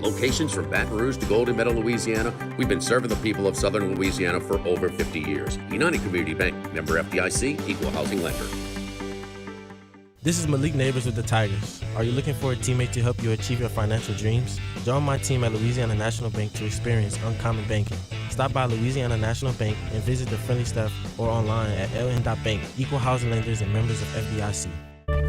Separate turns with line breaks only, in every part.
locations from Baton Rouge to Golden Meadow, Louisiana, we've been serving the people of Southern Louisiana for over 50 years. United Community Bank, member FDIC, equal housing lender.
This is Malik Neighbors with the Tigers. Are you looking for a teammate to help you achieve your financial dreams? Join my team at Louisiana National Bank to experience uncommon banking. Stop by Louisiana National Bank and visit the friendly staff or online at ln.bank, equal housing lenders and members of FDIC.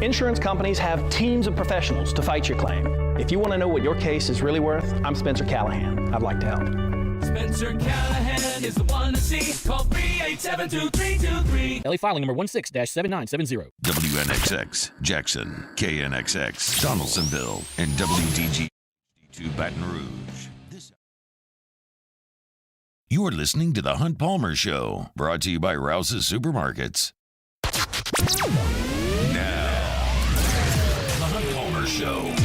Insurance companies have teams of professionals to fight your claim. If you want to know what your case is really worth, I'm Spencer Callahan. I'd like to help.
Spencer Callahan is the one to see. Call 387-2323.
LA filing number 16-7970.
WNXX, Jackson, KNXX, Donaldsonville, and WDG2 Baton Rouge. You are listening to The Hunt Palmer Show, brought to you by Rouse's Supermarkets. Now, The Hunt Palmer Show.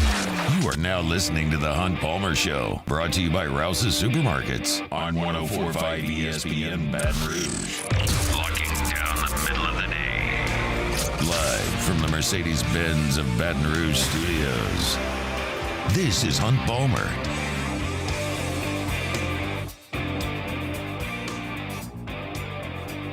You are now listening to The Hunt Palmer Show, brought to you by Rouse's Supermarkets on 104.5 ESPN Baton Rouge. Locking down the middle of the day. Live from the Mercedes-Benz of Baton Rouge studios. This is Hunt Palmer.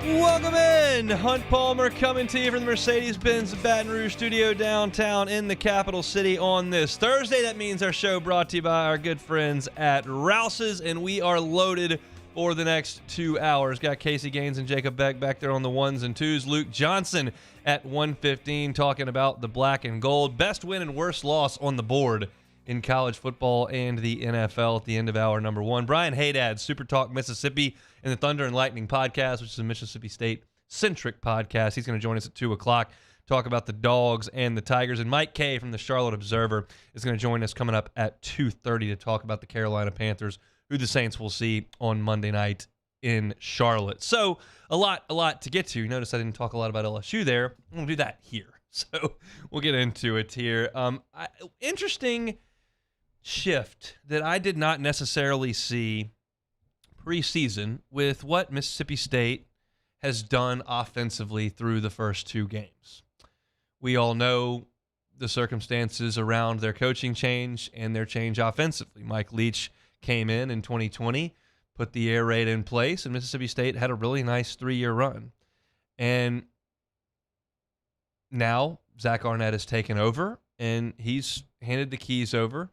Welcome in. Hunt Palmer coming to you from the Mercedes-Benz Baton Rouge studio downtown in the capital city on this Thursday. That means our show brought to you by our good friends at Rouse's, and we are loaded for the next 2 hours. Got Casey Gaines and Jacob Beck back there on the ones and twos. Luke Johnson at 1:15 talking about the black and gold. Best win and worst loss on the board in college football and the NFL at the end of hour number one. Brian Haydad, Super Talk Mississippi, and the Thunder and Lightning podcast, which is a Mississippi State-centric podcast. He's going to join us at 2 o'clock, talk about the Dogs and the Tigers. And Mike Kay from the Charlotte Observer is going to join us coming up at 2:30 to talk about the Carolina Panthers, who the Saints will see on Monday night in Charlotte. So a lot to get to. Notice I didn't talk a lot about LSU there. I'm going to do that here. So we'll get into it here. Interesting shift that I did not necessarily see preseason with what Mississippi State has done offensively through the first two games. We all know the circumstances around their coaching change and their change offensively. Mike Leach came in 2020, put the air raid in place, and Mississippi State had a really nice 3-year run. And now Zach Arnett has taken over, and he's handed the keys over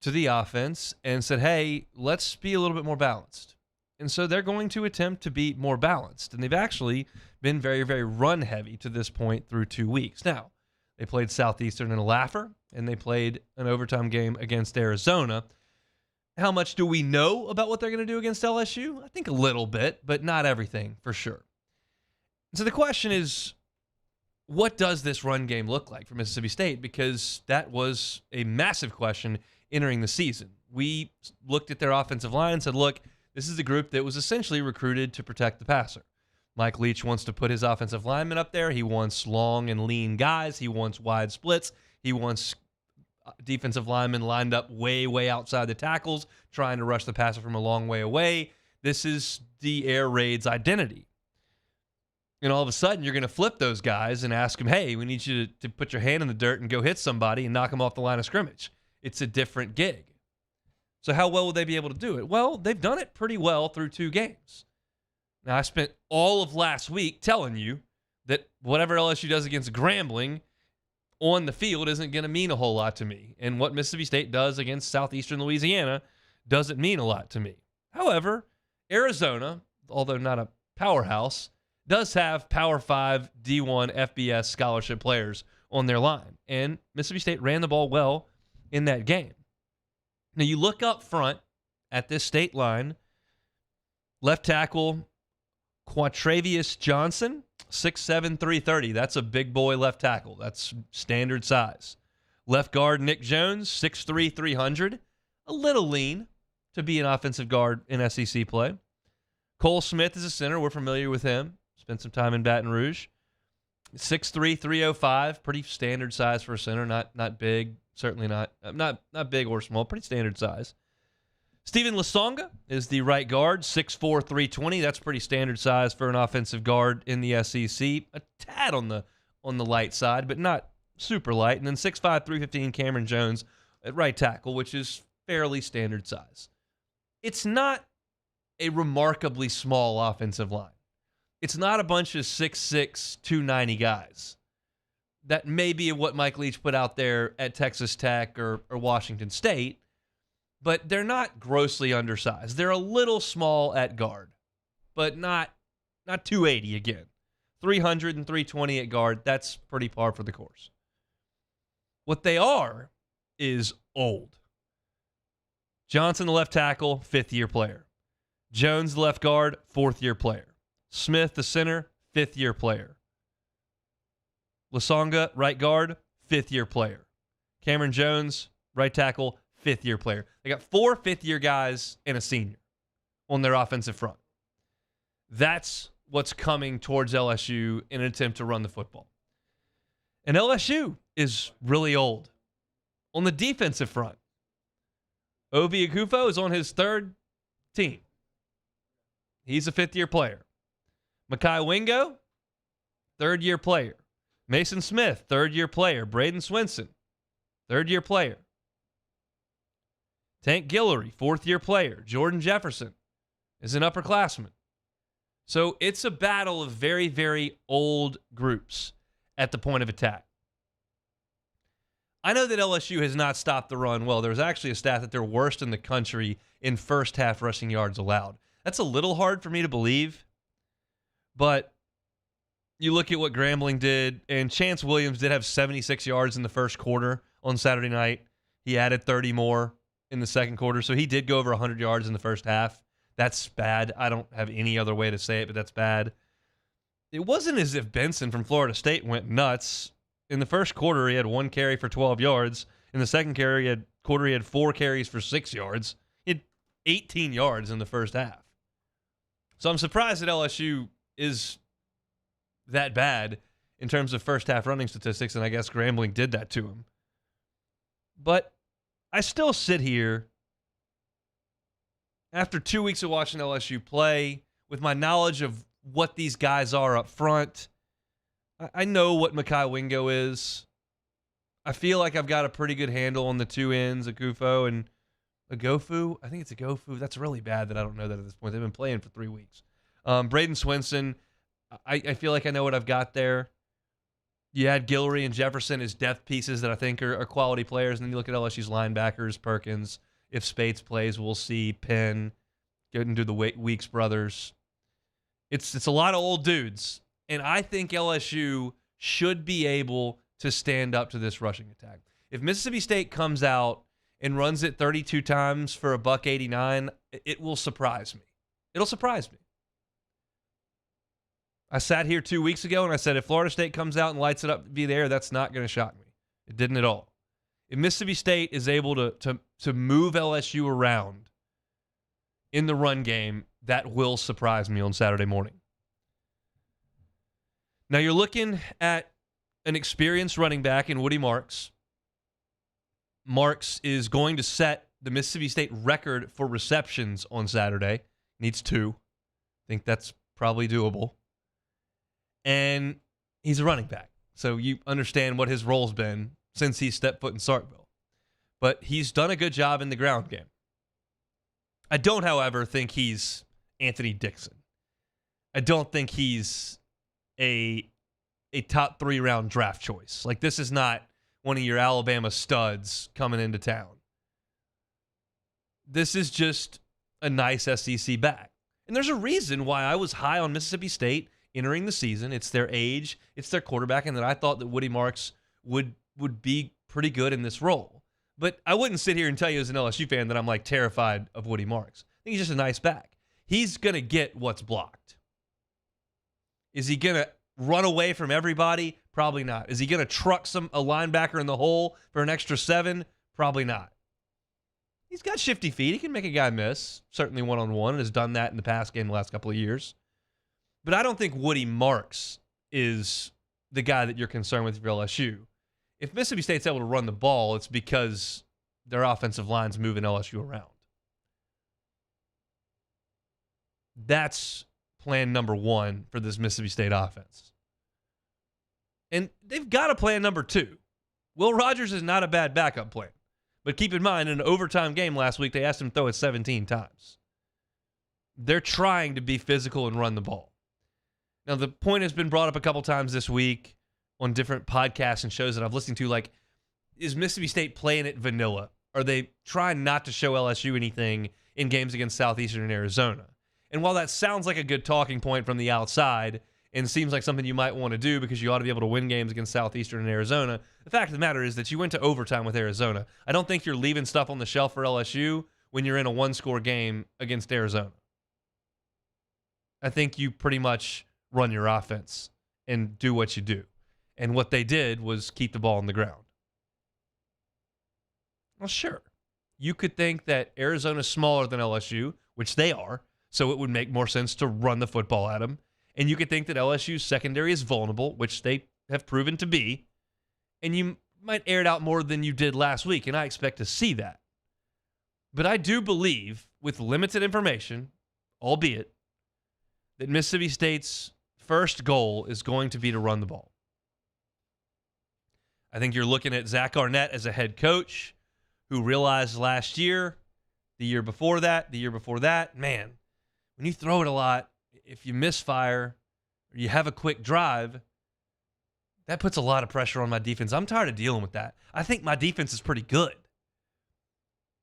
to the offense and said, hey, let's be a little bit more balanced. And so they're going to attempt to be more balanced. And they've actually been very, very run-heavy to this point through 2 weeks. Now, they played Southeastern in a laugher, and they played an overtime game against Arizona. How much do we know about what they're going to do against LSU? I think a little bit, but not everything for sure. So the question is, what does this run game look like for Mississippi State? Because that was a massive question entering the season. We looked at their offensive line and said, look, this is a group that was essentially recruited to protect the passer. Mike Leach wants to put his offensive linemen up there. He wants long and lean guys. He wants wide splits. He wants defensive linemen lined up way, way outside the tackles, trying to rush the passer from a long way away. This is the air raid's identity. And all of a sudden, you're going to flip those guys and ask them, hey, we need you to put your hand in the dirt and go hit somebody and knock them off the line of scrimmage. It's a different gig. So how well will they be able to do it? Well, they've done it pretty well through 2 games. Now, I spent all of last week telling you that whatever LSU does against Grambling on the field isn't going to mean a whole lot to me. And what Mississippi State does against Southeastern Louisiana doesn't mean a lot to me. However, Arizona, although not a powerhouse, does have Power 5 D1 FBS scholarship players on their line. And Mississippi State ran the ball well in that game. Now, you look up front at this state line, left tackle Quatravius Johnson, 6'7", 330. That's a big boy left tackle. That's standard size. Left guard Nick Jones, 6'3", 300. A little lean to be an offensive guard in SEC play. Cole Smith is a center. We're familiar with him. Spent some time in Baton Rouge. 6'3", 305. Pretty standard size for a center. Not big. Certainly not big or small. Pretty standard size. Steven Lasonga is the right guard, 6'4", 320. That's pretty standard size for an offensive guard in the SEC. A tad on the light side, but not super light. And then 6'5", 315 Cameron Jones at right tackle, which is fairly standard size. It's not a remarkably small offensive line. It's not a bunch of 6'6", 290 guys. That may be what Mike Leach put out there at Texas Tech or Washington State, but they're not grossly undersized. They're a little small at guard, but not 280 again. 300 and 320 at guard, that's pretty par for the course. What they are is old. Johnson, the left tackle, fifth-year player. Jones, the left guard, fourth-year player. Smith, the center, fifth-year player. Lasonga, right guard, fifth-year player. Cameron Jones, right tackle, fifth-year player. They got 4 fifth-year guys and a senior on their offensive front. That's what's coming towards LSU in an attempt to run the football. And LSU is really old. On the defensive front, Obi Akufo is on his third team. He's a fifth-year player. Mekhi Wingo, third-year player. Mason Smith, third-year player. Braden Swinson, third-year player. Tank Guillory, fourth-year player. Jordan Jefferson is an upperclassman. So it's a battle of very, very old groups at the point of attack. I know that LSU has not stopped the run well. There's actually a stat that they're worst in the country in first half rushing yards allowed. That's a little hard for me to believe, but you look at what Grambling did, and Chance Williams did have 76 yards in the first quarter on Saturday night. He added 30 more in the second quarter, so he did go over 100 yards in the first half. That's bad. I don't have any other way to say it, but that's bad. It wasn't as if Benson from Florida State went nuts. In the first quarter, he had 1 carry for 12 yards. In the second quarter, he had 4 carries for 6 yards. He had 18 yards in the first half. So I'm surprised that LSU is that bad in terms of first half running statistics, and I guess Grambling did that to him. But I still sit here after 2 weeks of watching LSU play with my knowledge of what these guys are up front. I know what Mekhi Wingo is. I feel like I've got a pretty good handle on the two ends, Akufo and Agofu. I think it's Agofu. That's really bad that I don't know that at this point. They've been playing for 3 weeks. Braden Swinson, I feel like I know what I've got there. You had Guillory and Jefferson as depth pieces that I think are quality players. And then you look at LSU's linebackers, Perkins. If Spates plays, we'll see Penn get into the Weeks brothers. It's a lot of old dudes. And I think LSU should be able to stand up to this rushing attack. If Mississippi State comes out and runs it 32 times for $189, it will surprise me. It'll surprise me. I sat here 2 weeks ago and I said, if Florida State comes out and lights it up to be there, that's not going to shock me. It didn't at all. If Mississippi State is able to move LSU around in the run game, that will surprise me on Saturday morning. Now you're looking at an experienced running back in Woody Marks. Marks is going to set the Mississippi State record for receptions on Saturday. Needs 2. I think that's probably doable. And he's a running back. So you understand what his role's been since he stepped foot in Sarkville. But he's done a good job in the ground game. I don't, however, think he's Anthony Dixon. I don't think he's a top 3 round draft choice. Like, this is not one of your Alabama studs coming into town. This is just a nice SEC back. And there's a reason why I was high on Mississippi State entering the season. It's their age, it's their quarterback, and that I thought that Woody Marks would be pretty good in this role. But I wouldn't sit here and tell you as an LSU fan that I'm like terrified of Woody Marks. I think he's just a nice back. He's going to get what's blocked. Is he going to run away from everybody? Probably not. Is he going to truck a linebacker in the hole for an extra 7? Probably not. He's got shifty feet. He can make a guy miss, certainly one-on-one, and has done that in the past game the last couple of years. But I don't think Woody Marks is the guy that you're concerned with for LSU. If Mississippi State's able to run the ball, it's because their offensive line's moving LSU around. That's plan number 1 for this Mississippi State offense. And they've got a plan number 2. Will Rogers is not a bad backup plan. But keep in mind, in an overtime game last week, they asked him to throw it 17 times. They're trying to be physical and run the ball. Now, the point has been brought up a couple times this week on different podcasts and shows that I've listened to, like, is Mississippi State playing it vanilla? Are they trying not to show LSU anything in games against Southeastern and Arizona? And while that sounds like a good talking point from the outside and seems like something you might want to do because you ought to be able to win games against Southeastern and Arizona, the fact of the matter is that you went to overtime with Arizona. I don't think you're leaving stuff on the shelf for LSU when you're in a one-score game against Arizona. I think you pretty much run your offense and do what you do. And what they did was keep the ball on the ground. Well, sure. You could think that Arizona's smaller than LSU, which they are, so it would make more sense to run the football at them. And you could think that LSU's secondary is vulnerable, which they have proven to be. And you might air it out more than you did last week, and I expect to see that. But I do believe, with limited information, albeit, that Mississippi State's first goal is going to be to run the ball. I think you're looking at Zach Arnett as a head coach who realized last year, the year before that, man, when you throw it a lot, if you misfire or you have a quick drive, that puts a lot of pressure on my defense. I'm tired of dealing with that. I think my defense is pretty good.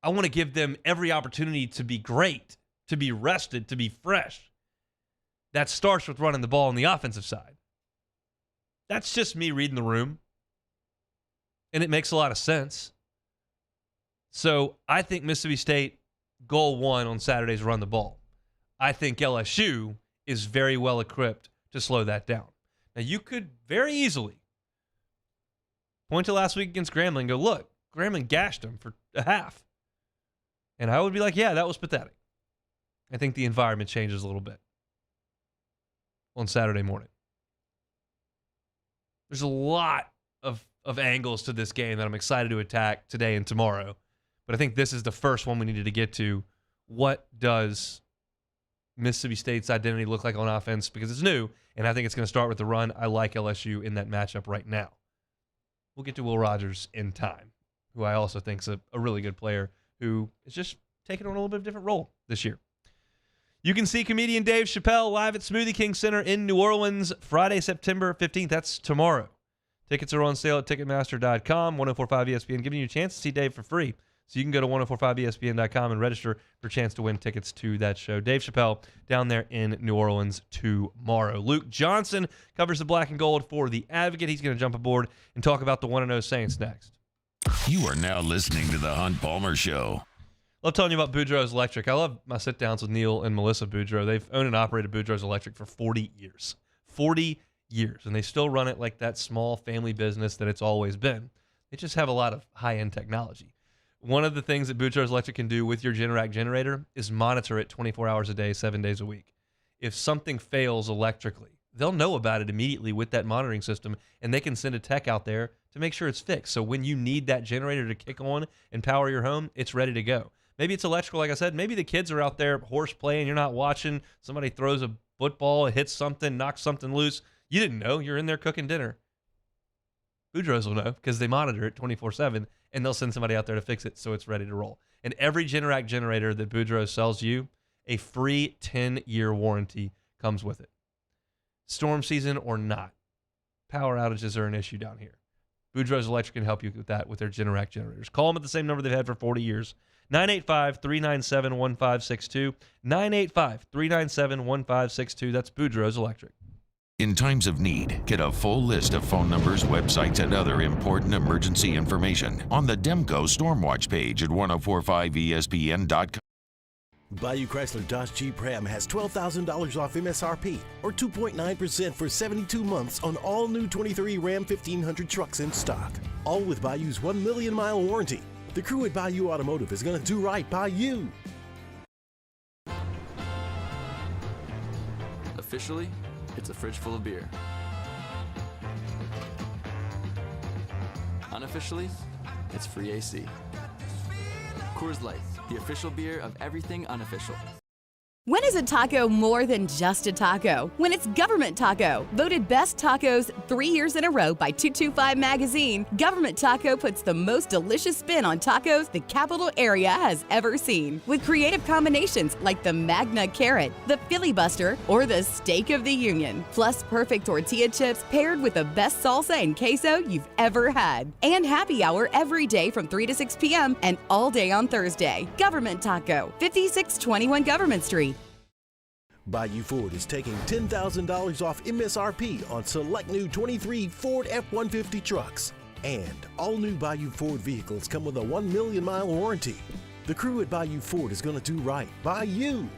I want to give them every opportunity to be great, to be rested, to be fresh. That starts with running the ball on the offensive side. That's just me reading the room. And it makes a lot of sense. So I think Mississippi State, goal one on Saturday is run the ball. I think LSU is very well equipped to slow that down. Now, you could very easily point to last week against Grambling and go, look, Grambling gashed them for a half. And I would be like, yeah, that was pathetic. I think the environment changes a little bit on Saturday morning. There's a lot of angles to this game that I'm excited to attack today and tomorrow. But I think this is the first one we needed to get to. What does Mississippi State's identity look like on offense? Because it's new, and I think it's going to start with the run. I like LSU in that matchup right now. We'll get to Will Rogers in time, who I also think is a really good player who is just taking on a little bit of a different role this year. You can see comedian Dave Chappelle live at Smoothie King Center in New Orleans Friday, September 15th. That's tomorrow. Tickets are on sale at Ticketmaster.com. 1045 ESPN giving you a chance to see Dave for free. So you can go to 1045ESPN.com and register for a chance to win tickets to that show. Dave Chappelle down there in New Orleans tomorrow. Luke Johnson covers the black and gold for The Advocate. He's going to jump aboard and talk about the 1-0 Saints next.
You are now listening to The Hunt Palmer Show.
Love telling you about Boudreaux's Electric. I love my sit-downs with Neil and Melissa Boudreaux. They've owned and operated Boudreaux's Electric for 40 years. 40 years. And they still run it like that small family business that it's always been. They just have a lot of high-end technology. One of the things that Boudreaux's Electric can do with your Generac generator is monitor it 24 hours a day, 7 days a week. If something fails electrically, they'll know about it immediately with that monitoring system, and they can send a tech out there to make sure it's fixed. So when you need that generator to kick on and power your home, it's ready to go. Maybe it's electrical, like I said. Maybe the kids are out there horse playing, you're not watching. Somebody throws a football, it hits something, knocks something loose. You didn't know. You're in there cooking dinner. Boudreaux's will know because they monitor it 24/7, and they'll send somebody out there to fix it so it's ready to roll. And every Generac generator that Boudreaux sells you, a free 10-year warranty comes with it. Storm season or not, power outages are an issue down here. Boudreaux's Electric can help you with that with their Generac generators. Call them at the same number they've had for 40 years. 985-397-1562. 985-397-1562. That's Boudreaux's Electric.
In times of need, get a full list of phone numbers, websites, and other important emergency information on the Demco Stormwatch page at 1045ESPN.com.
Bayou Chrysler Dodge Jeep Ram has $12,000 off MSRP or 2.9% for 72 months on all new 23 Ram 1500 trucks in stock. All with Bayou's 1 million mile warranty. The crew at Bayou Automotive is going to do right by you.
Officially, it's a fridge full of beer. Unofficially, it's free AC. Coors Light, the official beer of everything unofficial.
When is a taco more than just a taco? When it's Government Taco. Voted best tacos 3 years in a row by 225 Magazine, Government Taco puts the most delicious spin on tacos the capital area has ever seen. With creative combinations like the Magna Carrot, the Filibuster, or the Steak of the Union. Plus perfect tortilla chips paired with the best salsa and queso you've ever had. And happy hour every day from 3 to 6 p.m. and all day on Thursday. Government Taco, 5621 Government Street.
Bayou Ford is taking $10,000 off MSRP on select new 23 Ford F-150 trucks. And all new Bayou Ford vehicles come with a 1 million mile warranty. The crew at Bayou Ford is going to do right by you.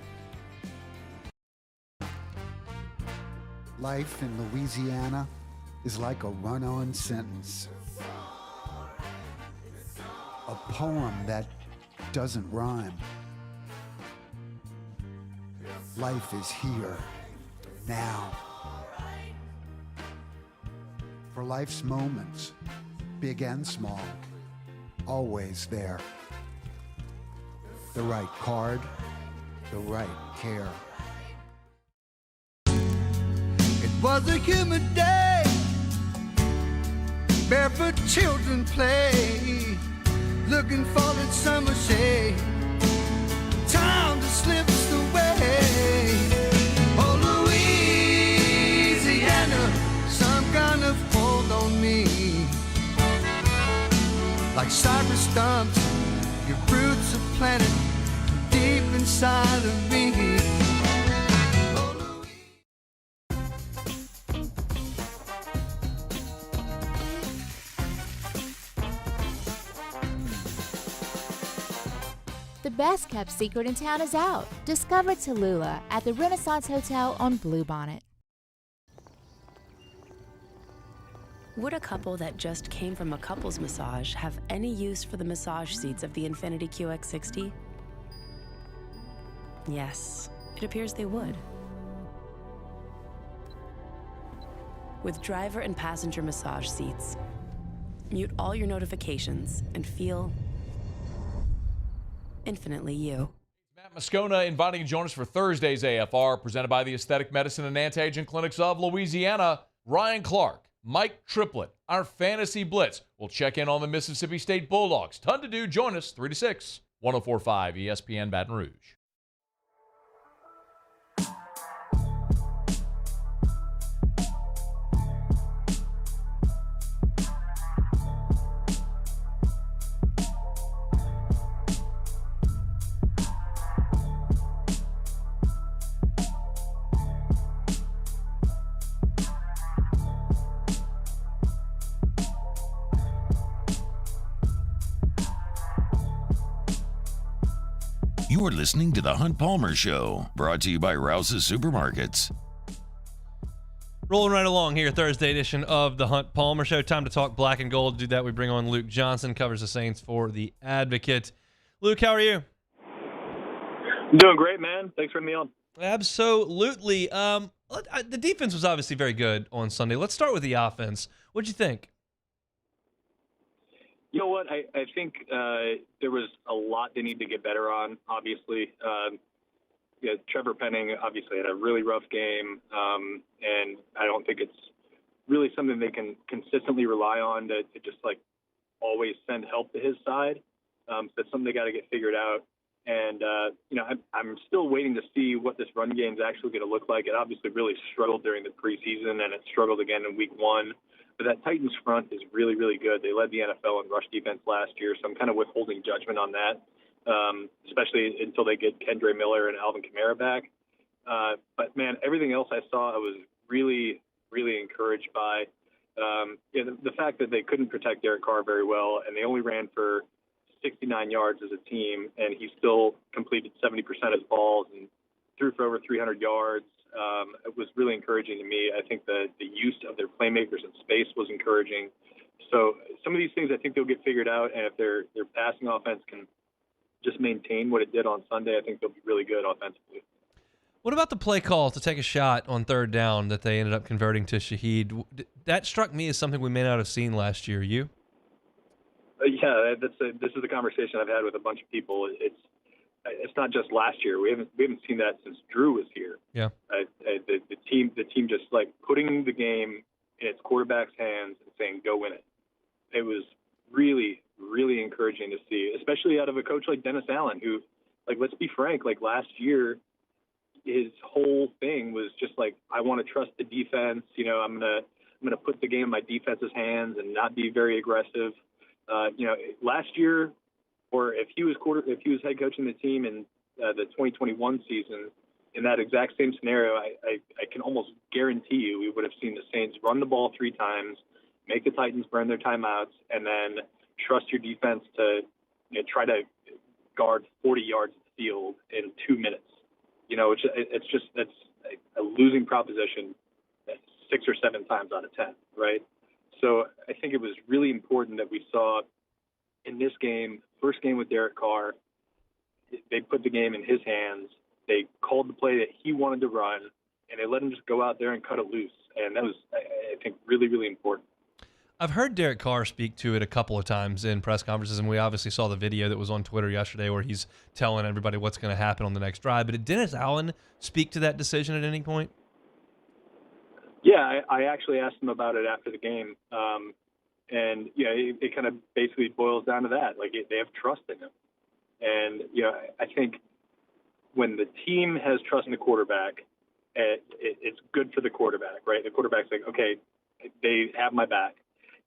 Life in Louisiana is like a run-on sentence. A poem that doesn't rhyme. Life is here, now. For life's moments, big and small, always there. The right card, the right care.
It was a humid day, barefoot children play, looking for that summer shade. Time just slips away. Oh, Louisiana, some kind of hold on me. Like cypress stumps, your roots are planted deep inside of me.
The best kept secret in town is out. Discover Tallulah at the Renaissance Hotel on Bluebonnet.
Would a couple that just came from a couples massage have any use for the massage seats of the Infiniti QX60? Yes, it appears they would. With driver and passenger massage seats, mute all your notifications and feel infinitely you.
Matt Moscona inviting you to join us for Thursday's AFR, presented by the Aesthetic Medicine and Anti-Aging Clinics of Louisiana. Ryan Clark, Mike Triplett, our Fantasy Blitz. We'll check in on the Mississippi State Bulldogs. Ton to do. Join us 3 to 6, 104.5 ESPN Baton Rouge.
You are listening to The Hunt Palmer Show, brought to you by Rouse's Supermarkets.
Rolling right along here, Thursday edition of The Hunt Palmer Show. Time to talk black and gold. To do that, we bring on Luke Johnson, covers the Saints for The Advocate. Luke, how are you?
I'm doing great, man. Thanks for having me on.
Absolutely. The defense was obviously very good on Sunday. Let's start with the offense. What'd you think?
You know what? I think there was a lot they need to get better on, obviously. Trevor Penning obviously had a really rough game, and I don't think it's really something they can consistently rely on to just, like, always send help to his side. So it's something they got to get figured out. And, I'm still waiting to see what this run game is actually going to look like. It obviously really struggled during the preseason, and it struggled again in week one. But that Titans front is really, really good. They led the NFL in rush defense last year, so I'm kind of withholding judgment on that, especially until they get Kendre Miller and Alvin Kamara back. But, man, everything else I saw I was really, really encouraged by. The fact that they couldn't protect Derek Carr very well, and they only ran for 69 yards as a team, and he still completed 70% of his balls and threw for over 300 yards. It was really encouraging to me. I think the use of their playmakers in space was encouraging. So some of these things I think they'll get figured out, and if their passing offense can just maintain what it did on Sunday, I think they'll be really good offensively.
What about the play call to take a shot on third down that they ended up converting to Shaheed? That struck me as something we may not have seen last year. You?
Yeah, this is a conversation I've had with a bunch of people. It's not just last year. We haven't seen that since Drew was here.
Yeah.
The team just like putting the game in its quarterback's hands and saying, go win it. It was really, really encouraging to see, especially out of a coach like Dennis Allen, who, like, let's be frank, like last year, his whole thing was just like, I want to trust the defense. I'm gonna put the game in my defense's hands and not be very aggressive. Last year, or if he was head coaching the team in the 2021 season, in that exact same scenario, I can almost guarantee you we would have seen the Saints run the ball 3 times, make the Titans burn their timeouts, and then trust your defense to try to guard 40 yards of the field in 2 minutes. That's a losing proposition 6 or 7 times out of 10, right? So I think it was really important that we saw in this game, first game with Derek Carr, they put the game in his hands. They called the play that he wanted to run, and they let him just go out there and cut it loose. And that was, I think, really, really important.
I've heard Derek Carr speak to it a couple of times in press conferences, and we obviously saw the video that was on Twitter yesterday where he's telling everybody what's going to happen on the next drive. But did Dennis Allen speak to that decision at any point?
Yeah, I actually asked him about it after the game. And, it kind of basically boils down to that. Like, they have trust in him. And, I think when the team has trust in the quarterback, it's good for the quarterback, right? The quarterback's like, okay, they have my back.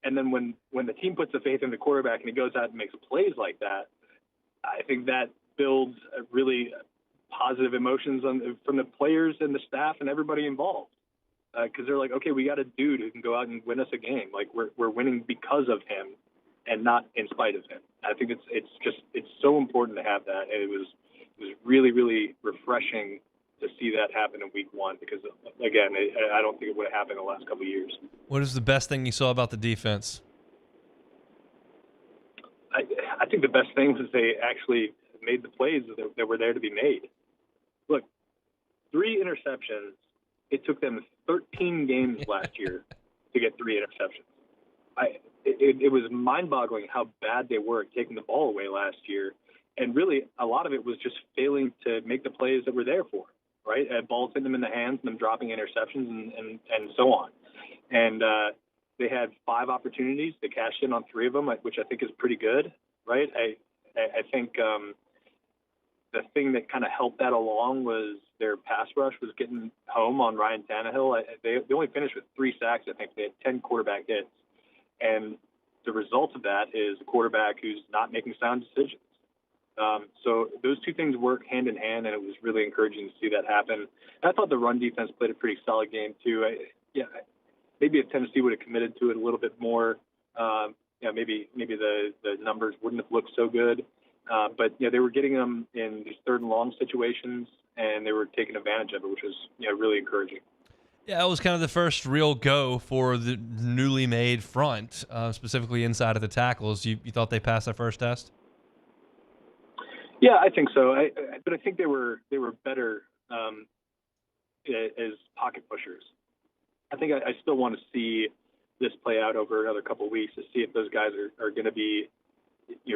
And then when the team puts the faith in the quarterback and he goes out and makes plays like that, I think that builds a really positive emotions from the players and the staff and everybody involved. Because they're like, okay, we got a dude who can go out and win us a game. Like we're winning because of him and not in spite of him. I think it's so important to have that. And it was really, really refreshing to see that happen in week 1 because, again, I don't think it would have happened in the last couple of years.
What is the best thing you saw about the defense?
I think the best thing was they actually made the plays that were there to be made. Look, 3 interceptions. It took them 13 games last year to get 3 interceptions. It was mind-boggling how bad they were at taking the ball away last year. And really, a lot of it was just failing to make the plays that were there for them, right? Balls hitting them in the hands and them dropping interceptions and so on. And they had 5 opportunities. They cashed in on 3 of them, which I think is pretty good, right? I think the thing that kind of helped that along was their pass rush was getting home on Ryan Tannehill. They only finished with 3 sacks. I think they had 10 quarterback hits. And the result of that is a quarterback who's not making sound decisions. So those 2 things work hand in hand, and it was really encouraging to see that happen. And I thought the run defense played a pretty solid game too. Maybe if Tennessee would have committed to it a little bit more, maybe the numbers wouldn't have looked so good. But they were getting them in these 3rd and long situations, and they were taking advantage of it, which was really encouraging.
Yeah, it was kind of the first real go for the newly made front, specifically inside of the tackles. You thought they passed their first test?
Yeah, I think so. But I think they were better as pocket pushers. I think I still want to see this play out over another couple of weeks to see if those guys are going to be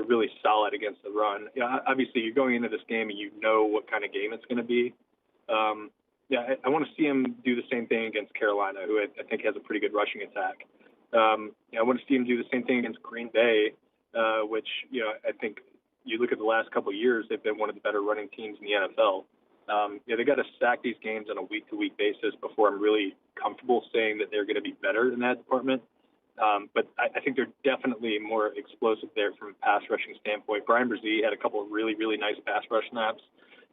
really solid against the run. Obviously, you're going into this game and you know what kind of game it's going to be. I want to see him do the same thing against Carolina, who I think has a pretty good rushing attack. I want to see him do the same thing against Green Bay, which I think you look at the last couple of years, they've been one of the better running teams in the NFL. They got to stack these games on a week-to-week basis before I'm really comfortable saying that they're going to be better in that department. But I think they're definitely more explosive there from a pass rushing standpoint. Brian Brzee had a couple of really, really nice pass rush snaps,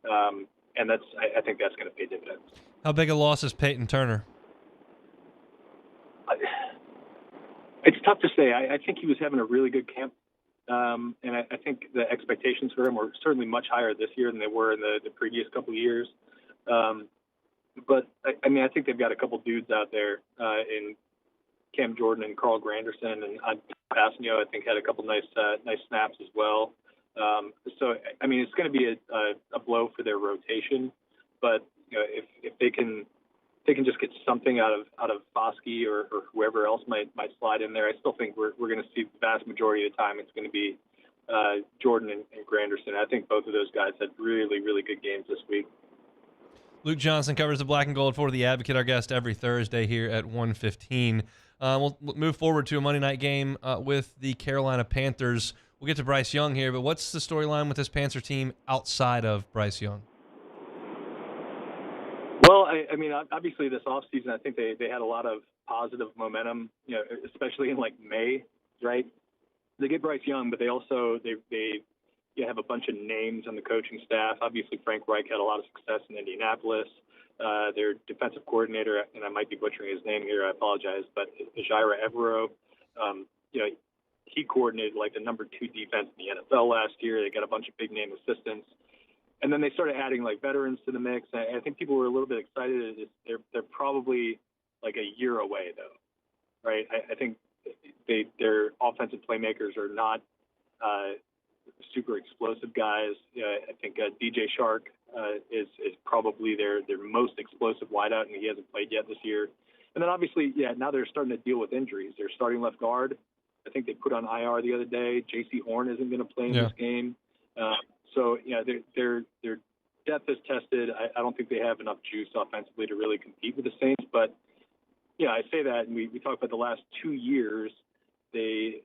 and I think that's going to pay dividends.
How big a loss is Peyton Turner?
It's tough to say. I think he was having a really good camp. And I think the expectations for him were certainly much higher this year than they were in the previous couple of years. But I think they've got a couple dudes out there in Cam Jordan and Carl Granderson, and Passanio, I think, had a couple nice snaps as well. So it's going to be a blow for their rotation. But if they can just get something out of Foskey or whoever else might slide in there, I still think we're going to see the vast majority of the time it's going to be Jordan and Granderson. I think both of those guys had really, really good games this week.
Luke Johnson covers the black and gold for The Advocate, our guest every Thursday here at 1:15. We'll move forward to a Monday night game with the Carolina Panthers. We'll get to Bryce Young here, but what's the storyline with this Panther team outside of Bryce Young?
Well, I mean, obviously this offseason, I think they had a lot of positive momentum, especially in like May, right? They get Bryce Young, but they also they have a bunch of names on the coaching staff. Obviously, Frank Reich had a lot of success in Indianapolis. Their defensive coordinator, and I might be butchering his name here, I apologize, but Jaira Evero, he coordinated like the number 2 defense in the NFL last year. They got a bunch of big name assistants. And then they started adding like veterans to the mix. I think people were a little bit excited. They're probably like a year away though, right? I think their offensive playmakers are not super explosive guys. I think DJ Shark is probably their most explosive wideout, and he hasn't played yet this year. And then obviously, now they're starting to deal with injuries. They're starting left guard. I think they put on IR the other day. J.C. Horn isn't going to play in this game. So their depth is tested. I don't think they have enough juice offensively to really compete with the Saints. But I say that, and we talk about the last 2 years. They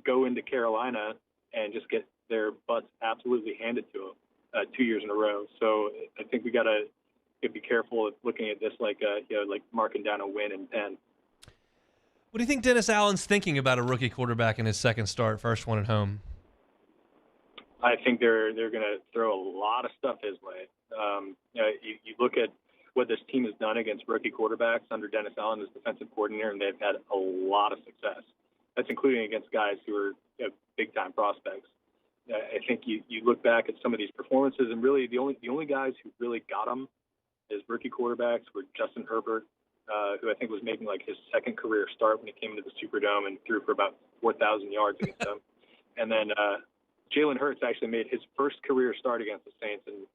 go into Carolina and just get their butts absolutely handed to them 2 years in a row. So I think we got to be careful of looking at this like marking down a win in 10.
What do you think Dennis Allen's thinking about a rookie quarterback in his second start, first one at home?
I think they're going to throw a lot of stuff his way. You look at what this team has done against rookie quarterbacks under Dennis Allen as defensive coordinator, and they've had a lot of success. That's including against guys who are big-time prospects. I think you look back at some of these performances, and really the only guys who really got them as rookie quarterbacks were Justin Herbert, who I think was making like his second career start when he came into the Superdome and threw for about 4,000 yards against them. And then Jalen Hurts actually made his first career start against the Saints, and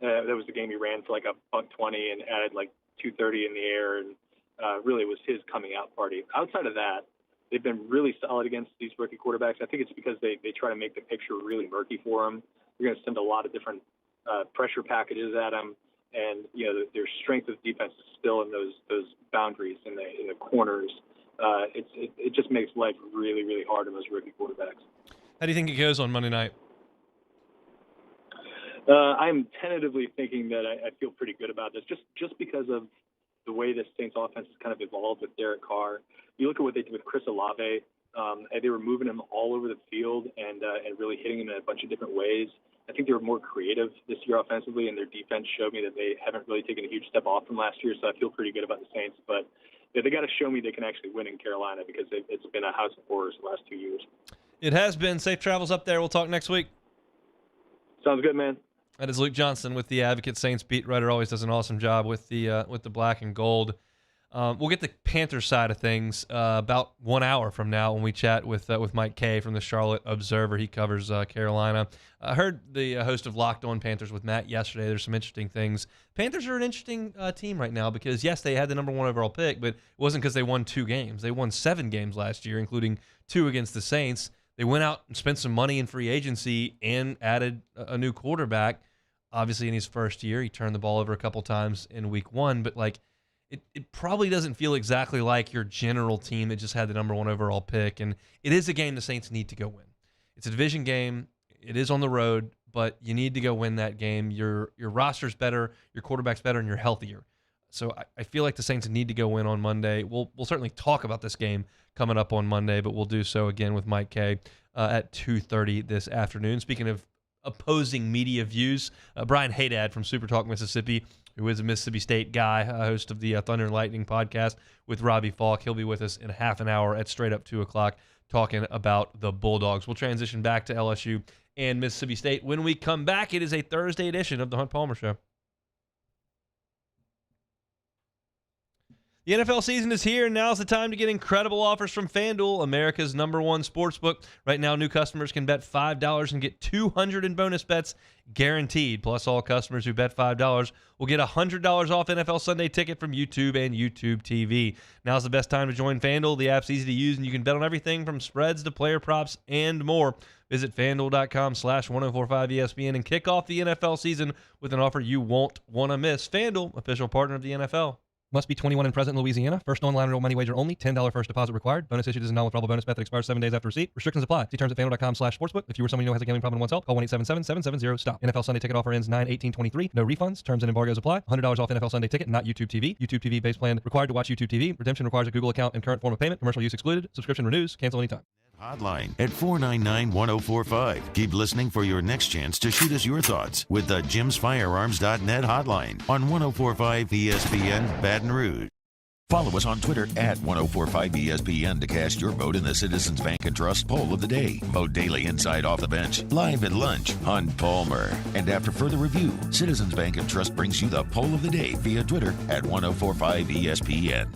that was the game he ran for like a $120 and added like 230 in the air, and really was his coming out party. Outside of that, they've been really solid against these rookie quarterbacks. I think it's because they try to make the picture really murky for them. They're going to send a lot of different pressure packages at them, and their strength of defense is still in those boundaries in the corners. It just makes life really, really hard on those rookie quarterbacks.
How do you think it goes on Monday night?
I'm tentatively thinking that I feel pretty good about this, just because of the way the Saints offense has kind of evolved with Derek Carr. You look at what they did with Chris Olave. They were moving him all over the field and really hitting him in a bunch of different ways. I think they were more creative this year offensively, and their defense showed me that they haven't really taken a huge step off from last year, so I feel pretty good about the Saints. But they got to show me they can actually win in Carolina, because it's been a house of horrors the last 2 years.
It has been. Safe travels up there. We'll talk next week.
Sounds good, man.
That is Luke Johnson with the Advocate. Saints beat writer, always does an awesome job with the black and gold. We'll get the Panthers side of things about 1 hour from now when we chat with Mike Kay from the Charlotte Observer. He covers Carolina. I heard the host of Locked On Panthers with Matt yesterday. There's some interesting things. Panthers are an interesting team right now because, yes, they had the number 1 overall pick, but it wasn't because they won 2 games. They won 7 games last year, including 2 against the Saints. They went out and spent some money in free agency and added a new quarterback. Obviously, in his first year, he turned the ball over a couple times in week 1, but it probably doesn't feel exactly like your general team that just had the number 1 overall pick. And it is a game the Saints need to go win. It's a division game. It is on the road, but you need to go win that game. Your roster's better, your quarterback's better, and you're healthier. So I feel like the Saints need to go win on Monday. We'll certainly talk about this game coming up on Monday, but we'll do so again with Mike Kay at 2:30 this afternoon. Speaking of opposing media views, Brian Haydad from Super Talk Mississippi, who is a Mississippi State guy, host of the Thunder and Lightning podcast with Robbie Falk. He'll be with us in half an hour at straight up 2 o'clock talking about the Bulldogs. We'll transition back to LSU and Mississippi State. When we come back, it is a Thursday edition of the Hunt Palmer Show. The NFL season is here, and now's the time to get incredible offers from FanDuel, America's #1 sportsbook. Right now, new customers can bet $5 and get $200 in bonus bets guaranteed. Plus, all customers who bet $5 will get $100 off NFL Sunday Ticket from YouTube and YouTube TV. Now's the best time to join FanDuel. The app's easy to use, and you can bet on everything from spreads to player props and more. Visit FanDuel.com/1045ESPN and kick off the NFL season with an offer you won't want to miss. FanDuel, official partner of the NFL. Must be 21 and present in Louisiana. First online real money wager only. $10 first deposit required. Bonus issued as a non-withdrawable bonus bet that expires 7 days after receipt. Restrictions apply. See terms at FanDuel.com/sportsbook. If you or someone you know has a gambling problem and wants help, call 1-877-770-STOP. NFL Sunday Ticket offer ends 9/18/23. No refunds. Terms and embargoes apply. $100 off NFL Sunday Ticket, not YouTube TV. YouTube TV base plan required to watch YouTube TV. Redemption requires a Google account and current form of payment. Commercial use excluded. Subscription renews. Cancel anytime.
Hotline at 499-1045. Keep listening for your next chance to shoot us your thoughts with the jimsfirearms.net hotline on 1045 ESPN Baton Rouge. Follow us on Twitter at 1045ESPN to cast your vote in the Citizens Bank and Trust Poll of the Day. Vote daily inside Off the Bench, live at lunch, Hunt Palmer. And after further review, Citizens Bank and Trust brings you the Poll of the Day via Twitter at 1045ESPN.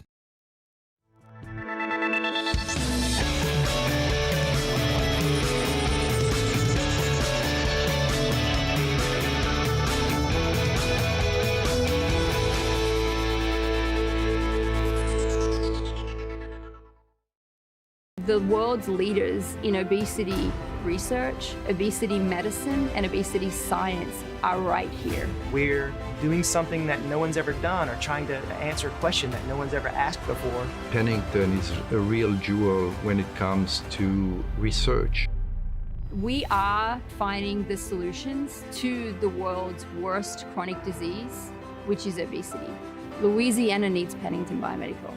The world's leaders in obesity research, obesity medicine, and obesity science are right here.
We're doing something that no one's ever done or trying to answer a question that no one's ever asked before.
Pennington is a real jewel when it comes to research.
We are finding the solutions to the world's worst chronic disease, which is obesity. Louisiana needs Pennington Biomedical.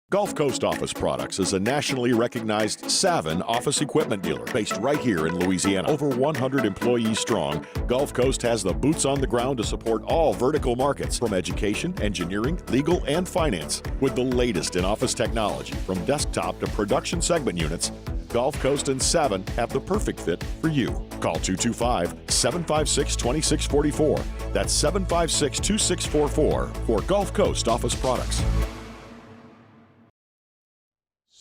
Gulf Coast Office Products is a nationally recognized Savin office equipment dealer based right here in Louisiana. Over 100 employees strong, Gulf Coast has the boots on the ground to support all vertical markets from education, engineering, legal, and finance. With the latest in office technology from desktop to production segment units, Gulf Coast and Savin have the perfect fit for you. Call 225-756-2644. That's 756-2644 for Gulf Coast Office Products.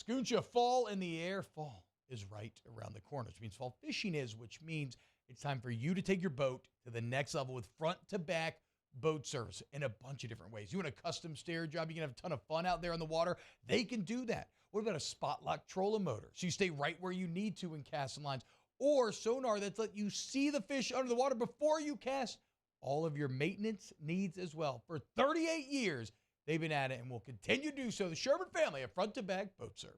Scooncha, fall in the air. Fall is right around the corner, which means fall fishing is, which means it's time for you to take your boat to the next level with front-to-back boat service in a bunch of different ways. You want a custom stair job, you can have a ton of fun out there on the water. They can do that. What about a spot lock trolling motor? So you stay right where you need to in casting lines. Or sonar that's let you see the fish under the water before you cast. All of your maintenance needs as well. For 38 years, they've been at it and will continue to do so. The Sherman family of front-to-back boat service.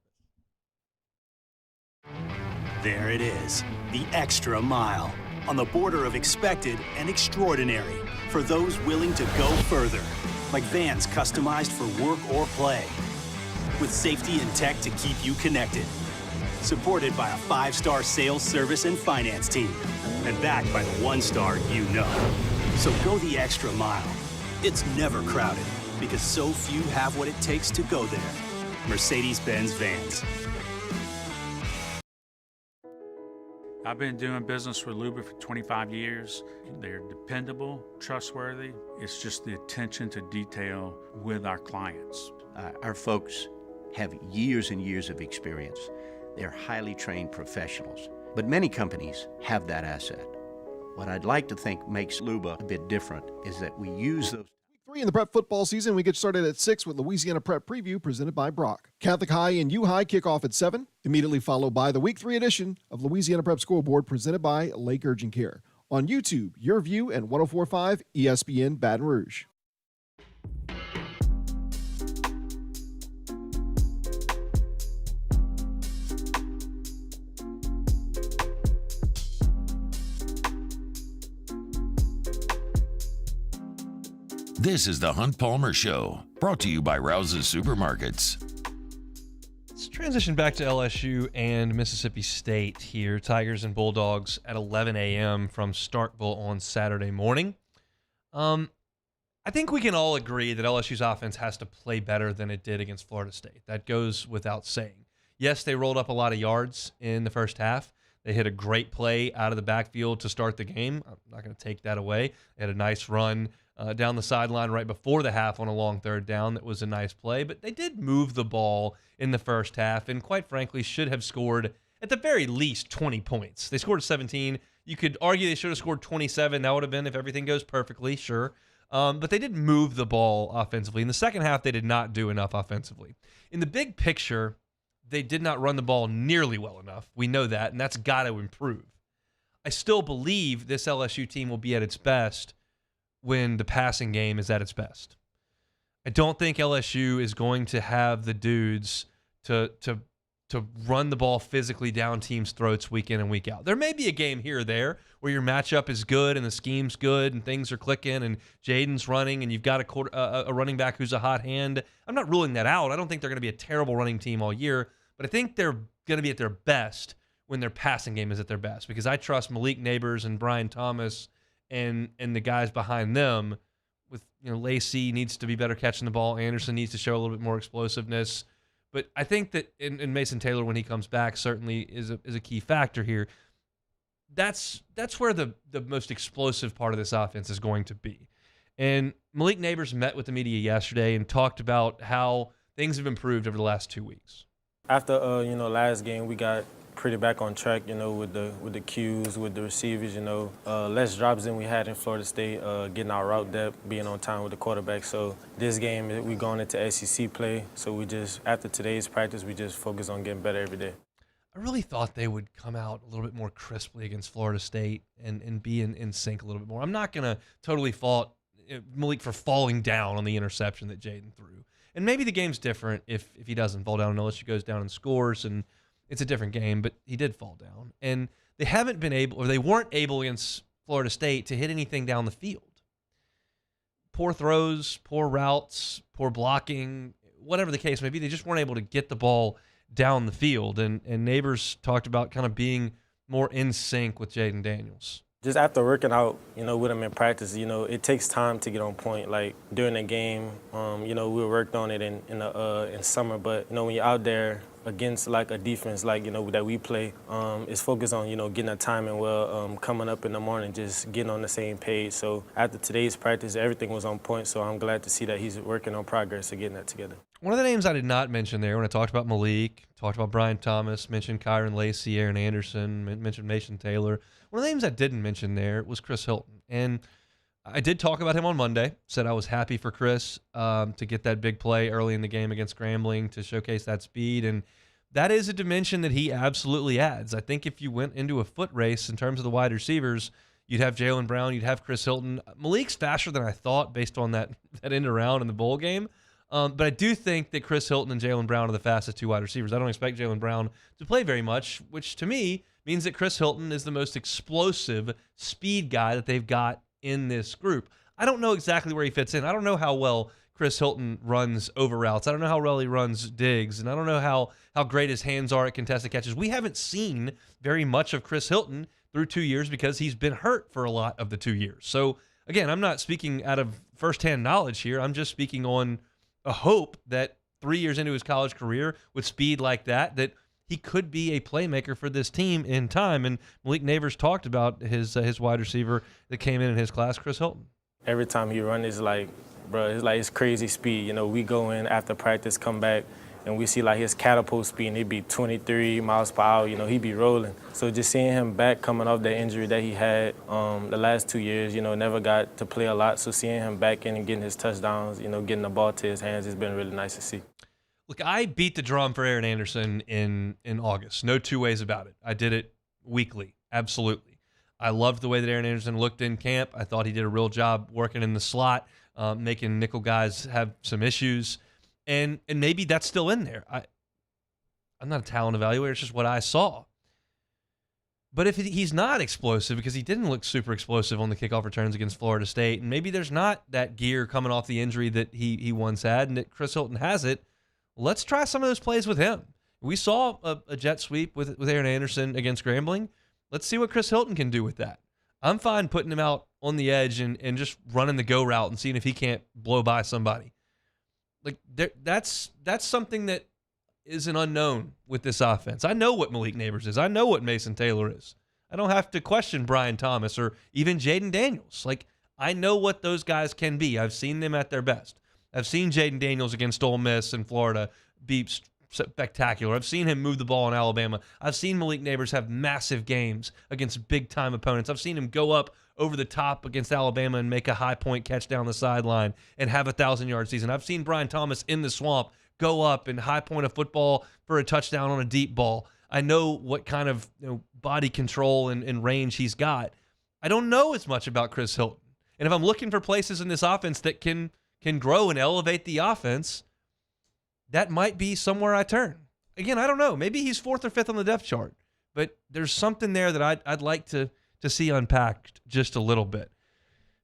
There it is, the extra mile. On the border of expected and extraordinary. For those willing to go further. Like vans customized for work or play. With safety and tech to keep you connected. Supported by a 5-star sales, service, and finance team. And backed by the 1-star you know. So go the extra mile. It's never crowded. Because so few have what it takes to go there. Mercedes-Benz Vans.
I've been doing business with Luba for 25 years. They're dependable, trustworthy. It's just the attention to detail with our clients.
Our folks have years and years of experience. They're highly trained professionals. But many companies have that asset. What I'd like to think makes Luba a bit different is that we use those.
Week 3 in the prep football season, we get started at 6 with Louisiana Prep Preview presented by Brock. Catholic High and U High kick off at 7, immediately followed by the Week 3 edition of Louisiana Prep Scoreboard presented by Lake Urgent Care. On YouTube, Your View and 104.5 ESPN Baton Rouge.
This is the Hunt Palmer Show, brought to you by Rouse's Supermarkets.
Let's transition back to LSU and Mississippi State here. Tigers and Bulldogs at 11 a.m. from Starkville on Saturday morning. I think we can all agree that LSU's offense has to play better than it did against Florida State. That goes without saying. Yes, they rolled up a lot of yards in the first half. They hit a great play out of the backfield to start the game. I'm not going to take that away. They had a nice run down the sideline right before the half on a long third down. That was a nice play, but they did move the ball in the first half and quite frankly should have scored at the very least 20 points. They scored 17. You could argue they should have scored 27. That would have been if everything goes perfectly, sure. But they did move the ball offensively. In the second half, they did not do enough offensively. In the big picture, they did not run the ball nearly well enough. We know that, and that's got to improve. I still believe this LSU team will be at its best when the passing game is at its best. I don't think LSU is going to have the dudes to run the ball physically down teams' throats week in and week out. There may be a game here or there where your matchup is good and the scheme's good and things are clicking and Jaden's running and you've got a running back who's a hot hand. I'm not ruling that out. I don't think they're going to be a terrible running team all year, but I think they're going to be at their best when their passing game is at their best because I trust Malik Neighbors and Brian Thomas and the guys behind them with, Lacey needs to be better catching the ball. Anderson needs to show a little bit more explosiveness. But I think that in Mason Taylor, when he comes back, certainly is a key factor here. That's where the most explosive part of this offense is going to be. And Malik Neighbors met with the media yesterday and talked about how things have improved over the last 2 weeks.
After last game, we got pretty back on track, with the Qs, with the receivers, less drops than we had in Florida State, getting our route depth, being on time with the quarterback. So this game, we going into SEC play. So after today's practice, we just focus on getting better every day.
I really thought they would come out a little bit more crisply against Florida State and be in sync a little bit more. I'm not going to totally fault Malik for falling down on the interception that Jaden threw. And maybe the game's different if he doesn't fall down, unless he goes down and scores, and it's a different game, but he did fall down. And they haven't been able, or they weren't able against Florida State to hit anything down the field. Poor throws, poor routes, poor blocking, whatever the case may be, they just weren't able to get the ball down the field. And Neighbors talked about kind of being more in sync with Jaden Daniels.
Just after working out, with him in practice, it takes time to get on point. Like during the game, we worked on it in summer, but when you're out there against like a defense like that we play, it's focused on getting that timing well, coming up in the morning, just getting on the same page. So after today's practice, everything was on point. So I'm glad to see that he's working on progress and getting that together.
One of the names I did not mention there when I talked about Malik, talked about Brian Thomas, mentioned Kyron Lacey, Aaron Anderson, mentioned Mason Taylor. One of the names I didn't mention there was Chris Hilton. And I did talk about him on Monday, said I was happy for Chris to get that big play early in the game against Grambling to showcase that speed. And that is a dimension that he absolutely adds. I think if you went into a foot race in terms of the wide receivers, you'd have Jaylen Brown, you'd have Chris Hilton. Malik's faster than I thought based on that end around in the bowl game. But I do think that Chris Hilton and Jaylen Brown are the fastest two wide receivers. I don't expect Jaylen Brown to play very much, which to me means that Chris Hilton is the most explosive speed guy that they've got in this group. I don't know exactly where he fits in. I don't know how well Chris Hilton runs over routes. I don't know how well he runs digs, and I don't know how great his hands are at contested catches. We haven't seen very much of Chris Hilton through 2 years because he's been hurt for a lot of the 2 years. So, again, I'm not speaking out of firsthand knowledge here. I'm just speaking on a hope that 3 years into his college career with speed like that he could be a playmaker for this team in time. And Malik Neighbors talked about his wide receiver that came in his class, Chris Hilton.
Every time he runs, it's like, it's crazy speed. We go in after practice, come back, and we see like his catapult speed, and it'd be 23 miles per hour. He'd be rolling. So just seeing him back coming off that injury that he had the last 2 years, never got to play a lot. So seeing him back in and getting his touchdowns, getting the ball to his hands, it's been really nice to see.
Look, I beat the drum for Aaron Anderson in August. No two ways about it. I did it weekly. Absolutely. I loved the way that Aaron Anderson looked in camp. I thought he did a real job working in the slot, making nickel guys have some issues. And maybe that's still in there. I'm not a talent evaluator. It's just what I saw. But if he's not explosive, because he didn't look super explosive on the kickoff returns against Florida State, and maybe there's not that gear coming off the injury that he once had, and that Chris Hilton has it, let's try some of those plays with him. We saw a jet sweep with Aaron Anderson against Grambling. Let's see what Chris Hilton can do with that. I'm fine putting him out on the edge and just running the go route and seeing if he can't blow by somebody. Like that's something that is an unknown with this offense. I know what Malik Neighbors is. I know what Mason Taylor is. I don't have to question Brian Thomas or even Jaden Daniels. Like, I know what those guys can be. I've seen them at their best. I've seen Jaden Daniels against Ole Miss in Florida be spectacular. I've seen him move the ball in Alabama. I've seen Malik Neighbors have massive games against big-time opponents. I've seen him go up over the top against Alabama and make a high-point catch down the sideline and have a 1,000-yard season. I've seen Brian Thomas in the swamp go up and high-point a football for a touchdown on a deep ball. I know what kind of body control and range he's got. I don't know as much about Chris Hilton. And if I'm looking for places in this offense that can grow and elevate the offense, that might be somewhere I turn. Again, I don't know. Maybe he's 4th or 5th on the depth chart, but there's something there that I'd like to see unpacked just a little bit.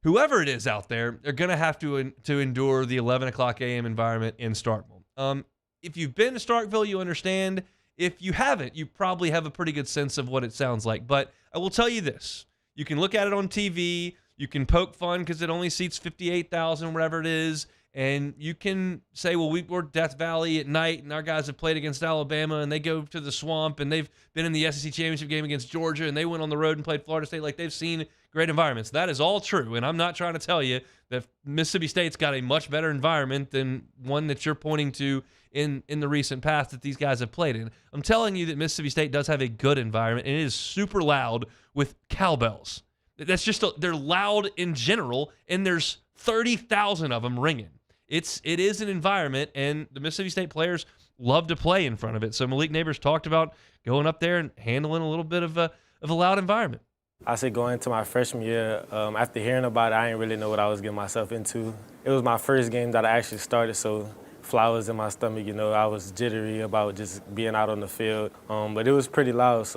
Whoever it is out there, they're going to have to endure the 11 o'clock a.m. environment in Starkville. If you've been to Starkville, you understand. If you haven't, you probably have a pretty good sense of what it sounds like. But I will tell you this. You can look at it on TV. You can poke fun because it only seats 58,000, whatever it is. And you can say, well, we're Death Valley at night, and our guys have played against Alabama, and they go to the swamp, and they've been in the SEC championship game against Georgia, and they went on the road and played Florida State. Like, they've seen great environments. That is all true, and I'm not trying to tell you that Mississippi State's got a much better environment than one that you're pointing to in the recent past that these guys have played in. I'm telling you that Mississippi State does have a good environment, and it is super loud with cowbells. That's just they're loud in general, and there's 30,000 of them ringing. It is an environment, and the Mississippi State players love to play in front of it. So Malik Neighbors talked about going up there and handling a little bit of a loud environment.
I say going into my freshman year, after hearing about it, I didn't really know what I was getting myself into. It was my first game that I actually started, so flowers in my stomach, I was jittery about just being out on the field. But it was pretty loud,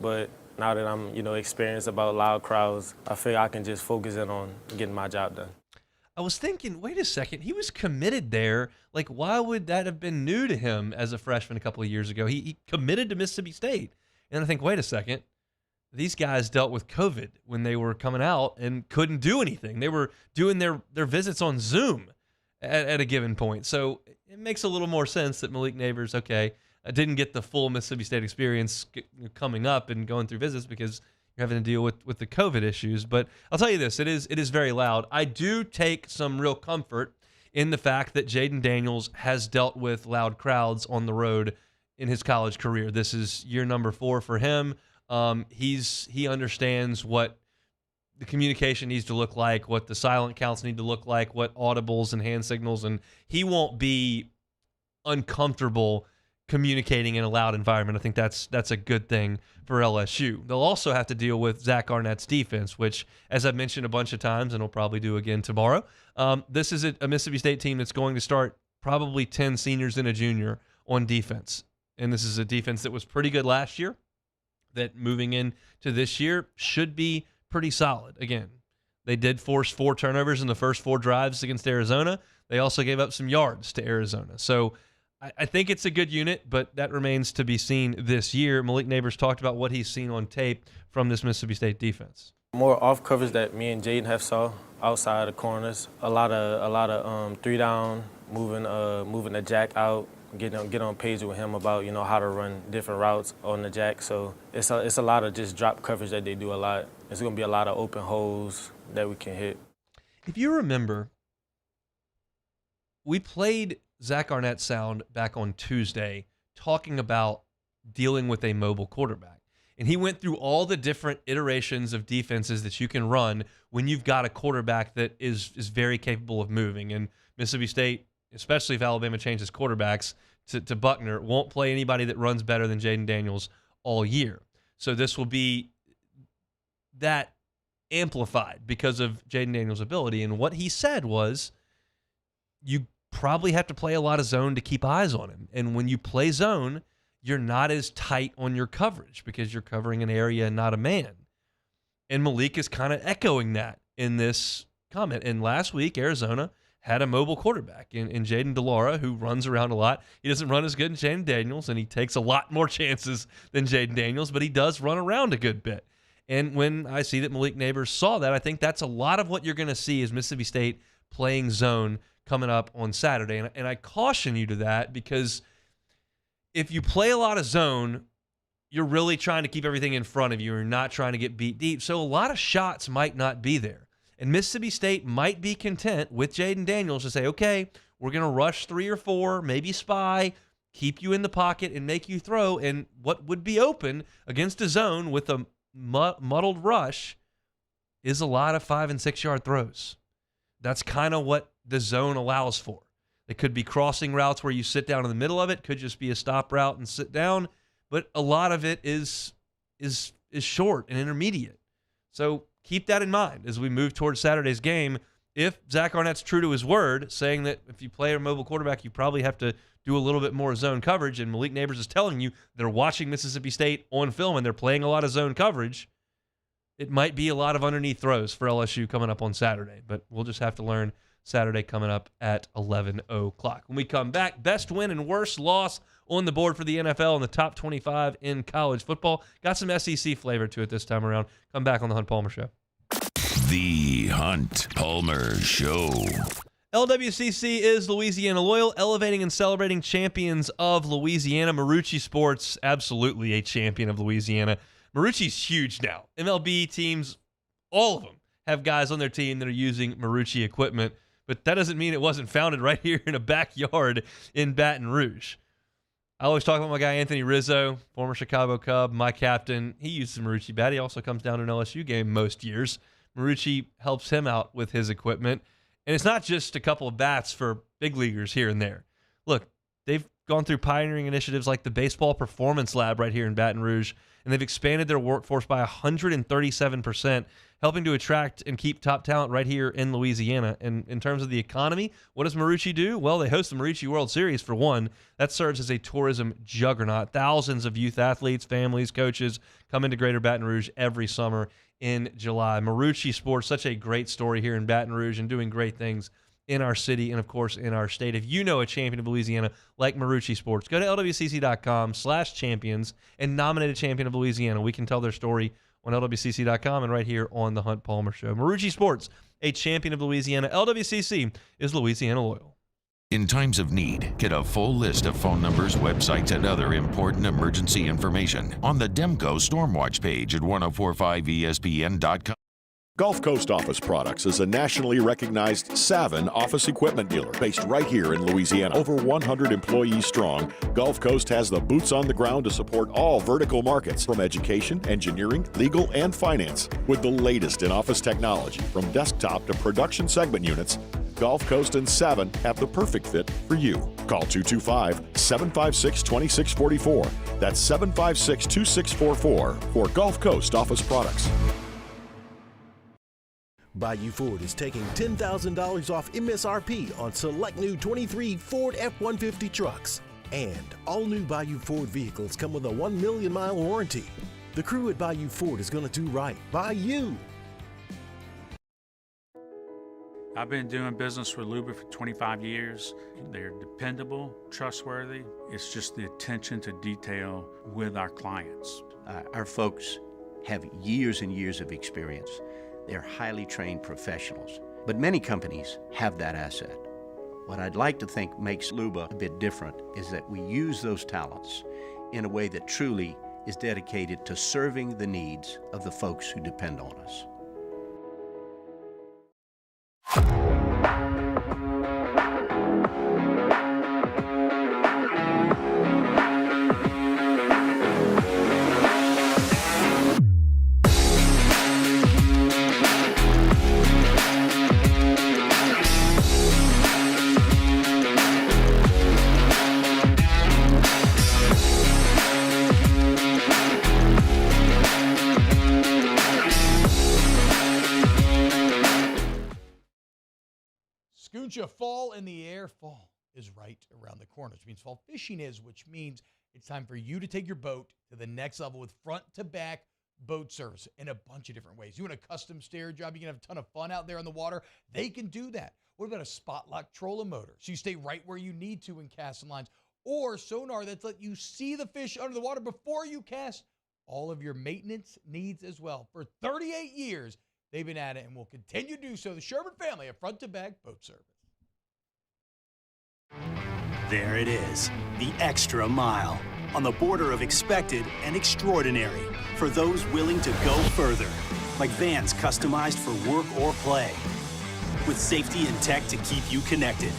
but now that I'm, experienced about loud crowds, I feel I can just focus in on getting my job done.
I was thinking, wait a second, he was committed there. Like, why would that have been new to him as a freshman a couple of years ago? He committed to Mississippi State. And I think, wait a second, these guys dealt with COVID when they were coming out and couldn't do anything. They were doing their visits on Zoom at a given point. So it makes a little more sense that Malik Neighbors, didn't get the full Mississippi State experience coming up and going through visits because you're having to deal with the COVID issues. But I'll tell you this, it is very loud. I do take some real comfort in the fact that Jaden Daniels has dealt with loud crowds on the road in his college career. This is year number 4 for him. He understands what the communication needs to look like, what the silent counts need to look like, what audibles and hand signals, and he won't be uncomfortable communicating in a loud environment. I think that's a good thing for LSU. They'll also have to deal with Zach Arnett's defense, which, as I've mentioned a bunch of times, and we'll probably do again tomorrow, this is a Mississippi State team that's going to start probably 10 seniors and a junior on defense. And this is a defense that was pretty good last year, that moving into this year should be pretty solid. Again, they did force 4 turnovers in the first 4 drives against Arizona. They also gave up some yards to Arizona. So I think it's a good unit, but that remains to be seen this year. Malik Neighbors talked about what he's seen on tape from this Mississippi State defense.
More off covers that me and Jaden have saw outside the corners. A lot of 3-down, moving the jack out, get on page with him about how to run different routes on the jack. So it's a lot of just drop coverage that they do a lot. It's going to be a lot of open holes that we can hit.
If you remember, we played Zach Arnett's sound back on Tuesday talking about dealing with a mobile quarterback. And he went through all the different iterations of defenses that you can run when you've got a quarterback that is very capable of moving. And Mississippi State, especially if Alabama changes quarterbacks to Buckner, won't play anybody that runs better than Jaden Daniels all year. So this will be that amplified because of Jaden Daniels' ability. And what he said was, you probably have to play a lot of zone to keep eyes on him. And when you play zone, you're not as tight on your coverage because you're covering an area and not a man. And Malik is kind of echoing that in this comment. And last week, Arizona had a mobile quarterback in Jaden DeLaura, who runs around a lot. He doesn't run as good as Jaden Daniels, and he takes a lot more chances than Jaden Daniels, but he does run around a good bit. And when I see that Malik Neighbors saw that, I think that's a lot of what you're going to see is Mississippi State playing zone coming up on Saturday. And I caution you to that because if you play a lot of zone, you're really trying to keep everything in front of you. You're not trying to get beat deep. So a lot of shots might not be there. And Mississippi State might be content with Jaden Daniels to say, okay, we're going to rush 3 or 4, maybe spy, keep you in the pocket and make you throw. And what would be open against a zone with a muddled rush is a lot of 5 and 6 yard throws. That's kind of what the zone allows for. It could be crossing routes where you sit down in the middle of it, could just be a stop route and sit down, but a lot of it is short and intermediate. So keep that in mind as we move towards Saturday's game. If Zach Arnett's true to his word, saying that if you play a mobile quarterback, you probably have to do a little bit more zone coverage, and Malik Neighbors is telling you they're watching Mississippi State on film and they're playing a lot of zone coverage, it might be a lot of underneath throws for LSU coming up on Saturday, but we'll just have to learn Saturday coming up at 11 o'clock. When we come back, best win and worst loss on the board for the NFL in the top 25 in college football. Got some SEC flavor to it this time around. Come back on the Hunt Palmer Show.
The Hunt Palmer Show.
LWCC is Louisiana Loyal, elevating and celebrating champions of Louisiana. Marucci Sports, absolutely a champion of Louisiana. Marucci's huge now. MLB teams, all of them, have guys on their team that are using Marucci equipment, but that doesn't mean it wasn't founded right here in a backyard in Baton Rouge. I always talk about my guy Anthony Rizzo, former Chicago Cub, my captain. He uses a Marucci bat. He also comes down to an LSU game most years. Marucci helps him out with his equipment. And it's not just a couple of bats for big leaguers here and there. Look, they've gone through pioneering initiatives like the Baseball Performance Lab right here in Baton Rouge, and they've expanded their workforce by 137%, helping to attract and keep top talent right here in Louisiana. And in terms of the economy, what does Marucci do? Well, they host the Marucci World Series, for one. That serves as a tourism juggernaut. Thousands of youth athletes, families, coaches come into Greater Baton Rouge every summer in July. Marucci Sports, such a great story here in Baton Rouge and doing great things in our city and, of course, in our state. If you know a champion of Louisiana like Marucci Sports, go to lwcc.com/champions and nominate a champion of Louisiana. We can tell their story on lwcc.com and right here on the Hunt Palmer Show. Marucci Sports, a champion of Louisiana. LWCC is Louisiana Loyal.
In times of need, get a full list of phone numbers, websites, and other important emergency information on the Demco Stormwatch page at 1045ESPN.com.
Gulf Coast Office Products is a nationally recognized Savin office equipment dealer based right here in Louisiana. Over 100 employees strong, Gulf Coast has the boots on the ground to support all vertical markets, from education, engineering, legal, and finance. With the latest in office technology, from desktop to production segment units, Gulf Coast and Savin have the perfect fit for you. Call 225-756-2644. That's 756-2644 for Gulf Coast Office Products.
Bayou Ford is taking $10,000 off MSRP on select new 23 Ford F-150 trucks. And all new Bayou Ford vehicles come with a 1 million mile warranty. The crew at Bayou Ford is going to do right by you.
I've been doing business with Luba for 25 years. They're dependable, trustworthy. It's just the attention to detail with our clients.
Our folks have years and years of experience. They're highly trained professionals, but many companies have that asset. What I'd like to think makes Luba a bit different is that we use those talents in a way that truly is dedicated to serving the needs of the folks who depend on us.
Scooncha, fall in the air. Fall is right around the corner, which means fall fishing is, which means it's time for you to take your boat to the next level with front-to-back boat service in a bunch of different ways. You want a custom stair job, you can have a ton of fun out there on the water, they can do that. What about a spot lock trolling motor? So you stay right where you need to in casting lines, or sonar that's let you see the fish under the water before you cast. All of your maintenance needs as well. For 38 years, they've been at it and will continue to do so. The Sherman family of front-to-back boat service.
There it is, the extra mile, on the border of expected and extraordinary, for those willing to go further. like vans customized for work or play, with safety and tech to keep you connected.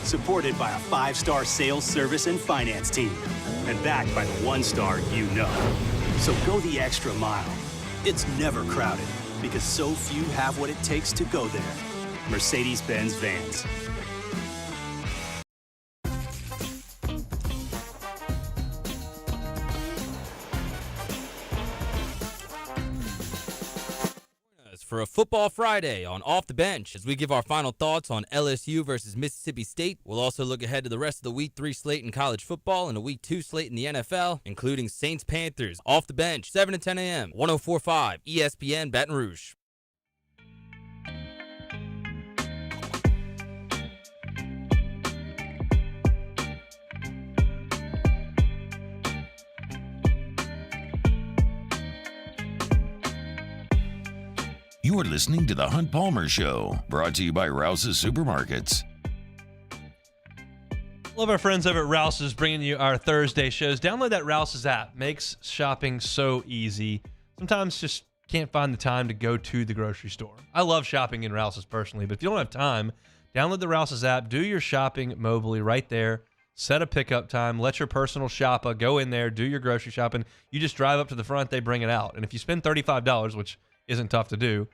Supported by a 5-star sales, service, and finance team, and backed by the 1-star you know. So go the extra mile. It's never crowded, because so few have what it takes to go there. Mercedes-Benz Vans.
For a Football Friday on Off the Bench as we give our final thoughts on LSU versus Mississippi State. We'll also look ahead to the rest of the Week 3 slate in college football and a Week 2 slate in the NFL, including Saints-Panthers. Off the Bench, 7 to 10 a.m., 104.5 ESPN Baton Rouge.
You are listening to The Hunt Palmer Show, brought to you by Rouse's Supermarkets.
Love our friends over at Rouse's bringing you our Thursday shows. Download that Rouse's app. Makes shopping so easy. Sometimes just can't find the time to go to the grocery store. I love shopping in Rouse's personally, but if you don't have time, download the Rouse's app. Do your shopping mobily right there. Set a pickup time. Let your personal shopper go in there, do your grocery shopping. You just drive up to the front, they bring it out. And if you spend $35, which isn't tough to do,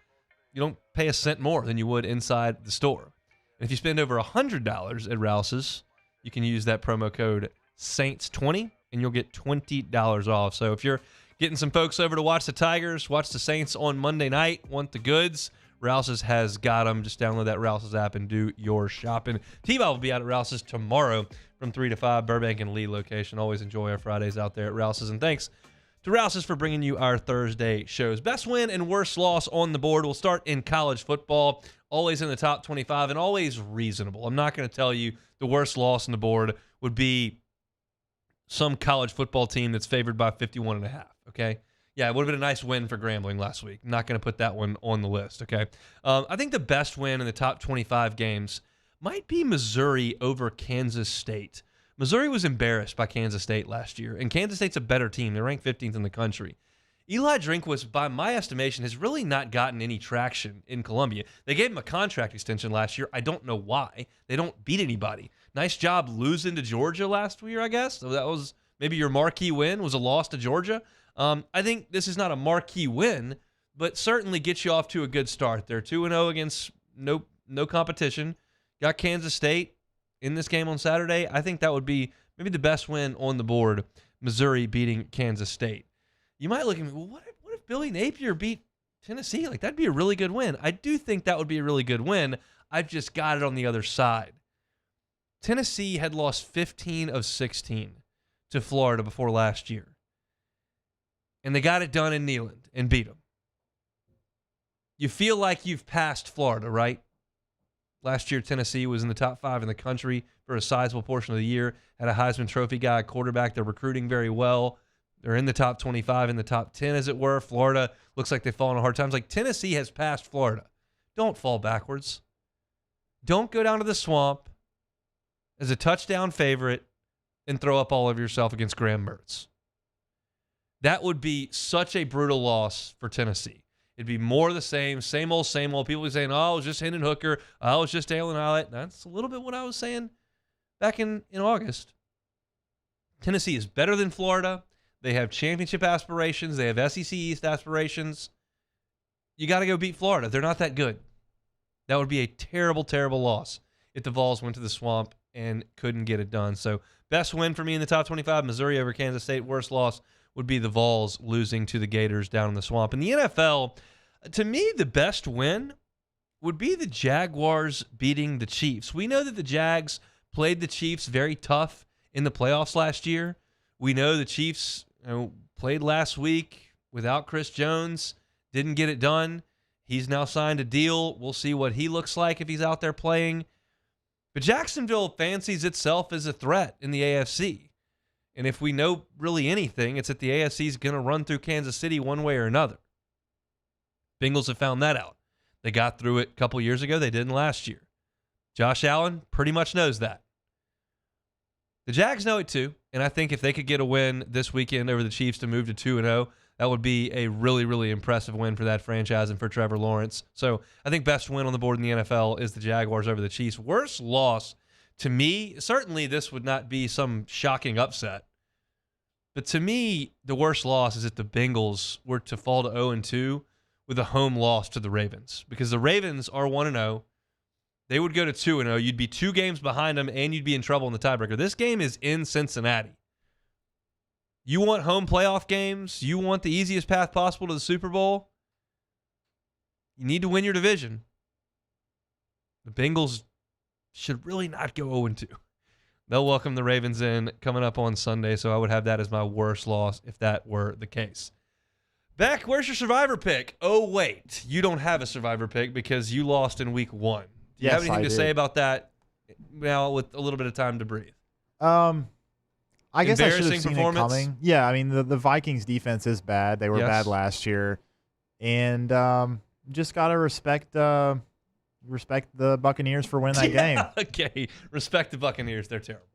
you don't pay a cent more than you would inside the store. And if you spend over $100 at Rouse's, you can use that promo code Saints20 and you'll get $20 off. So if you're getting some folks over to watch the Tigers, watch the Saints on Monday night, want the goods, Rouse's has got them. Just download that Rouse's app and do your shopping. T-Ball will be out at Rouse's tomorrow from 3 to 5, Burbank and Lee location. Always enjoy our Fridays out there at Rouse's. And thanks to Rouse's for bringing you our Thursday shows. Best win and worst loss on the board. We'll start in college football. Always in the top 25 and always reasonable. I'm not going to tell you the worst loss on the board would be some college football team that's favored by 51.5, okay? Yeah, it would have been a nice win for Grambling last week. I'm not going to put that one on the list, okay? I think the best win in the top 25 games might be Missouri over Kansas State. Missouri was embarrassed by Kansas State last year, and Kansas State's a better team. They're ranked 15th in the country. Eli Drinkwitz, by my estimation, has really not gotten any traction in Columbia. They gave him a contract extension last year. I don't know why. They don't beat anybody. Nice job losing to Georgia last year, I guess. So that was maybe your marquee win, was a loss to Georgia. I think this is not a marquee win, but certainly gets you off to a good start. They're 2-0 against no competition. Got Kansas State in this game on Saturday. I think that would be maybe the best win on the board, Missouri beating Kansas State. You might look at me, well, what if Billy Napier beat Tennessee? Like, that'd be a really good win. I do think that would be a really good win. I've just got it on the other side. Tennessee had lost 15 of 16 to Florida before last year. And they got it done in Neyland and beat them. You feel like you've passed Florida, right? Last year, Tennessee was in the top 5 in the country for a sizable portion of the year. Had a Heisman Trophy guy, quarterback. They're recruiting very well. They're in the top 25, in the top 10, as it were. Florida looks like they've fallen on hard times. Like, Tennessee has passed Florida. Don't fall backwards. Don't go down to the swamp as a touchdown favorite and throw up all over yourself against Graham Mertz. That would be such a brutal loss for Tennessee. It'd be more of the same old, same old. People be saying, oh, it was just Hendon Hooker. Oh, it was just Dalen Hallett. That's a little bit what I was saying back in August. Tennessee is better than Florida. They have championship aspirations. They have SEC East aspirations. You got to go beat Florida. They're not that good. That would be a terrible, terrible loss if the Vols went to the swamp and couldn't get it done. So best win for me in the top 25, Missouri over Kansas State. Worst loss would be the Vols losing to the Gators down in the swamp. In the NFL, to me, the best win would be the Jaguars beating the Chiefs. We know that the Jags played the Chiefs very tough in the playoffs last year. We know the Chiefs played last week without Chris Jones, didn't get it done. He's now signed a deal. We'll see what he looks like if he's out there playing. But Jacksonville fancies itself as a threat in the AFC. And if we know really anything, it's that the AFC is going to run through Kansas City one way or another. Bengals have found that out. They got through it a couple years ago. They didn't last year. Josh Allen pretty much knows that. The Jags know it too, and I think if they could get a win this weekend over the Chiefs to move to 2-0, That would be a really, really impressive win for that franchise and for Trevor Lawrence. So I think best win on the board in the NFL is the Jaguars over the Chiefs. Worst loss to me, certainly this would not be some shocking upset. But to me, the worst loss is if the Bengals were to fall to 0-2 with a home loss to the Ravens. Because the Ravens are 1-0. They would go to 2-0. You'd be 2 games behind them, and you'd be in trouble in the tiebreaker. This game is in Cincinnati. You want home playoff games? You want the easiest path possible to the Super Bowl? You need to win your division. The Bengals should really not go 0-2. They'll welcome the Ravens in coming up on Sunday, so I would have that as my worst loss if that were the case. Beck, where's your survivor pick? Oh, wait. You don't have a survivor pick because you lost in week 1. Do you have anything to say about that now with a little bit of time to breathe?
I guess I should have seen it coming. Yeah, I mean, the Vikings defense is bad. They were bad last year. And just got to respect the Buccaneers for winning that game.
Okay, respect the Buccaneers. They're terrible.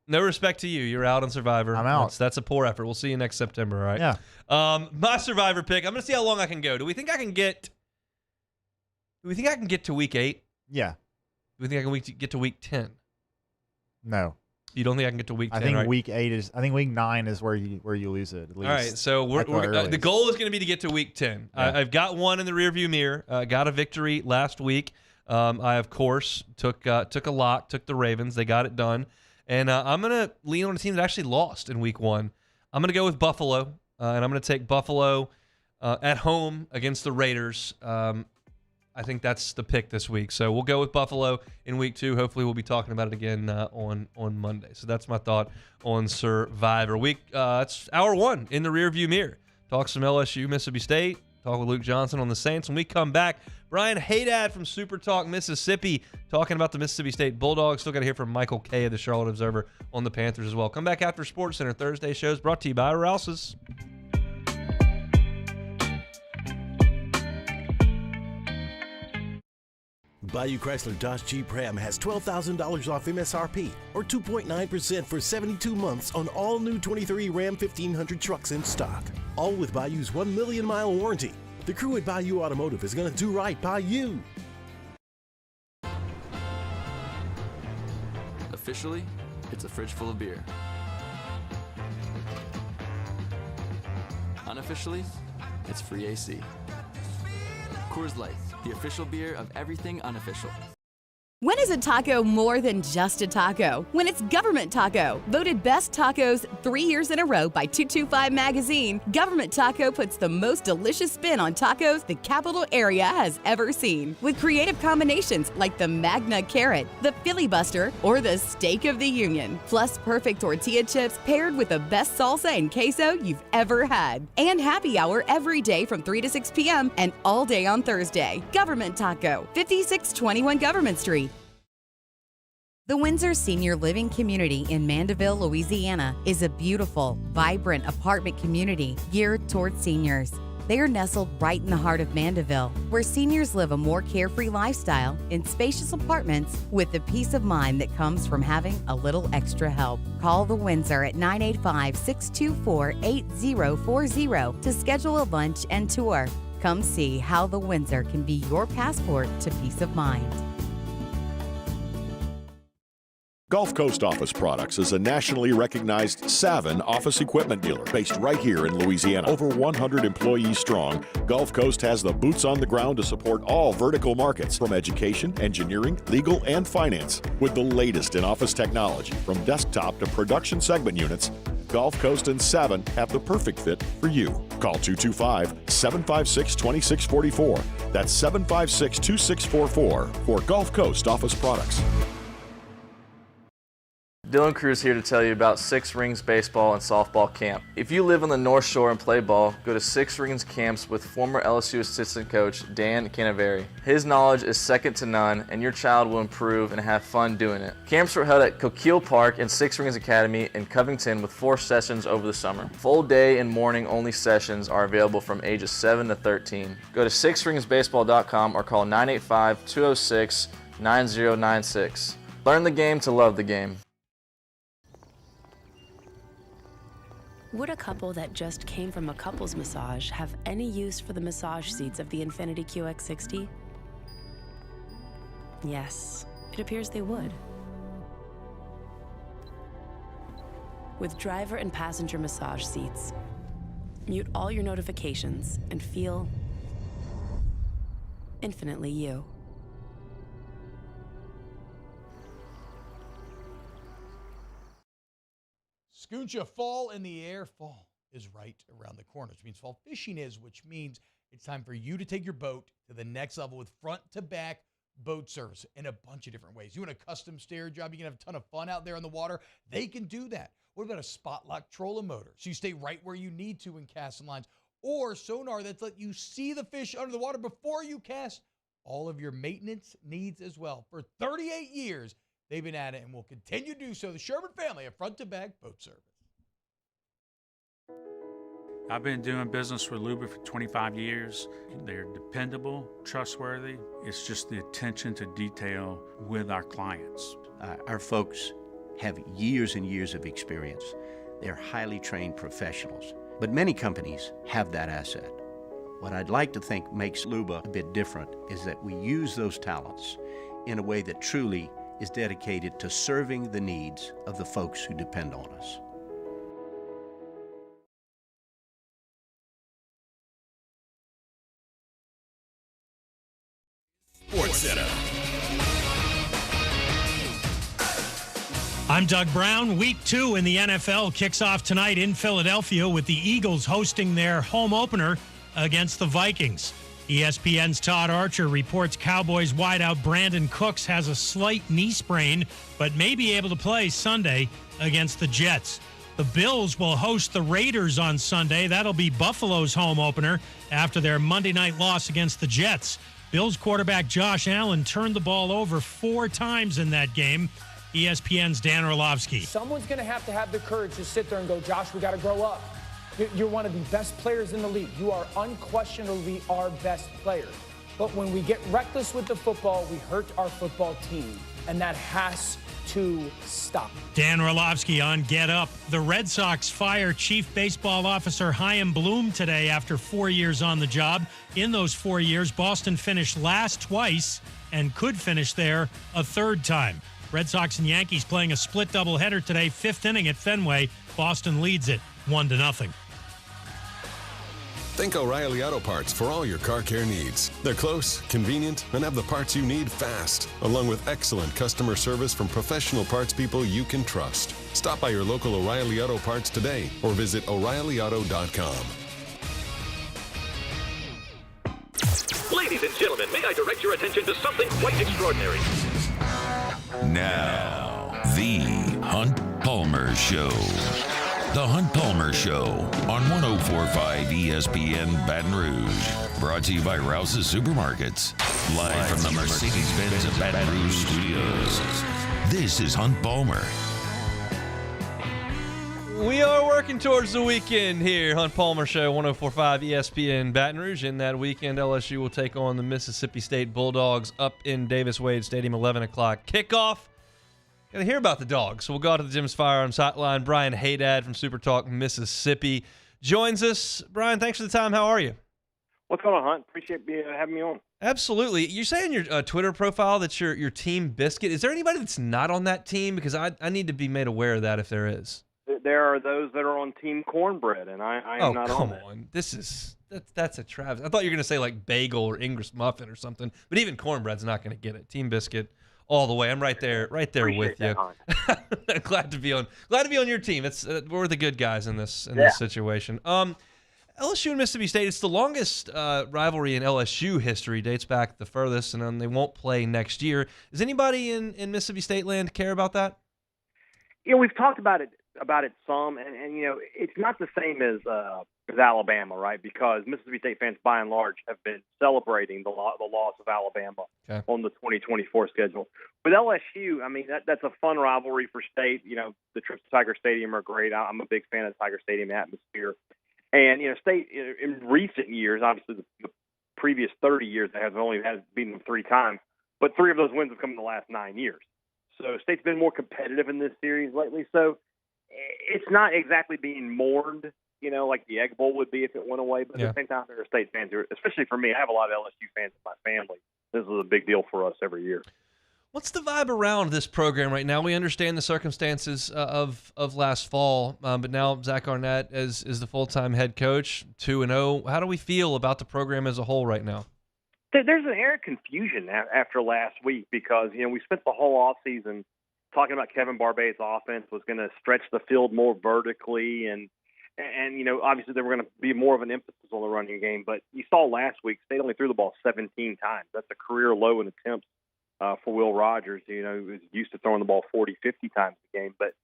No respect to you. You're out on Survivor.
I'm out.
That's a poor effort. We'll see you next September, all right?
Yeah.
My Survivor pick, I'm going to see how long I can go. Do we think I can get to week 8?
Yeah.
Do we think I can get to week 10?
No.
You don't think I can get to week 10?
I think
right?
week 9 is where you lose it. At least.
All right, so the goal is going to be to get to week 10.
Yeah.
I've got one in the rearview mirror. Got a victory last week. I of course took a lock, took the Ravens. They got it done, and I'm going to lean on a team that actually lost in week 1. I'm going to go with Buffalo, and I'm going to take Buffalo at home against the Raiders. I think that's the pick this week. So we'll go with Buffalo in week 2. Hopefully we'll be talking about it again on Monday. So that's my thought on Survivor Week. It's hour 1 in the rearview mirror. Talk some LSU, Mississippi State. Talk with Luke Johnson on the Saints. When we come back, Brian Haydad from Super Talk Mississippi talking about the Mississippi State Bulldogs. Still got to hear from Michael Kay of the Charlotte Observer on the Panthers as well. Come back after Sports Center Thursday shows brought to you by Rouse's.
Bayou Chrysler Dodge Jeep Ram has $12,000 off MSRP or 2.9% for 72 months on all new 23 Ram 1500 trucks in stock. All with Bayou's 1 million mile warranty. The crew at Bayou Automotive is going to do right by you.
Officially, it's a fridge full of beer. Unofficially, it's free AC. Coors Light, the official beer of everything unofficial.
When is a taco more than just a taco? When it's Government Taco. Voted best tacos 3 years in a row by 225 Magazine, Government Taco puts the most delicious spin on tacos the capital area has ever seen. With creative combinations like the Magna Carrot, the Filibuster, or the Steak of the Union. Plus perfect tortilla chips paired with the best salsa and queso you've ever had. And happy hour every day from 3 to 6 p.m. and all day on Thursday. Government Taco, 5621 Government Street. The Windsor Senior Living Community in Mandeville, Louisiana is a beautiful, vibrant apartment community geared towards seniors. They are nestled right in the heart of Mandeville, where seniors live a more carefree lifestyle in spacious apartments with the peace of mind that comes from having a little extra help. Call the Windsor at 985-624-8040 to schedule a lunch and tour. Come see how the Windsor can be your passport to peace of mind.
Gulf Coast Office Products is a nationally recognized Savin office equipment dealer based right here in Louisiana. Over 100 employees strong, Gulf Coast has the boots on the ground to support all vertical markets, from education, engineering, legal, and finance. With the latest in office technology, from desktop to production segment units, Gulf Coast and Savin have the perfect fit for you. Call 225-756-2644. That's 756-2644 for Gulf Coast Office Products.
Dylan Cruz here to tell you about Six Rings Baseball and Softball Camp. If you live on the North Shore and play ball, go to Six Rings Camps with former LSU assistant coach Dan Canaveri. His knowledge is second to none, and your child will improve and have fun doing it. Camps were held at Coquille Park and Six Rings Academy in Covington with 4 sessions over the summer. Full day and morning only sessions are available from ages 7 to 13. Go to sixringsbaseball.com or call 985-206-9096. Learn the game to love the game.
Would a couple that just came from a couples massage have any use for the massage seats of the Infiniti QX60? Yes, it appears they would. With driver and passenger massage seats, mute all your notifications and feel infinitely you.
Scooncha, fall in the air. Fall is right around the corner, which means fall fishing is, which means it's time for you to take your boat to the next level with front-to-back boat service in a bunch of different ways. You want a custom stair job, you can have a ton of fun out there on the water. They can do that. What about a spot lock trolling motor? So you stay right where you need to in casting lines. Or sonar that's let you see the fish under the water before you cast. All of your maintenance needs as well. For 38 years, they've been at it and will continue to do so. The Sherman family of front-to-back boat service.
I've been doing business with Luba for 25 years. They're dependable, trustworthy. It's just the attention to detail with our clients.
Our folks have years and years of experience. They're highly trained professionals. But many companies have that asset. What I'd like to think makes Luba a bit different is that we use those talents in a way that truly is dedicated to serving the needs of the folks who depend on us.
Sports Center. I'm Doug Brown. Week 2 in the NFL kicks off tonight in Philadelphia with the Eagles hosting their home opener against the Vikings. ESPN's Todd Archer reports Cowboys wideout Brandon Cooks has a slight knee sprain, but may be able to play Sunday against the Jets. The Bills will host the Raiders on Sunday. That'll be Buffalo's home opener after their Monday night loss against the Jets. Bills quarterback Josh Allen turned the ball over 4 times in that game. ESPN's Dan Orlovsky.
Someone's going to have the courage to sit there and go, Josh, we got to grow up. You're one of the best players in the league. You are unquestionably our best player. But when we get reckless with the football, we hurt our football team. And that has to stop.
Dan Orlovsky on Get Up. The Red Sox fire Chief Baseball Officer Chaim Bloom today after 4 years on the job. In those 4 years, Boston finished last twice and could finish there a third time. Red Sox and Yankees playing a split doubleheader today, 5th inning at Fenway. Boston leads it 1-0.
Think O'Reilly Auto Parts for all your car care needs. They're close, convenient, and have the parts you need fast, along with excellent customer service from professional parts people you can trust. Stop by your local O'Reilly Auto Parts today or visit O'ReillyAuto.com.
Ladies and gentlemen, may I direct your attention to something quite extraordinary?
Now, the Hunt Palmer Show. The Hunt Palmer Show on 104.5 ESPN Baton Rouge. Brought to you by Rouse's Supermarkets. Live from the Mercedes-Benz of Baton Rouge Studios. This is Hunt Palmer.
We are working towards the weekend here. Hunt Palmer Show, 104.5 ESPN Baton Rouge. In that weekend, LSU will take on the Mississippi State Bulldogs up in Davis-Wade Stadium, 11 o'clock kickoff. Got to hear about the Dogs. So we'll go out to the Jim's Firearms Hotline. Brian Haydad from Super Talk Mississippi joins us. Brian, thanks for the time. How are you?
What's going on, Hunt? Appreciate having me on.
Absolutely. You say in your Twitter profile that your team biscuit. Is there anybody that's not on that team? Because I need to be made aware of that if there is.
There are those that are on Team Cornbread, and I am not on that.
Oh, come on. That's a travesty. I thought you were going to say like bagel or English muffin or something, but even cornbread's not going to get it. Team biscuit all the way. I'm right there with you. Glad to be on your team. It's we're the good guys in this situation. LSU and Mississippi State. It's the longest rivalry in LSU history. Dates back the furthest, and they won't play next year. Does anybody in Mississippi State land care about that?
We've talked about it some, and it's not the same as Alabama, right? Because Mississippi State fans, by and large, have been celebrating the loss of Alabama on the 2024 schedule. With LSU, I mean, that's a fun rivalry for State. The trips to Tiger Stadium are great. I'm a big fan of the Tiger Stadium atmosphere. And, State, in recent years, obviously the previous 30 years, they have only beaten them 3 times, but 3 of those wins have come in the last 9 years. So State's been more competitive in this series lately. So it's not exactly being mourned, like the Egg Bowl would be if it went away. But
Yeah.
at the same time, there are State fans who, especially for me, I have a lot of LSU fans in my family. This is a big deal for us every year.
What's the vibe around this program right now? We understand the circumstances of last fall, but now Zach Arnett is the full-time head coach, 2-0. How do we feel about the program as a whole right now?
There's an air of confusion after last week because, we spent the whole offseason talking about Kevin Barbay's offense was going to stretch the field more vertically and obviously there were going to be more of an emphasis on the running game. But you saw last week, State only threw the ball 17 times. That's a career low in attempts for Will Rogers, who was used to throwing the ball 40, 50 times a game. But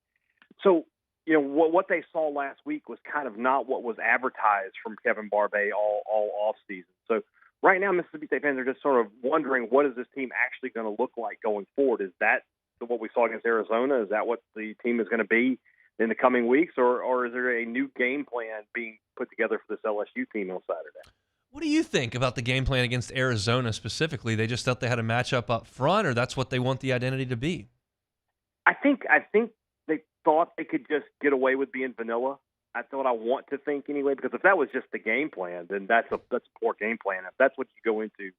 so, what they saw last week was kind of not what was advertised from Kevin Barbay all offseason. So right now, Mississippi State fans are just sort of wondering, what is this team actually going to look like going forward? Is that what we saw against Arizona? Is that what the team is going to be in the coming weeks? Or is there a new game plan being put together for this LSU team on Saturday?
What do you think about the game plan against Arizona specifically? They just thought they had a matchup up front, or that's what they want the identity to be?
I think they thought they could just get away with being vanilla. That's what I want to think anyway, because if that was just the game plan, then that's a poor game plan. If that's what you go into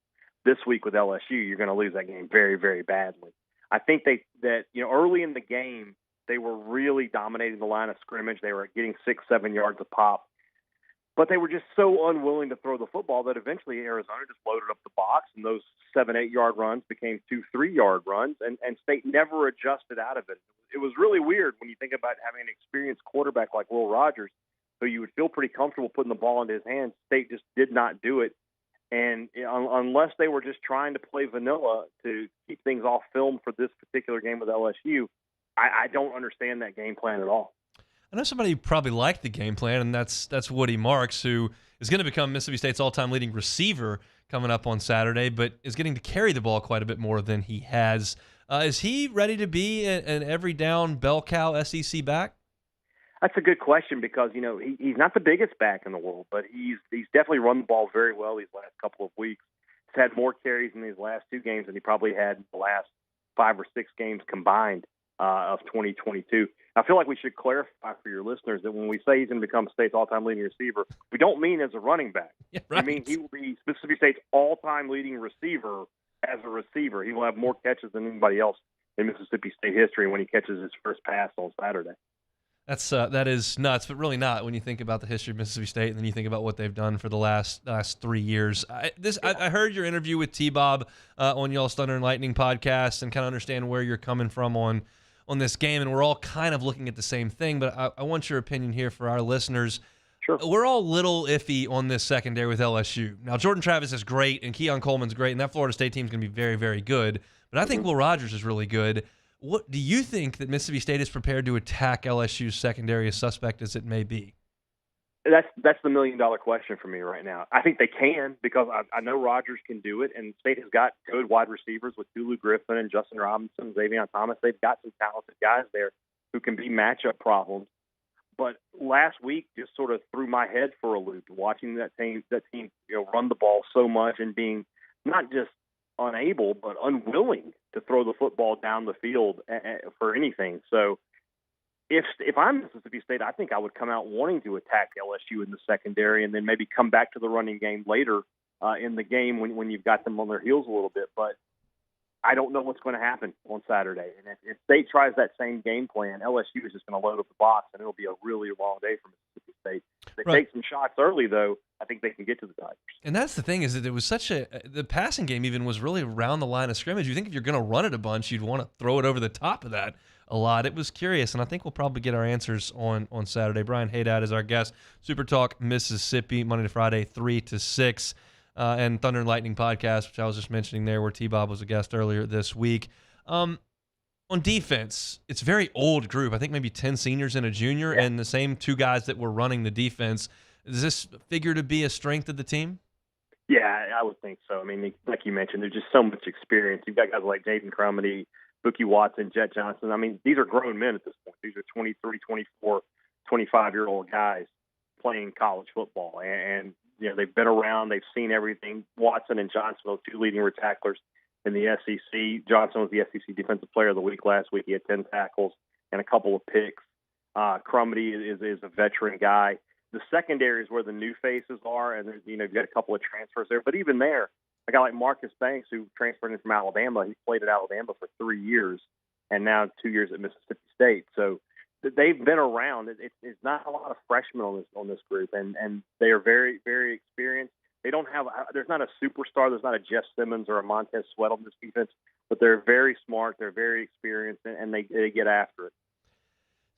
this week with LSU, you're going to lose that game very, very badly. I think that early in the game, they were really dominating the line of scrimmage. They were getting 6-7 yards a pop. But they were just so unwilling to throw the football that eventually Arizona just loaded up the box, and those 7-8 yard runs became 2-3 yard runs, and State never adjusted out of it. It was really weird when you think about having an experienced quarterback like Will Rogers, who you would feel pretty comfortable putting the ball into his hands. State just did not do it. And unless they were just trying to play vanilla to keep things off film for this particular game with LSU, I don't understand that game plan at all.
I know somebody who probably liked the game plan, and that's Woody Marks, who is going to become Mississippi State's all-time leading receiver coming up on Saturday, but is getting to carry the ball quite a bit more than he has. Is he ready to be an every-down bell cow SEC back?
That's a good question because, he's not the biggest back in the world, but he's definitely run the ball very well these last couple of weeks. He's had more carries in these last two games than he probably had in the last 5 or 6 games combined of 2022. I feel like we should clarify for your listeners that when we say he's going to become State's all-time leading receiver, we don't mean as a running back.
Yeah, right.
I mean he will be Mississippi State's all-time leading receiver as a receiver. He will have more catches than anybody else in Mississippi State history when he catches his first pass on Saturday.
That is nuts, but really not when you think about the history of Mississippi State and then you think about what they've done for the last 3 years. I heard your interview with T-Bob on y'all's Thunder and Lightning podcast and kind of understand where you're coming from on this game, and we're all kind of looking at the same thing, but I want your opinion here for our listeners.
Sure.
We're all a little iffy on this secondary with LSU. Now, Jordan Travis is great, and Keon Coleman's great, and that Florida State team's going to be very, very good, but I think Will Rogers is really good. What do you think that Mississippi State is prepared to attack LSU's secondary, as suspect as it may be?
That's the $1 million question for me right now. I think they can because I know Rogers can do it, and State has got good wide receivers with Tulu Griffin and Justin Robinson, Xavier Thomas. They've got some talented guys there who can be matchup problems. But last week just sort of threw my head for a loop watching that team run the ball so much and being not just unable but unwilling to throw the football down the field for anything. So if I'm Mississippi State, I think I would come out wanting to attack LSU in the secondary and then maybe come back to the running game later in the game when you've got them on their heels a little bit. But I don't know what's going to happen on Saturday. And if State tries that same game plan, LSU is just going to load up the box, and it'll be a really long day for Mississippi State. If they take some shots early, though, I think they can get to the Tigers.
And that's the thing, is that it was the passing game even was really around the line of scrimmage. You think if you're going to run it a bunch, you'd want to throw it over the top of that a lot. It was curious, and I think we'll probably get our answers on Saturday. Brian Haydad is our guest. Super Talk Mississippi, Monday to Friday, 3 to 6. And Thunder and Lightning podcast, which I was just mentioning there, where T-Bob was a guest earlier this week. On defense, it's a very old group. I think maybe 10 seniors and a junior, and the same 2 guys that were running the defense. Does this figure to be a strength of the team?
Yeah, I would think so. I mean, like you mentioned, there's just so much experience. You've got guys like Jaden Crumity, Bookie Watson, Jet Johnson. I mean, these are grown men at this point. These are 23, 24, 25-year-old guys playing college football. And they've been around. They've seen everything. Watson and Johnson, those 2 leading tacklers in the SEC. Johnson was the SEC Defensive Player of the Week last week. He had 10 tackles and a couple of picks. Crumedy is a veteran guy. The secondary is where the new faces are, and there's, you've got a couple of transfers there. But even there, a guy like Marcus Banks, who transferred in from Alabama, he played at Alabama for 3 years, and now 2 years at Mississippi State. So they've been around. It's not a lot of freshmen on this group, and they are very, very experienced. They don't have there's not a superstar. There's not a Jeff Simmons or a Montez Sweat on this defense, but they're very smart. They're very experienced, and they get after it.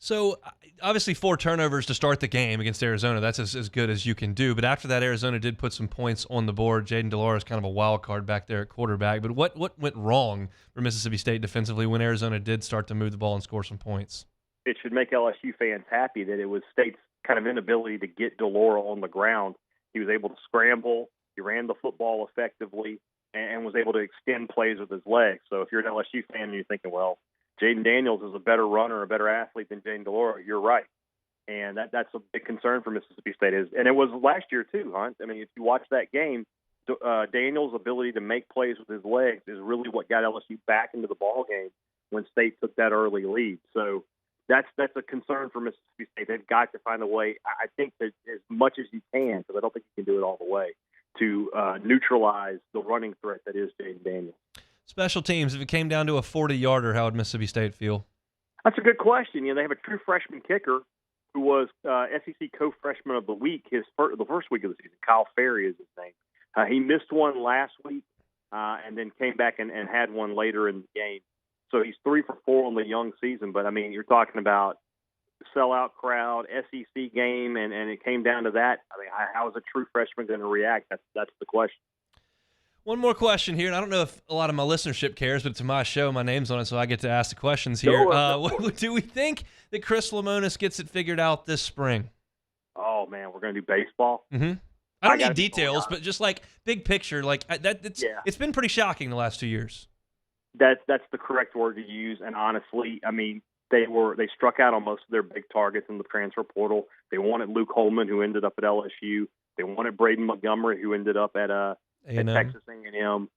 So, obviously, 4 turnovers to start the game against Arizona. That's as good as you can do. But after that, Arizona did put some points on the board. Jaden Delora is kind of a wild card back there at quarterback. But what went wrong for Mississippi State defensively when Arizona did start to move the ball and score some points?
It should make LSU fans happy that it was State's kind of inability to get Delora on the ground. He was able to scramble. He ran the football effectively and was able to extend plays with his legs. So if you're an LSU fan and you're thinking, well, Jaden Daniels is a better runner, a better athlete than Jaden Delora, you're right. And that's a big concern for Mississippi State. And it was last year too, Hunt. I mean, if you watch that game, Daniels' ability to make plays with his legs is really what got LSU back into the ball game when State took that early lead. So that's a concern for Mississippi State. They've got to find a way, I think, that as much as you can, because I don't think you can do it all the way, to neutralize the running threat that is Jaden Daniels.
Special teams, if it came down to a 40-yarder, how would Mississippi State feel?
That's a good question. They have a true freshman kicker who was SEC co-freshman of the week, the first week of the season. Kyle Ferry is his name. He missed one last week and then came back and had one later in the game. So he's 3 for 4 on the young season. But, I mean, you're talking about sellout crowd, SEC game, and it came down to that. I mean, how is a true freshman going to react? That's the question.
One more question here, and I don't know if a lot of my listenership cares, but it's my show, my name's on it, so I get to ask the questions here. Do we think that Chris Lemonis gets it figured out this spring?
Oh, man, we're going to do baseball?
Mm-hmm. I don't need details, but just like big picture, like it's been pretty shocking the last 2 years.
That's the correct word to use, and honestly, I mean, they struck out on most of their big targets in the transfer portal. They wanted Luke Holman, who ended up at LSU. They wanted Braden Montgomery, who ended up at Texas A&M.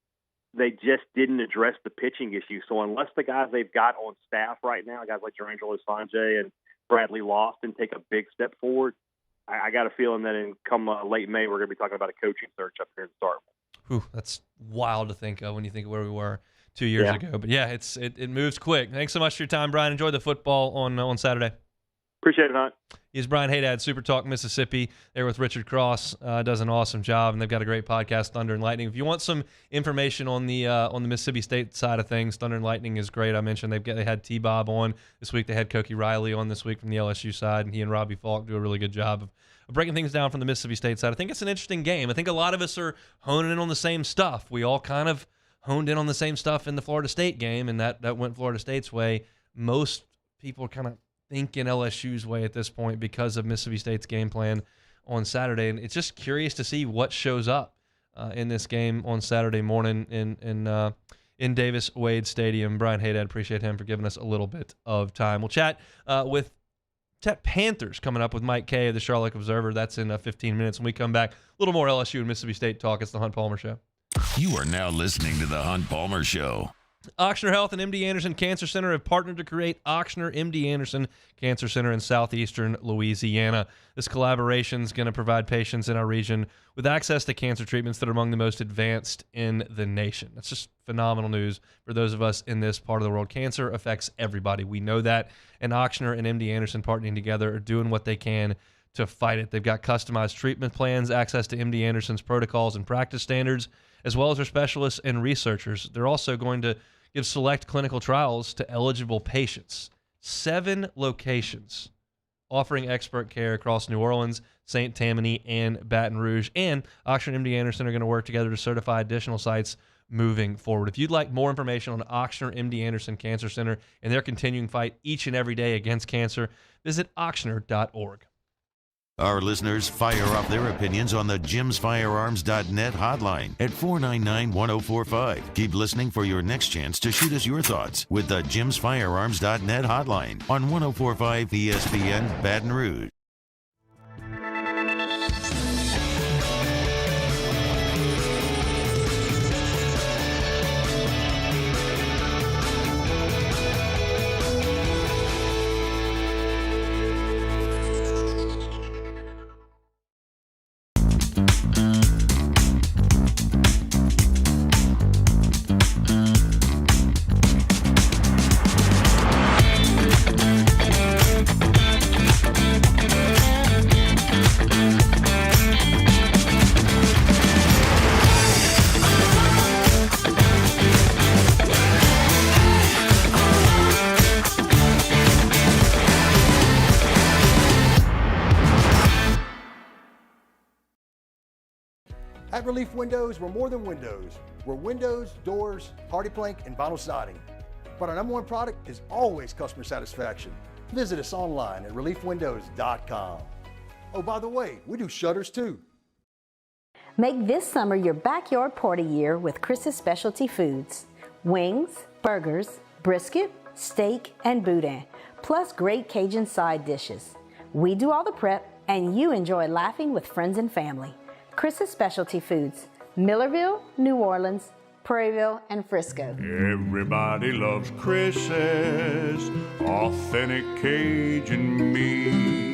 They just didn't address the pitching issue. So unless the guys they've got on staff right now, guys like Jerangelo Sanjay and Bradley Lofton, take a big step forward, I got a feeling that in come late May, we're going to be talking about a coaching search up here in Starkville.
Whew, that's wild to think of when you think of where we were 2 years ago. But yeah, it moves quick. Thanks so much for your time, Brian. Enjoy the football on Saturday.
Appreciate it, Hunt.
He's Brian Haydad, Super Talk Mississippi, there with Richard Cross. Does an awesome job, and they've got a great podcast, Thunder and Lightning. If you want some information on the Mississippi State side of things, Thunder and Lightning is great. I mentioned they had T-Bob on this week. They had Koki Riley on this week from the LSU side, and he and Robbie Falk do a really good job of breaking things down from the Mississippi State side. I think it's an interesting game. I think a lot of us are honing in on the same stuff. We all kind of honed in on the same stuff in the Florida State game, and that went Florida State's way. Most people are kind of thinking LSU's way at this point because of Mississippi State's game plan on Saturday. And it's just curious to see what shows up in this game on Saturday morning in Davis-Wade Stadium. Brian Haydad, appreciate him for giving us a little bit of time. We'll chat with Panthers coming up with Mike Kay of the Charlotte Observer. That's in 15 minutes. When we come back, a little more LSU and Mississippi State talk. It's the Hunt Palmer Show.
You are now listening to the Hunt Palmer Show.
Ochsner Health and MD Anderson Cancer Center have partnered to create Ochsner MD Anderson Cancer Center in southeastern Louisiana. This collaboration is going to provide patients in our region with access to cancer treatments that are among the most advanced in the nation. That's just phenomenal news for those of us in this part of the world. Cancer affects everybody. We know that. And Ochsner and MD Anderson partnering together are doing what they can to fight it. They've got customized treatment plans, access to MD Anderson's protocols and practice standards, as well as their specialists and researchers. They're also going to give select clinical trials to eligible patients. 7 locations offering expert care across New Orleans, St. Tammany, and Baton Rouge. And Ochsner and MD Anderson are going to work together to certify additional sites moving forward. If you'd like more information on Ochsner MD Anderson Cancer Center and their continuing fight each and every day against cancer, visit ochsner.org.
Our listeners fire off their opinions on the jimsfirearms.net hotline at 499-1045. Keep listening for your next chance to shoot us your thoughts with the jimsfirearms.net hotline on 1045 ESPN Baton Rouge.
At Relief Windows, we're more than windows. We're windows, doors, hardy plank, and vinyl siding. But our #1 product is always customer satisfaction. Visit us online at reliefwindows.com. Oh, by the way, we do shutters too.
Make this summer your backyard party year with Chris's Specialty Foods. Wings, burgers, brisket, steak, and boudin, plus great Cajun side dishes. We do all the prep, and you enjoy laughing with friends and family. Chris's Specialty Foods, Millerville, New Orleans, Prairieville, and Frisco.
Everybody loves Chris's authentic Cajun meat.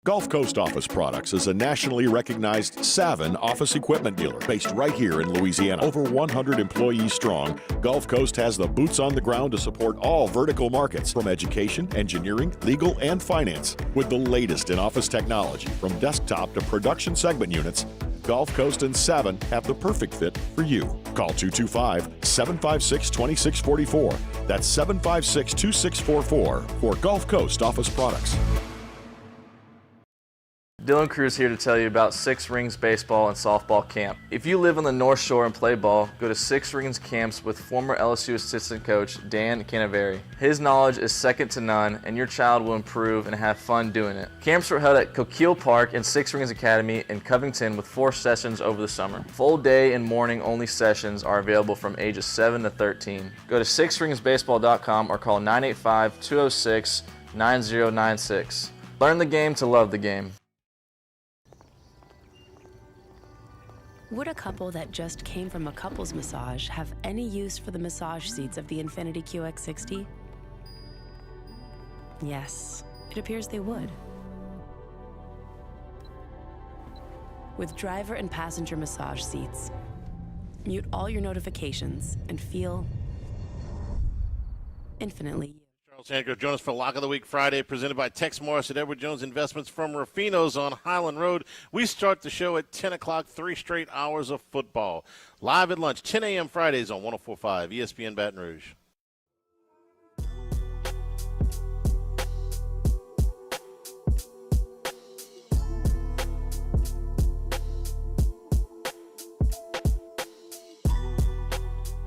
Gulf Coast Office Products is a nationally recognized Savin office equipment dealer based right here in Louisiana. Over 100 employees strong, Gulf Coast has the boots on the ground to support all vertical markets, from education, engineering, legal, and finance. With the latest in office technology, from desktop to production segment units, Gulf Coast and Savin have the perfect fit for you. Call 225-756-2644. That's 756-2644 for Gulf Coast Office Products.
Dylan Cruz here to tell you about Six Rings Baseball and Softball Camp. If you live on the North Shore and play ball, go to Six Rings Camps with former LSU assistant coach Dan Canaveri. His knowledge is second to none, and your child will improve and have fun doing it. Camps were held at Coquille Park and Six Rings Academy in Covington with 4 sessions over the summer. Full day and morning only sessions are available from ages 7 to 13. Go to sixringsbaseball.com or call 985-206-9096. Learn the game to love the game.
Would a couple that just came from a couples massage have any use for the massage seats of the Infiniti QX60? Yes, it appears they would. With driver and passenger massage seats, mute all your notifications and feel infinitely you.
Sandro, join us for Lock of the Week Friday, presented by Tex Morris at Edward Jones Investments from Rufino's on Highland Road. We start the show at 10 o'clock, 3 straight hours of football. Live at lunch, 10 a.m. Fridays on 104.5 ESPN Baton Rouge.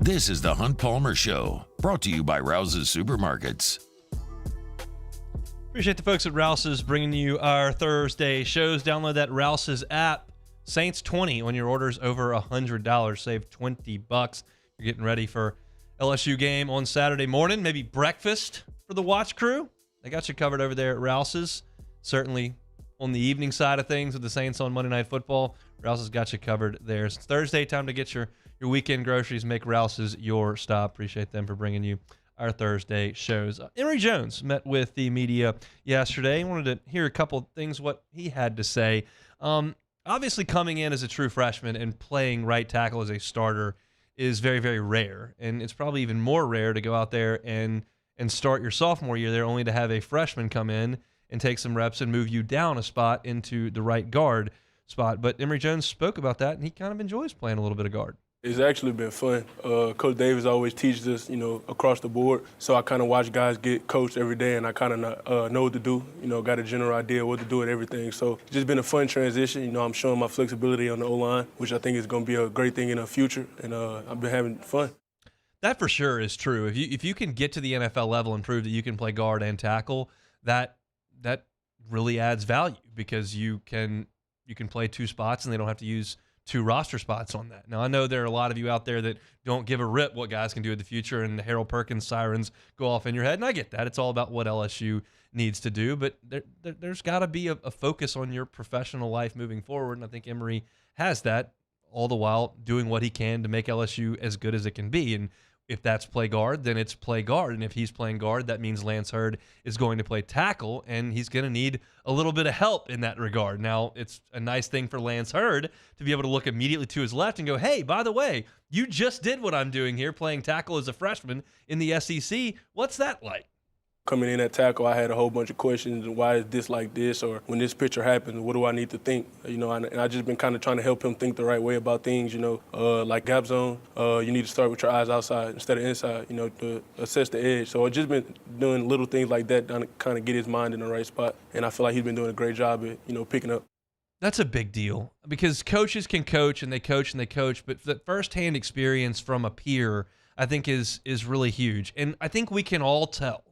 This is the Hunt Palmer Show, brought to you by Rouse's Supermarkets.
Appreciate the folks at Rouse's bringing you our Thursday shows. Download that Rouse's app. Saints 20 on your orders over $100. Save $20. You're getting ready for LSU game on Saturday morning. Maybe breakfast for the watch crew. They got you covered over there at Rouse's. Certainly on the evening side of things with the Saints on Monday Night Football, Rouse's got you covered there. It's Thursday, time to get your weekend groceries. Make Rouse's your stop. Appreciate them for bringing you our Thursday shows. Emory Jones met with the media yesterday. Wanted to hear a couple things, what he had to say. Obviously, coming in as a true freshman and playing right tackle as a starter is very, very rare. And it's probably even more rare to go out there and start your sophomore year there only to have a freshman come in and take some reps and move you down a spot into the right guard spot. But Emory Jones spoke about that, and he kind of enjoys playing a little bit of guard.
It's actually been fun. Coach Davis always teaches us, across the board. So I kind of watch guys get coached every day, and I kind of know what to do. Got a general idea what to do and everything. So it's just been a fun transition. I'm showing my flexibility on the O-line, which I think is going to be a great thing in the future, and I've been having fun.
That for sure is true. If you can get to the NFL level and prove that you can play guard and tackle, that really adds value because you can play 2 spots and they don't have to use 2 roster spots on that. Now, I know there are a lot of you out there that don't give a rip what guys can do in the future, and the Harold Perkins sirens go off in your head, and I get that. It's all about what LSU needs to do, but there's got to be a focus on your professional life moving forward, and I think Emory has that, all the while doing what he can to make LSU as good as it can be. And if that's play guard, then it's play guard. And if he's playing guard, that means Lance Hurd is going to play tackle, and he's going to need a little bit of help in that regard. Now, it's a nice thing for Lance Hurd to be able to look immediately to his left and go, hey, by the way, you just did what I'm doing here, playing tackle as a freshman in the SEC. What's that like?
Coming in at tackle, I had a whole bunch of questions. Why is this like this? Or when this picture happens, what do I need to think? And I just been kind of trying to help him think the right way about things, like gap zone. You need to start with your eyes outside instead of inside, to assess the edge. So I've just been doing little things like that to kind of get his mind in the right spot. And I feel like he's been doing a great job at, picking up.
That's a big deal because coaches can coach and they coach and they coach, but the firsthand experience from a peer, I think, is really huge. And I think we can all tell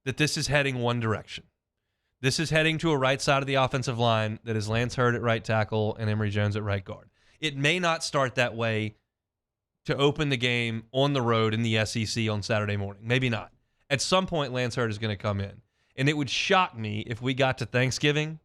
that this is heading one direction. This is heading to a right side of the offensive line that is Lance Hurd at right tackle and Emory Jones at right guard. It may not start that way to open the game on the road in the SEC on Saturday morning. Maybe not. At some point, Lance Hurd is going to come in. And it would shock me if we got to Thanksgiving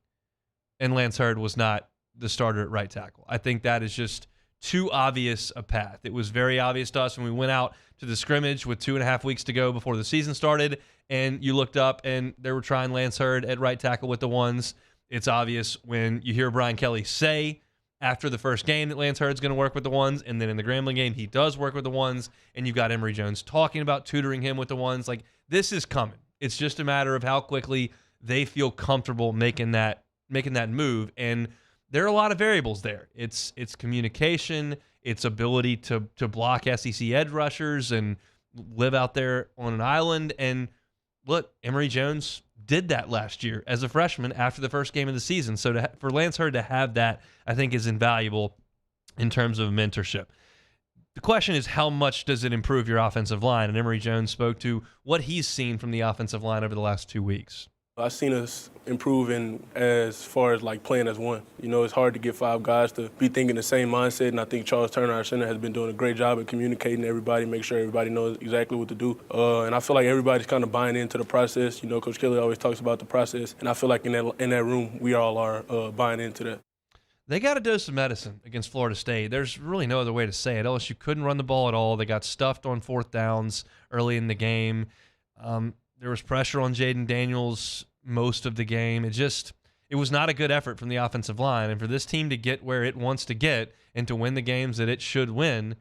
and Lance Hurd was not the starter at right tackle. I think that is just too obvious a path. It was very obvious to us when we went out to the scrimmage with 2.5 weeks to go before the season started, and you looked up and they were trying Lance Hurd at right tackle with the ones. It's obvious when you hear Brian Kelly say after the first game that Lance Hurd's going to work with the ones, and then in the Grambling game he does work with the ones, and you've got Emory Jones talking about tutoring him with the ones. Like, this is coming. It's just a matter of how quickly they feel comfortable making that move, and there are a lot of variables there. It's communication, it's ability to block SEC edge rushers and live out there on an island. And look, Emory Jones did that last year as a freshman after the first game of the season. So for Lance Hurd to have that, I think, is invaluable in terms of mentorship. The question is, how much does it improve your offensive line? And Emory Jones spoke to what he's seen from the offensive line over the last 2 weeks.
I've seen us improving as far as like playing as one. It's hard to get 5 guys to be thinking the same mindset, and I think Charles Turner, our center, has been doing a great job at communicating to everybody, make sure everybody knows exactly what to do. And I feel like everybody's kind of buying into the process. Coach Kelly always talks about the process, and I feel like in that room, we all are buying into that.
They got a dose of medicine against Florida State. There's really no other way to say it. LSU couldn't run the ball at all. They got stuffed on 4th downs early in the game. There was pressure on Jaden Daniels most of the game. It was not a good effort from the offensive line. And for this team to get where it wants to get and to win the games that it should win,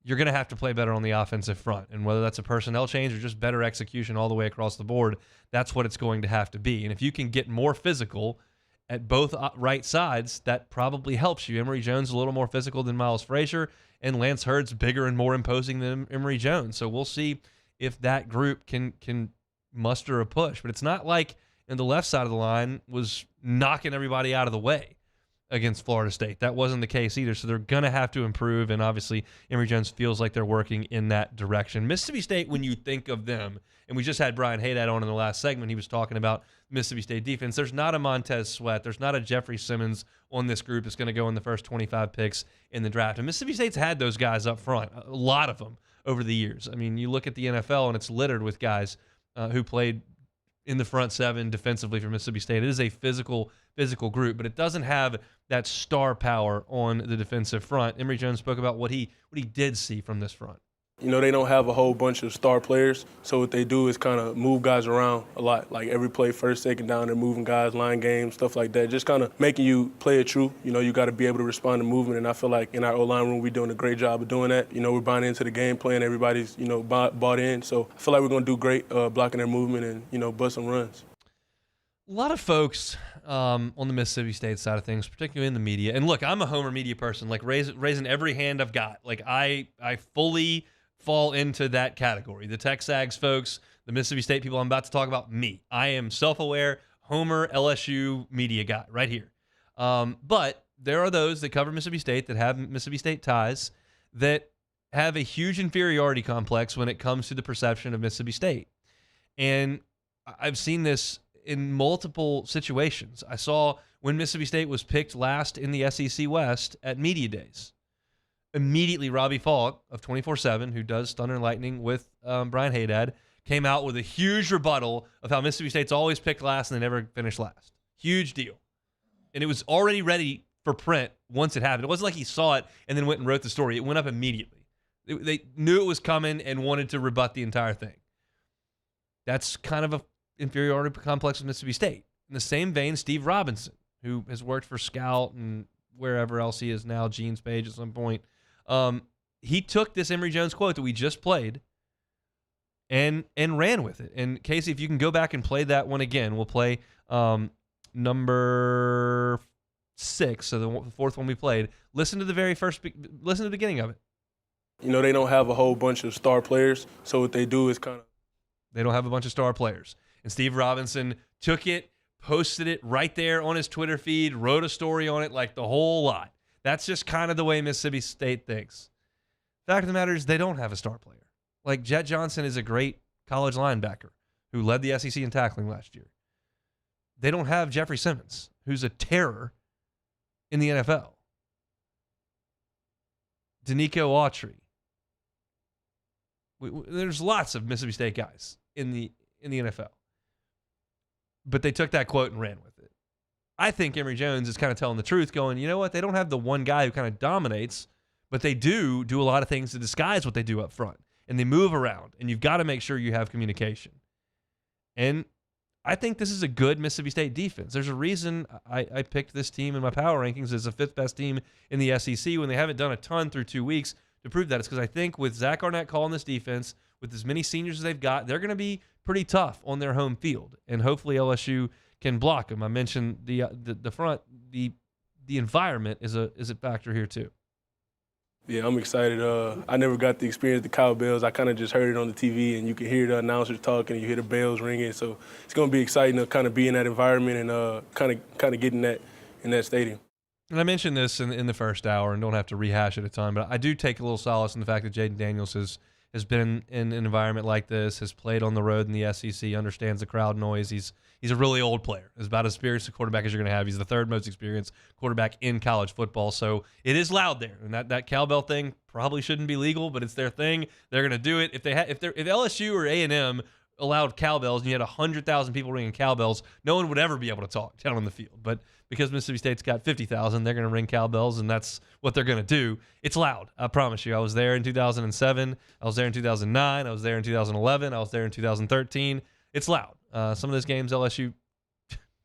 you're going to have to play better on the offensive front. And whether that's a personnel change or just better execution all the way across the board, that's what it's going to have to be. And if you can get more physical at both right sides, that probably helps you. Emory Jones is a little more physical than Miles Frazier, and Lance Hurd's bigger and more imposing than Emory Jones. So we'll see if that group can muster a push. But it's not like the left side of the line was knocking everybody out of the way against Florida State. That wasn't the case either. So they're going to have to improve, and obviously Emory Jones feels like they're working in that direction. Mississippi State, when you think of them, and we just had Brian Haydad on in the last segment, he was talking about Mississippi State defense. There's not a Montez Sweat. There's not a Jeffrey Simmons on this group that's going to go in the first 25 picks in the draft. And Mississippi State's had those guys up front, a lot of them over the years. I mean, you look at the NFL, and it's littered with guys who played in the front 7 defensively for Mississippi State. It is a physical group, but it doesn't have that star power on the defensive front. Emory Jones spoke about what he did see from this front.
They don't have a whole bunch of star players, so what they do is kind of move guys around a lot. Like every play, first, second down, they're moving guys, line games, stuff like that, just kind of making you play it true. You got to be able to respond to movement, and I feel like in our O-line room, we're doing a great job of doing that. We're buying into the game plan. Everybody's, bought in. So I feel like we're going to do great blocking their movement and, bust some runs.
A lot of folks on the Mississippi State side of things, particularly in the media, and look, I'm a Homer media person, like raising every hand I've got. Like I fully fall into that category. The Texags folks, the Mississippi State people, I'm about to talk about me. I am self-aware, Homer, LSU media guy right here. But there are those that cover Mississippi State that have Mississippi State ties that have a huge inferiority complex when it comes to the perception of Mississippi State. And I've seen this in multiple situations. I saw when Mississippi State was picked last in the SEC West at Media Days. Immediately, Robbie Falk of 24/7, who does Thunder and Lightning with Brian Haydad, came out with a huge rebuttal of how Mississippi State's always picked last and they never finished last. Huge deal. And it was already ready for print once it happened. It wasn't like he saw it and then went and wrote the story. It went up immediately. They knew it was coming and wanted to rebut the entire thing. That's kind of an inferiority complex with Mississippi State. In the same vein, Steve Robinson, who has worked for Scout and wherever else he is now, Gene's Page at some point, he took this Emory Jones quote that we just played and ran with it. And Casey, if you can go back and play that one again, we'll play number 6, so the fourth one we played. Listen to the beginning of it.
You know, they don't have a whole bunch of star players, so what they do is
they don't have a bunch of star players. And Steve Robinson took it, posted it right there on his Twitter feed, wrote a story on it, like the whole lot. That's just kind of the way Mississippi State thinks. Fact of the matter is they don't have a star player. Like, Jet Johnson is a great college linebacker who led the SEC in tackling last year. They don't have Jeffrey Simmons, who's a terror in the NFL. Danico Autry. There's lots of Mississippi State guys in the NFL. But they took that quote and ran with it. I think Emory Jones is kind of telling the truth, going, you know what? They don't have the one guy who kind of dominates, but they do a lot of things to disguise what they do up front. And they move around, and you've got to make sure you have communication. And I think this is a good Mississippi State defense. There's a reason I picked this team in my power rankings as the 5th best team in the SEC when they haven't done a ton through 2 weeks to prove that. It's because I think with Zach Arnett calling this defense, with as many seniors as they've got, they're going to be pretty tough on their home field. And hopefully LSU can block them. I mentioned the front, the environment is a factor here too.
Yeah, I'm excited. I never got to experience the cowbells. I kind of just heard it on the TV, and you can hear the announcers talking, and you hear the bells ringing. So it's going to be exciting to kind of be in that environment and kind of getting that in that stadium.
And I mentioned this in the first hour, and don't have to rehash it a ton, but I do take a little solace in the fact that Jaden Daniels has been in an environment like this, has played on the road in the SEC, understands the crowd noise. He's a really old player. He's about as experienced a quarterback as you're going to have. He's the 3rd most experienced quarterback in college football. So it is loud there, and that cowbell thing probably shouldn't be legal, but it's their thing. They're going to do it. If LSU or A&M allowed cowbells and you had 100,000 people ringing cowbells, no one would ever be able to talk down on the field. But because Mississippi State's got 50,000, they're going to ring cowbells, and that's what they're going to do. It's loud. I promise you. I was there in 2007. I was there in 2009. I was there in 2011. I was there in 2013. It's loud. Some of those games, LSU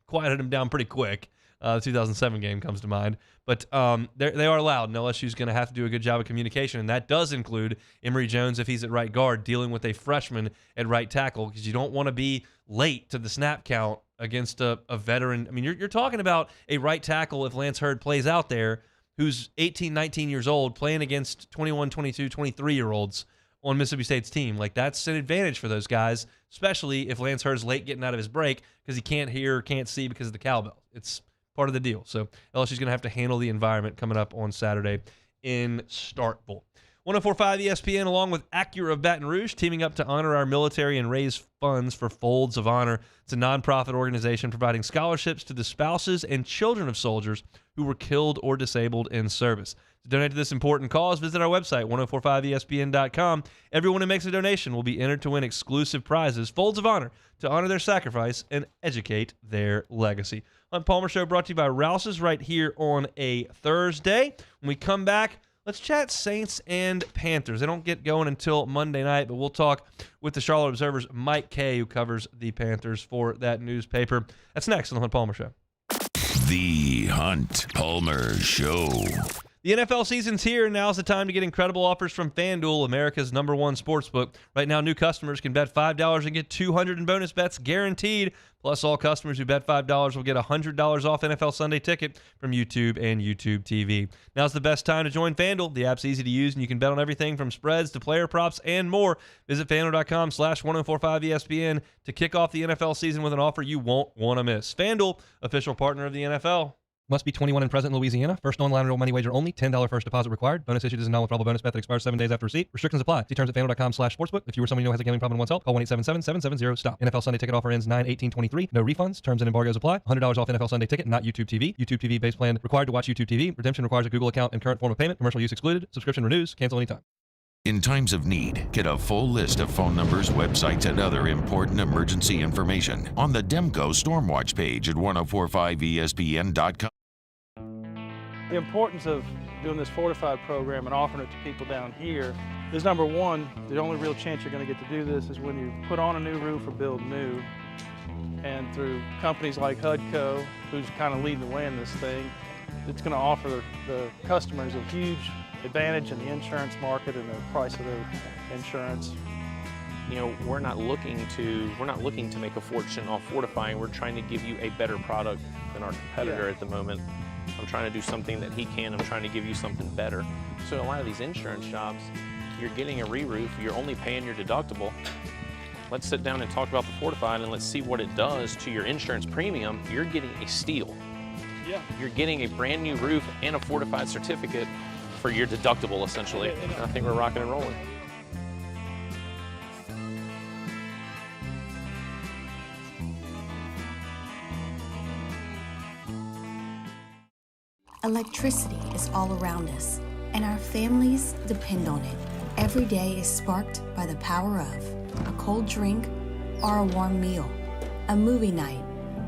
quieted them down pretty quick. The 2007 game comes to mind. But they are loud, and LSU's going to have to do a good job of communication, and that does include Emory Jones, if he's at right guard, dealing with a freshman at right tackle, because you don't want to be late to the snap count against a veteran. I mean, you're talking about a right tackle, if Lance Hurd plays out there, who's 18, 19 years old, playing against 21, 22, 23-year-olds on Mississippi State's team. Like, that's an advantage for those guys, especially if Lance Hurd's late getting out of his break because he can't hear or can't see because of the cowbell. It's part of the deal. So LSU's going to have to handle the environment coming up on Saturday in Starkville. 104.5 ESPN, along with Acura of Baton Rouge, teaming up to honor our military and raise funds for Folds of Honor. It's a nonprofit organization providing scholarships to the spouses and children of soldiers who were killed or disabled in service. To donate to this important cause, visit our website, 1045ESPN.com. Everyone who makes a donation will be entered to win exclusive prizes, Folds of Honor, to honor their sacrifice and educate their legacy. Hunt Palmer Show brought to you by Rouse's right here on a Thursday. When we come back, let's chat Saints and Panthers. They don't get going until Monday night, but we'll talk with the Charlotte Observer's Mike Kay, who covers the Panthers for that newspaper. That's next on the Hunt Palmer Show.
The Hunt Palmer Show.
The NFL season's here, and now's the time to get incredible offers from FanDuel, America's #1 sportsbook. Right now, new customers can bet $5 and get $200 in bonus bets guaranteed. Plus, all customers who bet $5 will get $100 off NFL Sunday Ticket from YouTube and YouTube TV. Now's the best time to join FanDuel. The app's easy to use, and you can bet on everything from spreads to player props and more. Visit FanDuel.com/1045ESPN to kick off the NFL season with an offer you won't want to miss. FanDuel, official partner of the NFL. Must be 21 and present in Louisiana. First online real money wager only. $10 first deposit required. Bonus issued as a non-withdrawable bonus bet that expires 7 days after receipt. Restrictions apply. See terms at FanDuel.com/sportsbook. If you or someone you know has a gambling problem and wants help, call 1-877-770-STOP. NFL Sunday Ticket offer ends 9/18/23. No refunds. Terms and embargoes apply. $100 off NFL Sunday Ticket, not YouTube TV. YouTube TV base plan required to watch YouTube TV. Redemption requires a Google account and current form of payment. Commercial use excluded. Subscription renews. Cancel anytime.
In times of need, get a full list of phone numbers, websites, and other important emergency information on the Demco Stormwatch page at 1045ESPN.com.
The importance of doing this Fortified program and offering it to people down here is, number one, the only real chance you're going to get to do this is when you put on a new roof or build new. And through companies like HUDCO, who's kind of leading the way in this thing, it's going to offer the customers a huge advantage in the insurance market and the price of their insurance.
we're not looking to make a fortune off fortifying. We're trying to give you a better product than our competitor at the moment. I'm trying to do something that he can. I'm trying to give you something better. So a lot of these insurance shops, you're getting a re-roof, you're only paying your deductible. Let's sit down and talk about the fortified and let's see what it does to your insurance premium. You're getting a steal.
Yeah.
You're getting a brand new roof and a fortified certificate for your deductible, essentially. And I think we're rocking and rolling.
Electricity is all around us, and our families depend on it. Every day is sparked by the power of a cold drink or a warm meal, a movie night,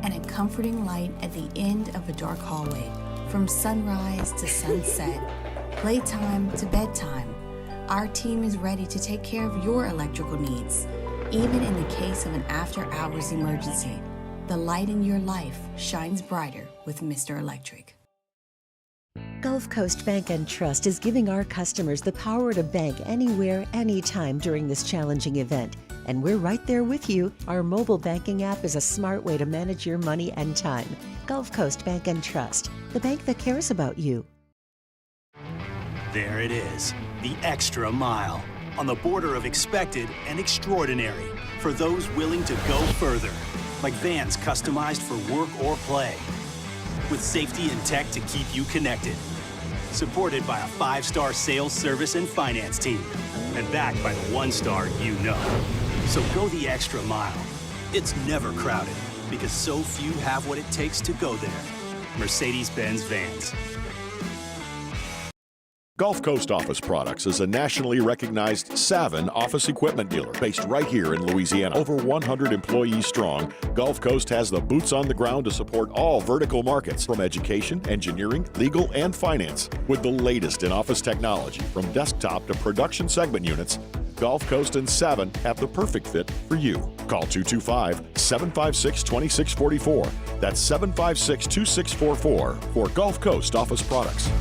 and a comforting light at the end of a dark hallway. From sunrise to sunset, playtime to bedtime, our team is ready to take care of your electrical needs. Even in the case of an after-hours emergency, the light in your life shines brighter with Mr. Electric.
Gulf Coast Bank and Trust is giving our customers the power to bank anywhere, anytime during this challenging event. And we're right there with you. Our mobile banking app is a smart way to manage your money and time. Gulf Coast Bank and Trust, the bank that cares about you.
There it is, the extra mile, on the border of expected and extraordinary, for those willing to go further, like vans customized for work or play, with safety and tech to keep you connected. Supported by a 5-star sales, service, and finance team. And backed by the 1-star you know. So go the extra mile. It's never crowded, because so few have what it takes to go there. Mercedes-Benz Vans.
Gulf Coast Office Products is a nationally recognized Savin office equipment dealer based right here in Louisiana. Over 100 employees strong, Gulf Coast has the boots on the ground to support all vertical markets from education, engineering, legal, and finance. With the latest in office technology from desktop to production segment units, Gulf Coast and Savin have the perfect fit for you. Call 225-756-2644. That's 756-2644 for Gulf Coast Office Products.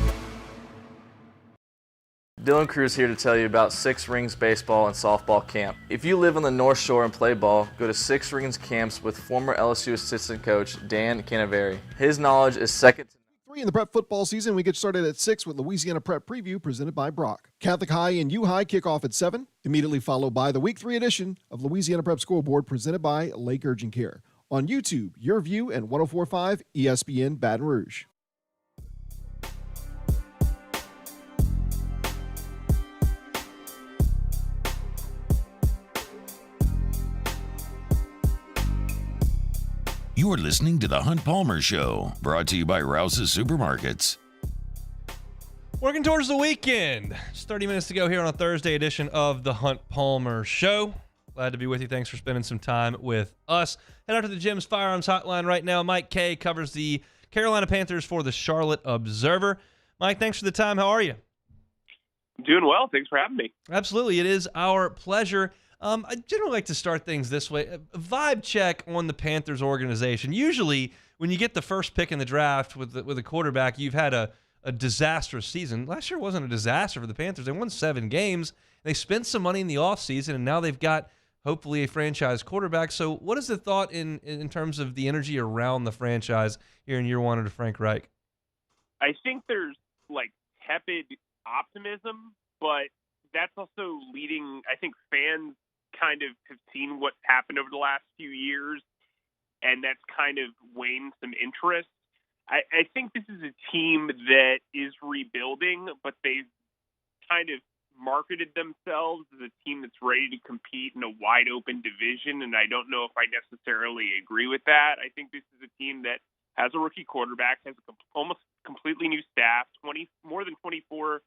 Dylan Cruz here to tell you about Six Rings Baseball and Softball Camp. If you live on the North Shore and play ball, go to Six Rings Camps with former LSU assistant coach Dan Canaveri. His knowledge is second to
3 in the prep football season. We get started at 6 with Louisiana Prep Preview presented by Brock. Catholic High and U High kick off at 7, immediately followed by the Week 3 edition of Louisiana Prep Scoreboard presented by Lake Urgent Care. On YouTube, Your View and 104.5 ESPN Baton Rouge.
You are listening to The Hunt Palmer Show, brought to you by Rouse's Supermarkets.
Working towards the weekend. Just 30 minutes to go here on a Thursday edition of The Hunt Palmer Show. Glad to be with you. Thanks for spending some time with us. Head out to the Jim's Firearms Hotline right now. Mike Kay covers the Carolina Panthers for the Charlotte Observer. Mike, thanks for the time. How are you?
Doing well. Thanks for having me.
Absolutely. It is our pleasure. I generally like to start things this way. A vibe check on the Panthers organization. Usually, when you get the first pick in the draft with a quarterback, you've had a disastrous season. Last year wasn't a disaster for the Panthers. They won 7 games. They spent some money in the offseason, and now they've got, hopefully, a franchise quarterback. So what is the thought in terms of the energy around the franchise here in year 1 under Frank Reich?
I think there's, tepid optimism, but that's also leading, I think fans kind of have seen what's happened over the last few years, and that's kind of waned some interest. I think this is a team that is rebuilding, but they've kind of marketed themselves as a team that's ready to compete in a wide-open division, and I don't know if I necessarily agree with that. I think this is a team that has a rookie quarterback, has almost completely new staff, more than 24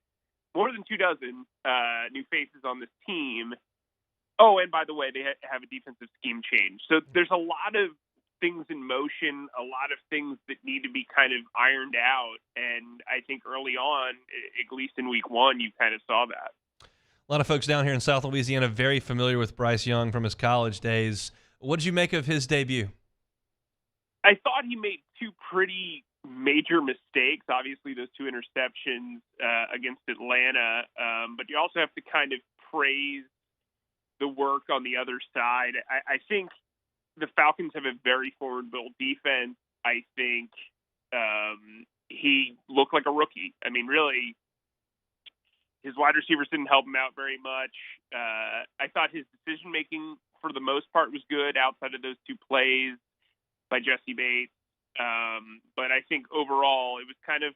new faces on this team. Oh, and by the way, they have a defensive scheme change. So there's a lot of things in motion, a lot of things that need to be kind of ironed out. And I think early on, at least in week 1, you kind of saw that.
A lot of folks down here in South Louisiana very familiar with Bryce Young from his college days. What did you make of his debut?
I thought he made 2 pretty major mistakes. Obviously, those 2 interceptions against Atlanta. But you also have to kind of praise the work on the other side. I think the Falcons have a very formidable defense. I think he looked like a rookie. I mean, really, his wide receivers didn't help him out very much. I thought his decision-making, for the most part, was good outside of those two plays by Jesse Bates. But I think overall it was kind of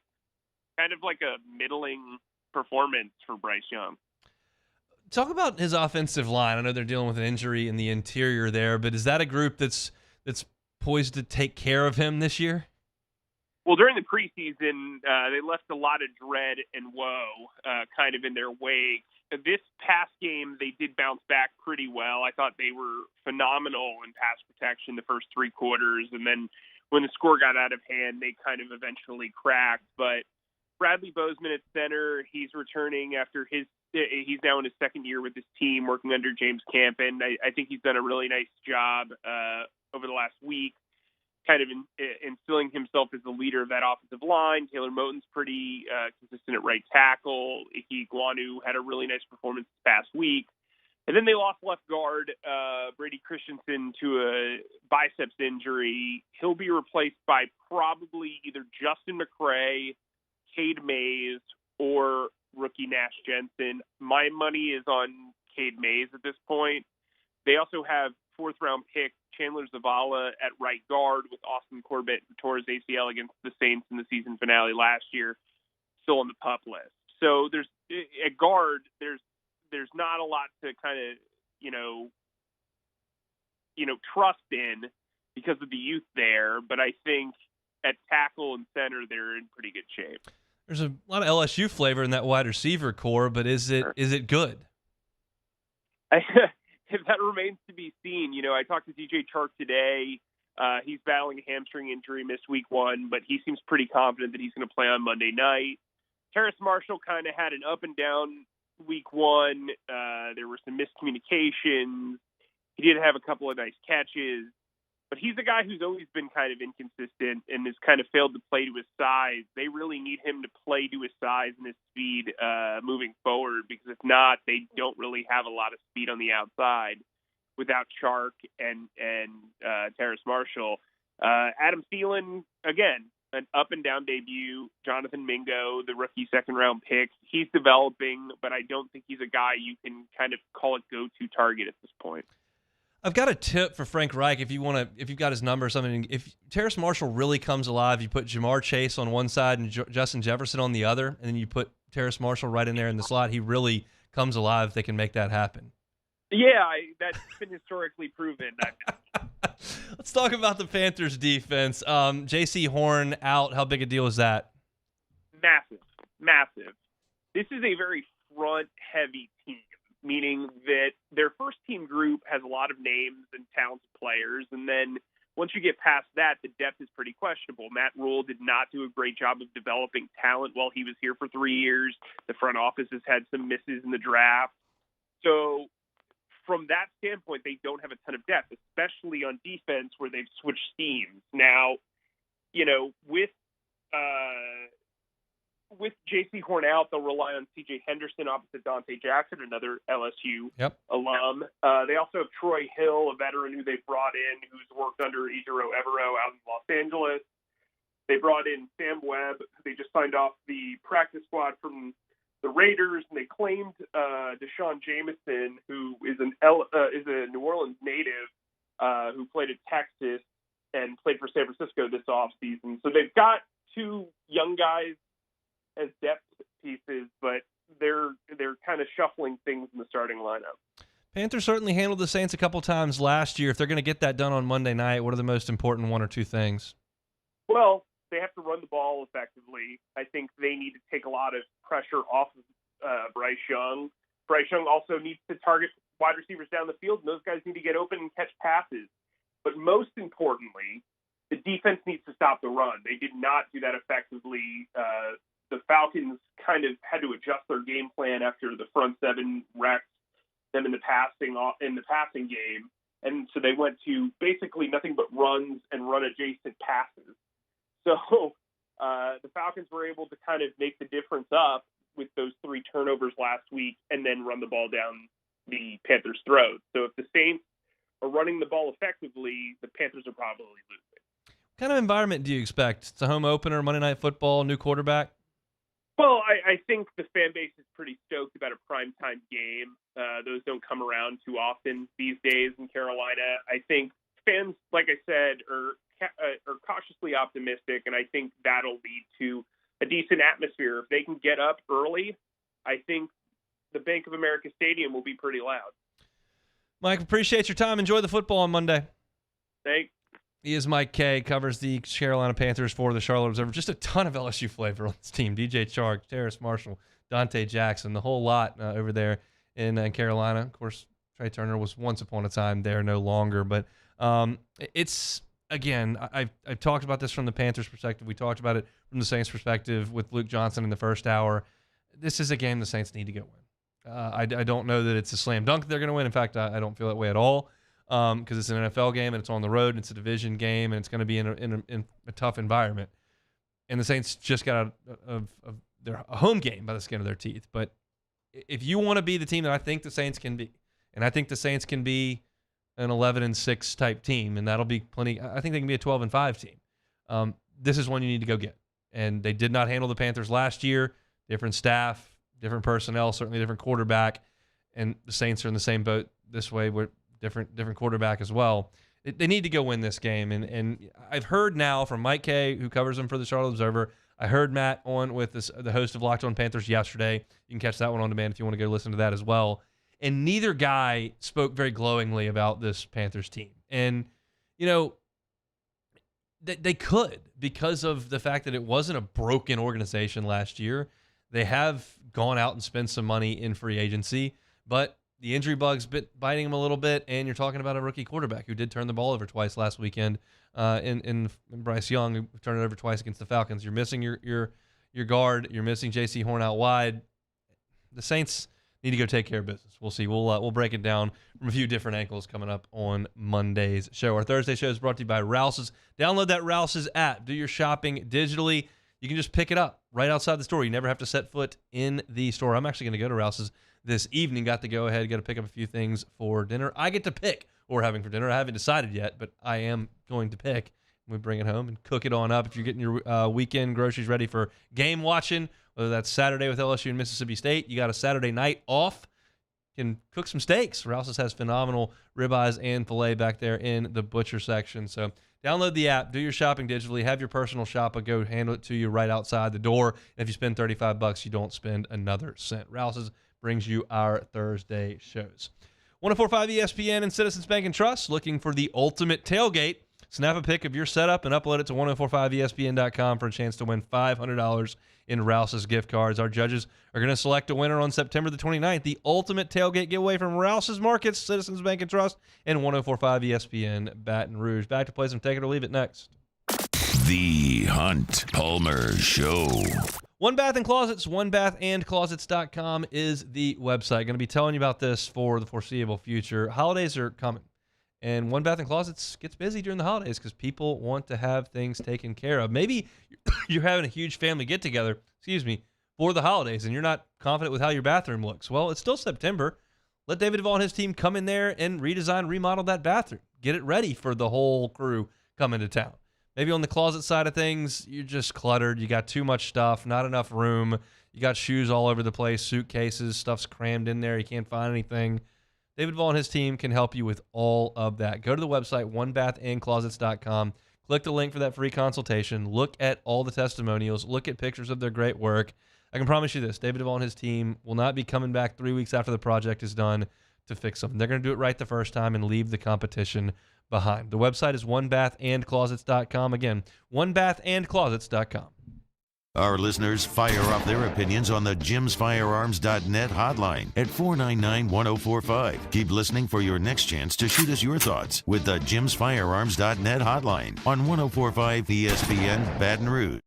like a middling performance for Bryce Young.
Talk about his offensive line. I know they're dealing with an injury in the interior there, but is that a group that's poised to take care of him this year?
Well, during the preseason, they left a lot of dread and woe kind of in their wake. This past game, they did bounce back pretty well. I thought they were phenomenal in pass protection the first three quarters, and then when the score got out of hand, they kind of eventually cracked. But Bradley Bozeman at center, he's returning after he's now in his second year with this team, working under James Campen. I think he's done a really nice job over the last week, kind of instilling himself as the leader of that offensive line. Taylor Moton's pretty consistent at right tackle. Ike Iguanu had a really nice performance this past week. And then they lost left guard Brady Christensen to a biceps injury. He'll be replaced by probably either Justin McCray, Cade Mays, or rookie Nash Jensen. My money is on Cade Mays at this point. They also have fourth-round pick Chandler Zavala at right guard, with Austin Corbett, who tore his ACL against the Saints in the season finale last year, still on the PUP list. So there's at guard, there's not a lot to kind of trust in because of the youth there, but I think at tackle and center they're in pretty good shape.
There's a lot of LSU flavor in that wide receiver core, but is it good?
That remains to be seen. I talked to DJ Chark today. He's battling a hamstring injury, missed week one, but he seems pretty confident that he's going to play on Monday night. Terrace Marshall kind of had an up and down week one. There were some miscommunications. He did have a couple of nice catches, but he's a guy who's always been kind of inconsistent and has kind of failed to play to his size. They really need him to play to his size and his speed moving forward, because if not, they don't really have a lot of speed on the outside without Chark and Terrace Marshall. Adam Thielen, again, an up-and-down debut. Jonathan Mingo, the rookie second-round pick, he's developing, but I don't think he's a guy you can kind of call a go-to target at this point.
I've got a tip for Frank Reich if you've got his number or something. If Terrace Marshall really comes alive, you put Jamar Chase on one side and Justin Jefferson on the other, and then you put Terrace Marshall right in there in the slot. He really comes alive. They can make that happen.
Yeah, that's been historically proven.
Let's talk about the Panthers defense. J.C. Horn out. How big a deal is that?
Massive. This is a very front-heavy team, meaning that their first-team group has a lot of names and talented players, and then once you get past that, the depth is pretty questionable. Matt Rule did not do a great job of developing talent while he was here for 3 years. The front office has had some misses in the draft. So from that standpoint, they don't have a ton of depth, especially on defense where they've switched schemes. Now, with J.C. Horn out, they'll rely on C.J. Henderson opposite Dante Jackson, another LSU alum. They also have Troy Hill, a veteran who they've brought in, who's worked under Ejiro Evero out in Los Angeles. They brought in Sam Webb, who they just signed off the practice squad from the Raiders, and they claimed Deshaun Jameson, who is a New Orleans native who played at Texas and played for San Francisco this offseason. So they've got two young guys as depth pieces, but they're kind of shuffling things in the starting lineup.
Panthers certainly handled the Saints a couple times last year. If they're going to get that done on Monday night, what are the most important one or two things?
Well, they have to run the ball effectively. I think they need to take a lot of pressure off of Bryce Young. Bryce Young also needs to target wide receivers down the field, and those guys need to get open and catch passes. But most importantly, the defense needs to stop the run. They did not do that effectively. The Falcons kind of had to adjust their game plan after the front seven wrecked them in the passing game, and so they went to basically nothing but runs and run adjacent passes. So the Falcons were able to kind of make the difference up with those 3 turnovers last week, and then run the ball down the Panthers' throats. So if the Saints are running the ball effectively, the Panthers are probably losing.
What kind of environment do you expect? It's a home opener, Monday Night Football, new quarterback?
Well, I think the fan base is pretty stoked about a primetime game. Those don't come around too often these days in Carolina. I think fans, like I said, are cautiously optimistic, and I think that'll lead to a decent atmosphere. If they can get up early, I think the Bank of America Stadium will be pretty loud.
Mike, appreciate your time. Enjoy the football on Monday.
Thanks.
He is Mike Kay, covers the Carolina Panthers for the Charlotte Observer. Just a ton of LSU flavor on this team. DJ Chark, Terrace Marshall, Dante Jackson, the whole lot over there in Carolina. Of course, Trey Turner was once upon a time there, no longer. But it's, again, I've talked about this from the Panthers' perspective. We talked about it from the Saints' perspective with Luke Johnson in the first hour. This is a game the Saints need to go win. I don't know that it's a slam dunk that they're going to win. In fact, I don't feel that way at all. Because it's an NFL game and it's on the road and it's a division game and it's going to be in a tough environment. And the Saints just got out of their home game by the skin of their teeth. But if you want to be the team that I think the Saints can be, and I think the Saints can be an 11-6 type team, and that'll be plenty. I think they can be a 12-5 team. This is one you need to go get. And they did not handle the Panthers last year. Different staff, different personnel, certainly different quarterback. And the Saints are in the same boat this way. We're different quarterback as well. They need to go win this game. And I've heard now from Mike Kay, who covers them for the Charlotte Observer. I heard Matt on with the host of Locked On Panthers yesterday. You can catch that one on demand if you want to go listen to that as well. And neither guy spoke very glowingly about this Panthers team. And, you know, they could, because of the fact that it wasn't a broken organization last year. They have gone out and spent some money in free agency, but the injury bug's biting him a little bit, and you're talking about a rookie quarterback who did turn the ball over twice last weekend in Bryce Young, who turned it over twice against the Falcons. You're missing your guard. You're missing J.C. Horn out wide. The Saints need to go take care of business. We'll see. We'll break it down from a few different angles coming up on Monday's show. Our Thursday show is brought to you by Rouse's. Download that Rouse's app. Do your shopping digitally. You can just pick it up right outside the store. You never have to set foot in the store. I'm actually going to go to Rouse's this evening. Got to go ahead, got to pick up a few things for dinner. I get to pick what we're having for dinner. I haven't decided yet, but I am going to pick. We bring it home and cook it on up. If you're getting your weekend groceries ready for game watching, whether that's Saturday with LSU and Mississippi State, you got a Saturday night off, you can cook some steaks. Rouse's has phenomenal ribeyes and filet back there in the butcher section. So download the app, do your shopping digitally, have your personal shopper go handle it to you right outside the door. And if you spend $35, you don't spend another cent. Rouse's brings you our Thursday shows. 104.5 ESPN and Citizens Bank and Trust, looking for the ultimate tailgate. Snap a pic of your setup and upload it to 1045ESPN.com for a chance to win $500 in Rouse's gift cards. Our judges are going to select a winner on September the 29th. The ultimate tailgate giveaway from Rouse's Markets, Citizens Bank and Trust, and 1045 ESPN Baton Rouge. Back to play some Take It or Leave It next.
The Hunt Palmer Show.
One Bath and Closets, onebathandclosets.com is the website. Going to be telling you about this for the foreseeable future. Holidays are coming, and One Bath and Closets gets busy during the holidays because people want to have things taken care of. Maybe you're having a huge family get-together, for the holidays, and you're not confident with how your bathroom looks. Well, it's still September. Let David Duvall and his team come in there and redesign, remodel that bathroom. Get it ready for the whole crew coming to town. Maybe on the closet side of things, you're just cluttered. You got too much stuff, not enough room. You got shoes all over the place, suitcases, stuff's crammed in there. You can't find anything. David Duvall and his team can help you with all of that. Go to the website, onebathandclosets.com. Click the link for that free consultation. Look at all the testimonials. Look at pictures of their great work. I can promise you this, David Duvall and his team will not be coming back 3 weeks after the project is done to fix something. They're going to do it right the first time and leave the competition behind. The website is onebathandclosets.com. Again, onebathandclosets.com.
Our listeners fire off their opinions on the jimsfirearms.net hotline at 499-1045. Keep listening for your next chance to shoot us your thoughts with the jimsfirearms.net hotline on 1045 ESPN Baton Rouge.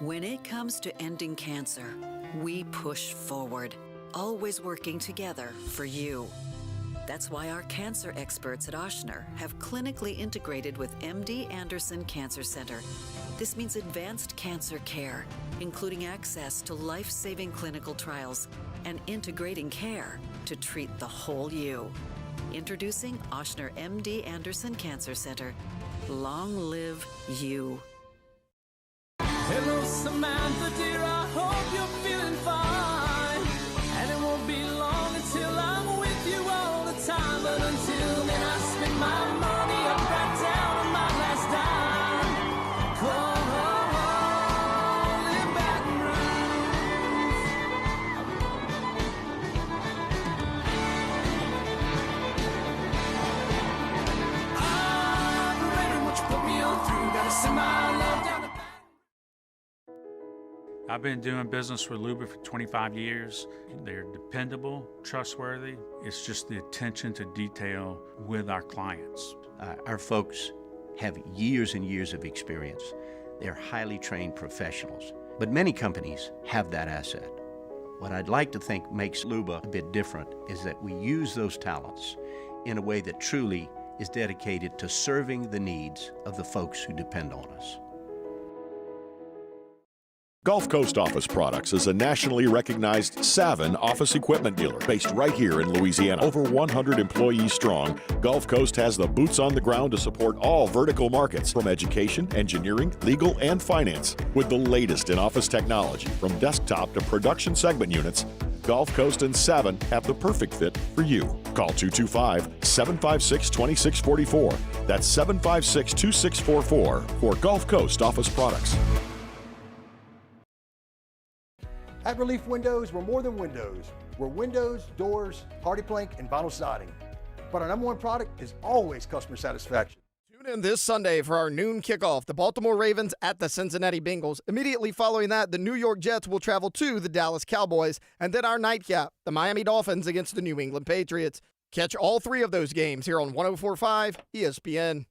When it comes to ending cancer, we push forward, always working together for you. That's why our cancer experts at Ochsner have clinically integrated with MD Anderson Cancer Center. This means advanced cancer care, including access to life-saving clinical trials and integrating care to treat the whole you. Introducing Ochsner MD Anderson Cancer Center. Long live you.
Hello, Samantha, dear, I hope you're feeling fine. And it won't be long until I'm with you all the time. But until then, I spend my money up right down on my last dime. Cold in Baton Rouge. Operator, what you put me on through? Gotta send my love down the
I've been doing business with Luba for 25 years. They're dependable, trustworthy. It's just the attention to detail with our clients.
Our folks have years and years of experience. They're highly trained professionals, but many companies have that asset. What I'd like to think makes Luba a bit different is that we use those talents in a way that truly is dedicated to serving the needs of the folks who depend on us.
Gulf Coast Office Products is a nationally recognized Savin office equipment dealer based right here in Louisiana. Over 100 employees strong, Gulf Coast has the boots on the ground to support all vertical markets from education, engineering, legal, and finance. With the latest in office technology from desktop to production segment units, Gulf Coast and Savin have the perfect fit for you. Call 225-756-2644. That's 756-2644 for Gulf Coast Office Products.
At Relief Windows, we're more than windows. We're windows, doors, hardy plank, and vinyl siding. But our number one product is always customer satisfaction.
Tune in this Sunday for our noon kickoff. The Baltimore Ravens at the Cincinnati Bengals. Immediately following that, the New York Jets will travel to the Dallas Cowboys. And then our nightcap, the Miami Dolphins against the New England Patriots. Catch all three of those games here on 104.5 ESPN.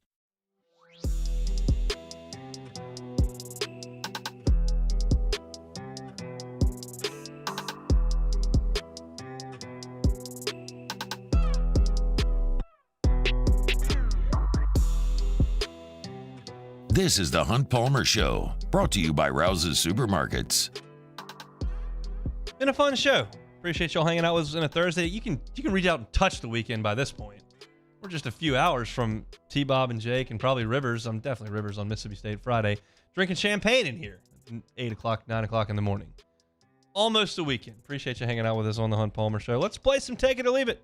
This is the Hunt Palmer Show, brought to you by Rouse's Supermarkets.
Been a fun show. Appreciate y'all hanging out with us on a Thursday. You can reach out and touch the weekend by this point. We're just a few hours from T-Bob and Jake and probably Rivers. I'm definitely Rivers on Mississippi State Friday. Drinking champagne in here at 8 o'clock, 9 o'clock in the morning. Almost a weekend. Appreciate you hanging out with us on the Hunt Palmer Show. Let's play some Take It or Leave It.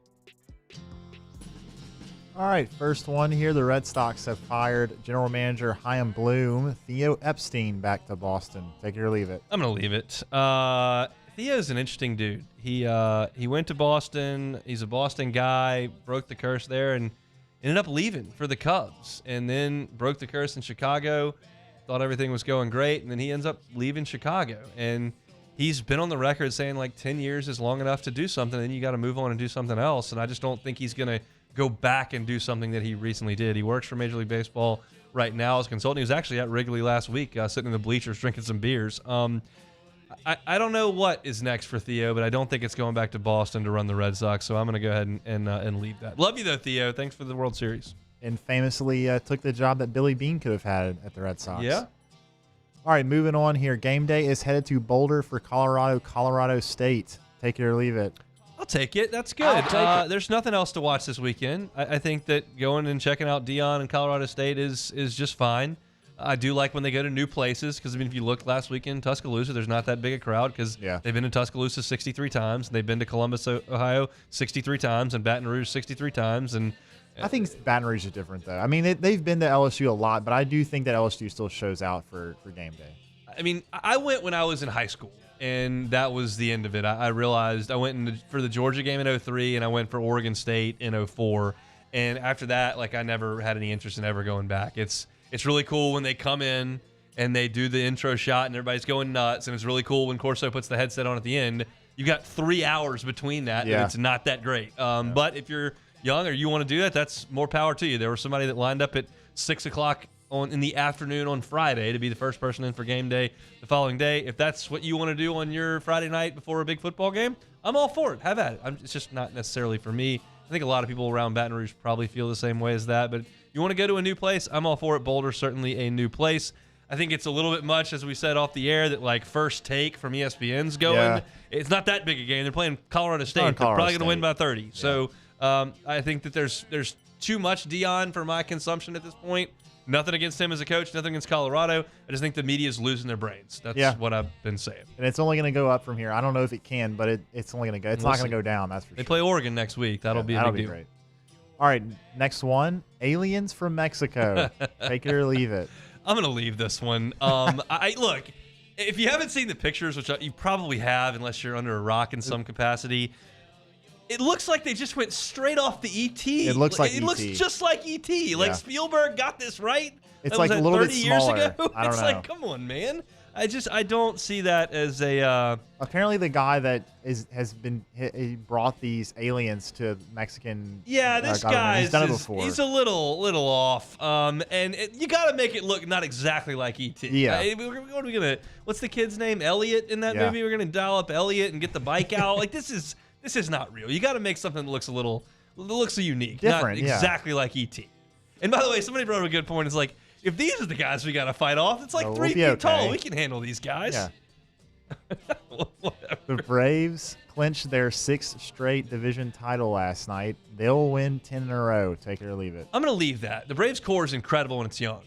All right, first one here. The Red Sox have fired General Manager Chaim Bloom. Theo Epstein back to Boston. Take it or leave it.
I'm going to leave it. Theo's an interesting dude. He went to Boston. He's a Boston guy, broke the curse there, and ended up leaving for the Cubs. And then broke the curse in Chicago, thought everything was going great, and then he ends up leaving Chicago. And he's been on the record saying like 10 years is long enough to do something, and then you got to move on and do something else. And I just don't think he's going to go back and do something that he recently did. He works for Major League Baseball right now as a consultant. He was actually at Wrigley last week, sitting in the bleachers drinking some beers. I don't know what is next for Theo, but I don't think it's going back to Boston to run the Red Sox. So I'm going to go ahead and leave that. Love you though, Theo. Thanks for the World Series.
And famously took the job that Billy Beane could have had at the Red Sox.
Yeah.
All right, moving on here. Game day is headed to Boulder for Colorado State. Take it or leave it.
I'll take it. That's good. There's nothing else to watch this weekend. I think that going and checking out Dion and Colorado State is just fine. I do like when they go to new places because, I mean, if you looked last weekend in Tuscaloosa, there's not that big a crowd because they've been to Tuscaloosa 63 times. They've been to Columbus, Ohio 63 times and Baton Rouge 63 times. And
I think Baton Rouge is different, though. I mean, they've been to LSU a lot, but I do think that LSU still shows out for game day.
I mean, I went when I was in high school. And that was the end of it. I realized I went for the Georgia game in 2003, and I went for Oregon State in 2004. And after that, like, I never had any interest in ever going back. It's really cool when they come in and they do the intro shot and everybody's going nuts. And it's really cool when Corso puts the headset on at the end. You got 3 hours between that, and it's not that great. But if you're young or you want to do that, that's more power to you. There was somebody that lined up at 6 o'clock in the afternoon on Friday to be the first person in for game day the following day. If that's what you want to do on your Friday night before a big football game, I'm all for it. Have at it. It's just not necessarily for me. I think a lot of people around Baton Rouge probably feel the same way as that. But you want to go to a new place, I'm all for it. Boulder's certainly a new place. I think it's a little bit much, as we said off the air, that like First Take from ESPN's going.
Yeah.
It's not that big a game. They're playing Colorado State. They're probably going to win by 30. Yeah. So I think that there's too much Dion for my consumption at this point. Nothing against him as a coach, nothing against Colorado. I just think the media is losing their brains. That's what I've been saying.
And it's only going to go up from here. I don't know if it can, but it's only going to go. It's not going to go down, that's for sure.
They play Oregon next week. That'll be a big deal.
Great. All right, next one, aliens from Mexico. Take it or leave it.
I'm going to leave this one. I look, if you haven't seen the pictures, which you probably have unless you're under a rock in some capacity, it looks like they just went straight off the E.T.
It looks like
it
E.T.
looks just like E.T. Like Spielberg got this right.
It's like a little bit smaller.
Years ago?
I don't
it's
know.
like, come on, man. I don't see that as a.
Apparently, the guy that he brought these aliens to Mexican.
Yeah, this
guy he's done it before.
He's a little off. You got to make it look not exactly like E.T.
Yeah.
What are we gonna? What's the kid's name? Elliot in that movie. We're gonna dial up Elliot and get the bike out. Like this is not real. You got to make something that looks unique,
different,
not exactly like E.T. And by the way, somebody brought up a good point. It's like, if these are the guys we got to fight off, it's like 3 feet tall. We can handle these guys.
Yeah. The Braves clinched their 6th straight division title last night. They'll win 10 in a row. Take it or leave it.
I'm going to leave that. The Braves core is incredible when it's young.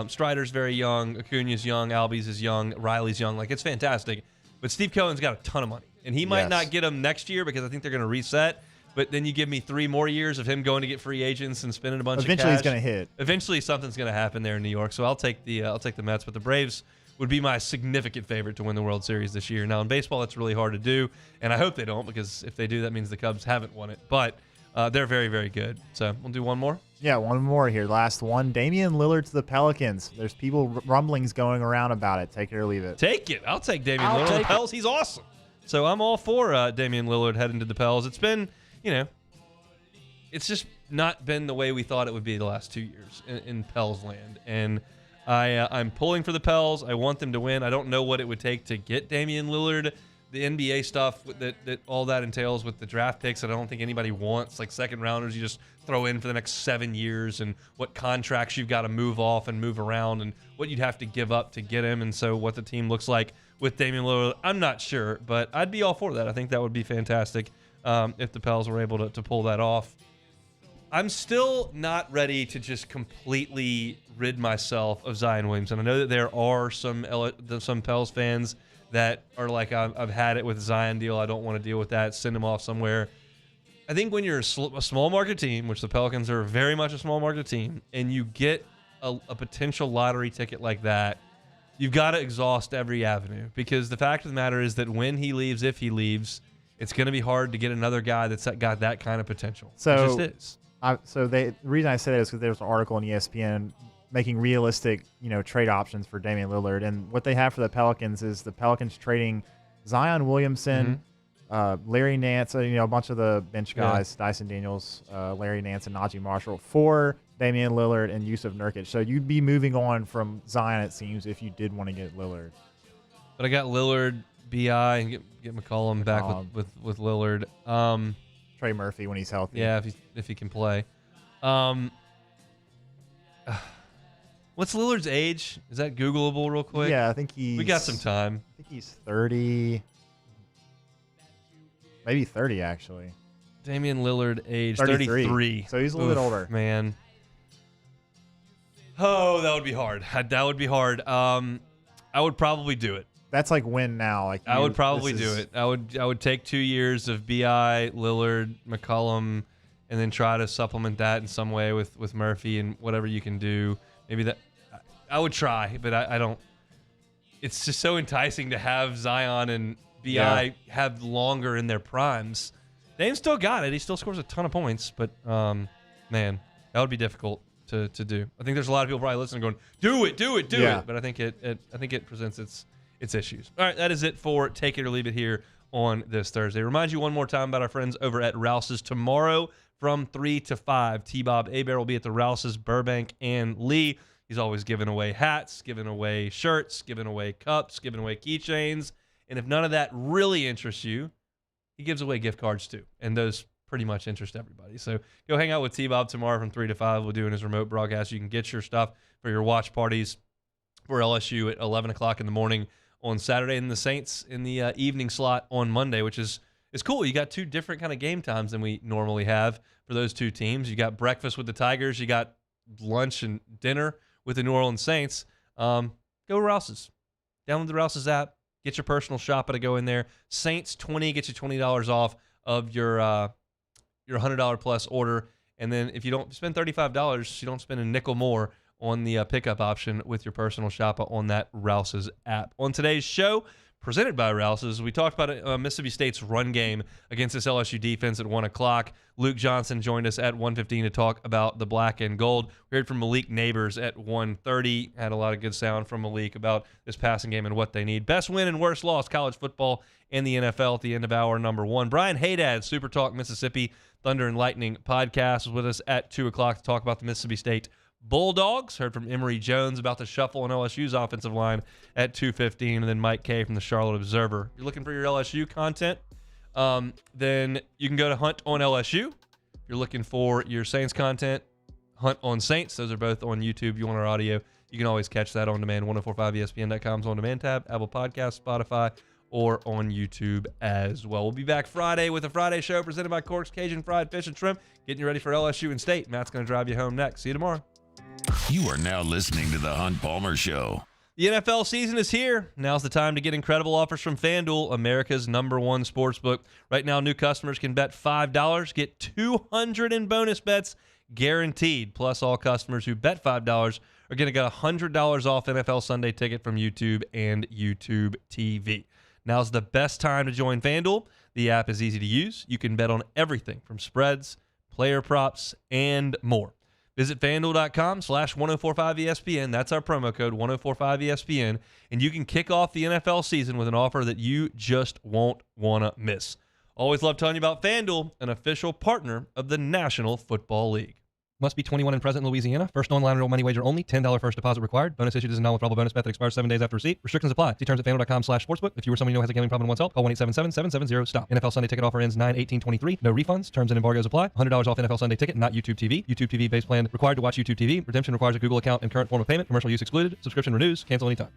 Strider's very young. Acuna's young. Albies is young. Riley's young. Like, it's fantastic. But Steve Cohen's got a ton of money. And he might not get them next year because I think they're going to reset. But then you give me 3 more years of him going to get free agents and spending a bunch of cash.
Eventually, he's going to hit.
Eventually, something's going to happen there in New York. So I'll take the Mets. But the Braves would be my significant favorite to win the World Series this year. Now, in baseball, that's really hard to do. And I hope they don't, because if they do, that means the Cubs haven't won it. But they're very, very good. So we'll do one more.
Yeah, one more here. Last one. Damian Lillard to the Pelicans. There's rumblings going around about it. Take it or leave it.
Take it. I'll take Damian Lillard to the Pels. He's awesome. So I'm all for Damian Lillard heading to the Pels. It's been, it's just not been the way we thought it would be the last 2 years in Pels land. And I'm pulling for the Pels. I want them to win. I don't know what it would take to get Damian Lillard. The NBA stuff that all that entails with the draft picks that I don't think anybody wants, like second rounders you just throw in for the next 7 years, and what contracts you've got to move off and move around, and what you'd have to give up to get him, and so what the team looks like with Damian Lillard, I'm not sure, but I'd be all for that. I think that would be fantastic if the Pels were able to pull that off. I'm still not ready to just completely rid myself of Zion Williamson. I know that there are some Pels fans that are like, I've had it with the Zion deal. I don't want to deal with that. Send him off somewhere. I think when you're a small market team, which the Pelicans are very much a small market team, and you get a potential lottery ticket like that, you've got to exhaust every avenue, because the fact of the matter is that when he leaves, if he leaves, it's going to be hard to get another guy that's got that kind of potential.
So
it just is.
The reason I say that is because there's an article on ESPN making realistic, trade options for Damian Lillard, and what they have for the Pelicans is the Pelicans trading Zion Williamson, Larry Nance, a bunch of the bench guys, Dyson Daniels, Larry Nance, and Najee Marshall for Damian Lillard and Yusuf Nurkic. So you'd be moving on from Zion, it seems, if you did want to get Lillard.
But I got Lillard, BI, and get McCollum back with Lillard.
Trey Murphy when he's healthy.
Yeah, if he can play. What's Lillard's age? Is that Googleable real quick?
Yeah, I think
we got some time.
I think he's 30, maybe 30 actually.
Damian Lillard, age
33. So he's a little bit older.
Man. Oh, that would be hard. That would be hard. I would probably do it.
That's like win now. Like
I would probably do it. I would take 2 years of BI, Lillard, McCollum, and then try to supplement that in some way with Murphy and whatever you can do. Maybe that I would try, but I don't. It's just so enticing to have Zion and BI have longer in their primes. Dame still got it. He still scores a ton of points, but man, that would be difficult to do. I think there's a lot of people probably listening going, do it. But I think it presents its issues. All right, that is it for Take It or Leave It here on this Thursday. Remind you one more time about our friends over at Rouse's. Tomorrow from 3 to 5, T-Bob Hebert will be at the Rouse's, Burbank and Lee. He's always giving away hats, giving away shirts, giving away cups, giving away keychains. And if none of that really interests you, he gives away gift cards too. And those pretty much interest everybody. So go hang out with T-Bob tomorrow from 3 to 5. We're doing his remote broadcast. You can get your stuff for your watch parties for LSU at 11 o'clock in the morning on Saturday, and the Saints in the evening slot on Monday, which is cool. You got two different kind of game times than we normally have for those two teams. You got breakfast with the Tigers. You got lunch and dinner with the New Orleans Saints. Go Rouse's. Download the Rouse's app. Get your personal shop at a go in there. Saints 20 gets you $20 off of your $100 plus order. And then if you don't spend $35, you don't spend a nickel more on the pickup option with your personal shopper on that Rouse's app. On today's show, presented by Rouse's, we talked about Mississippi State's run game against this LSU defense at 1 o'clock. Luke Johnson joined us at 1:15 to talk about the black and gold. We heard from Malik Neighbors at 1:30. Had a lot of good sound from Malik about this passing game and what they need. Best win and worst loss, college football and the NFL at the end of hour number 1. Brian Haydad, Super Talk Mississippi Thunder and Lightning podcast, was with us at 2 o'clock to talk about the Mississippi State Bulldogs. Heard from Emory Jones about the shuffle in LSU's offensive line at 2:15, and then Mike Kay from the Charlotte Observer. If you're looking for your LSU content, then you can go to Hunt on LSU. If you're looking for your Saints content, Hunt on Saints. Those are both on YouTube. You want our audio, you can always catch that on demand. 1045ESPN.com's on demand tab, Apple Podcasts, Spotify, or on YouTube as well. We'll be back Friday with a Friday show presented by Cork's Cajun Fried Fish and Shrimp. Getting you ready for LSU and State. Matt's going to drive you home next. See you tomorrow.
You are now listening to The Hunt Palmer Show.
The NFL season is here. Now's the time to get incredible offers from FanDuel, America's #1 sportsbook. Right now, new customers can bet $5, get $200 in bonus bets guaranteed. Plus, all customers who bet $5 are going to get $100 off NFL Sunday Ticket from YouTube and YouTube TV. Now's the best time to join FanDuel. The app is easy to use. You can bet on everything from spreads, player props, and more. Visit FanDuel.com/1045ESPN. That's our promo code, 1045ESPN. And you can kick off the NFL season with an offer that you just won't want to miss. Always love telling you about FanDuel, an official partner of the National Football League. Must be 21 and present in Louisiana. First online real money wager only. $10 first deposit required. Bonus issued as a non-withdrawable bonus bet that expires 7 days after receipt. Restrictions apply. See terms at FanDuel.com/sportsbook. If you or someone you know has a gambling problem and wants help, call 1-877-770-STOP. NFL Sunday Ticket offer ends 9/18/23. No refunds. Terms and embargoes apply. $100 off NFL Sunday Ticket, not YouTube TV. YouTube TV base plan required to watch YouTube TV. Redemption requires a Google account and current form of payment. Commercial use excluded. Subscription renews. Cancel anytime.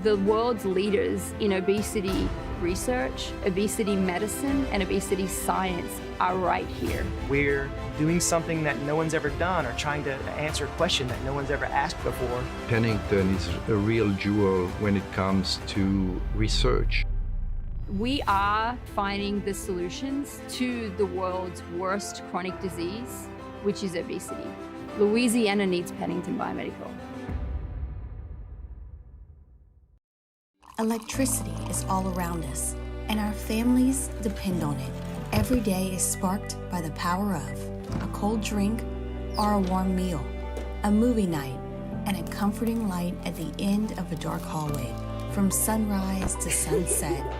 The world's leaders in obesity research, obesity medicine, and obesity science are right here.
We're doing something that no one's ever done or trying to answer a question that no one's ever asked before.
Pennington is a real jewel when it comes to research.
We are finding the solutions to the world's worst chronic disease, which is obesity. Louisiana needs Pennington Biomedical.
Electricity is all around us, and our families depend on it. Every day is sparked by the power of a cold drink or a warm meal, a movie night, and a comforting light at the end of a dark hallway. From sunrise to sunset,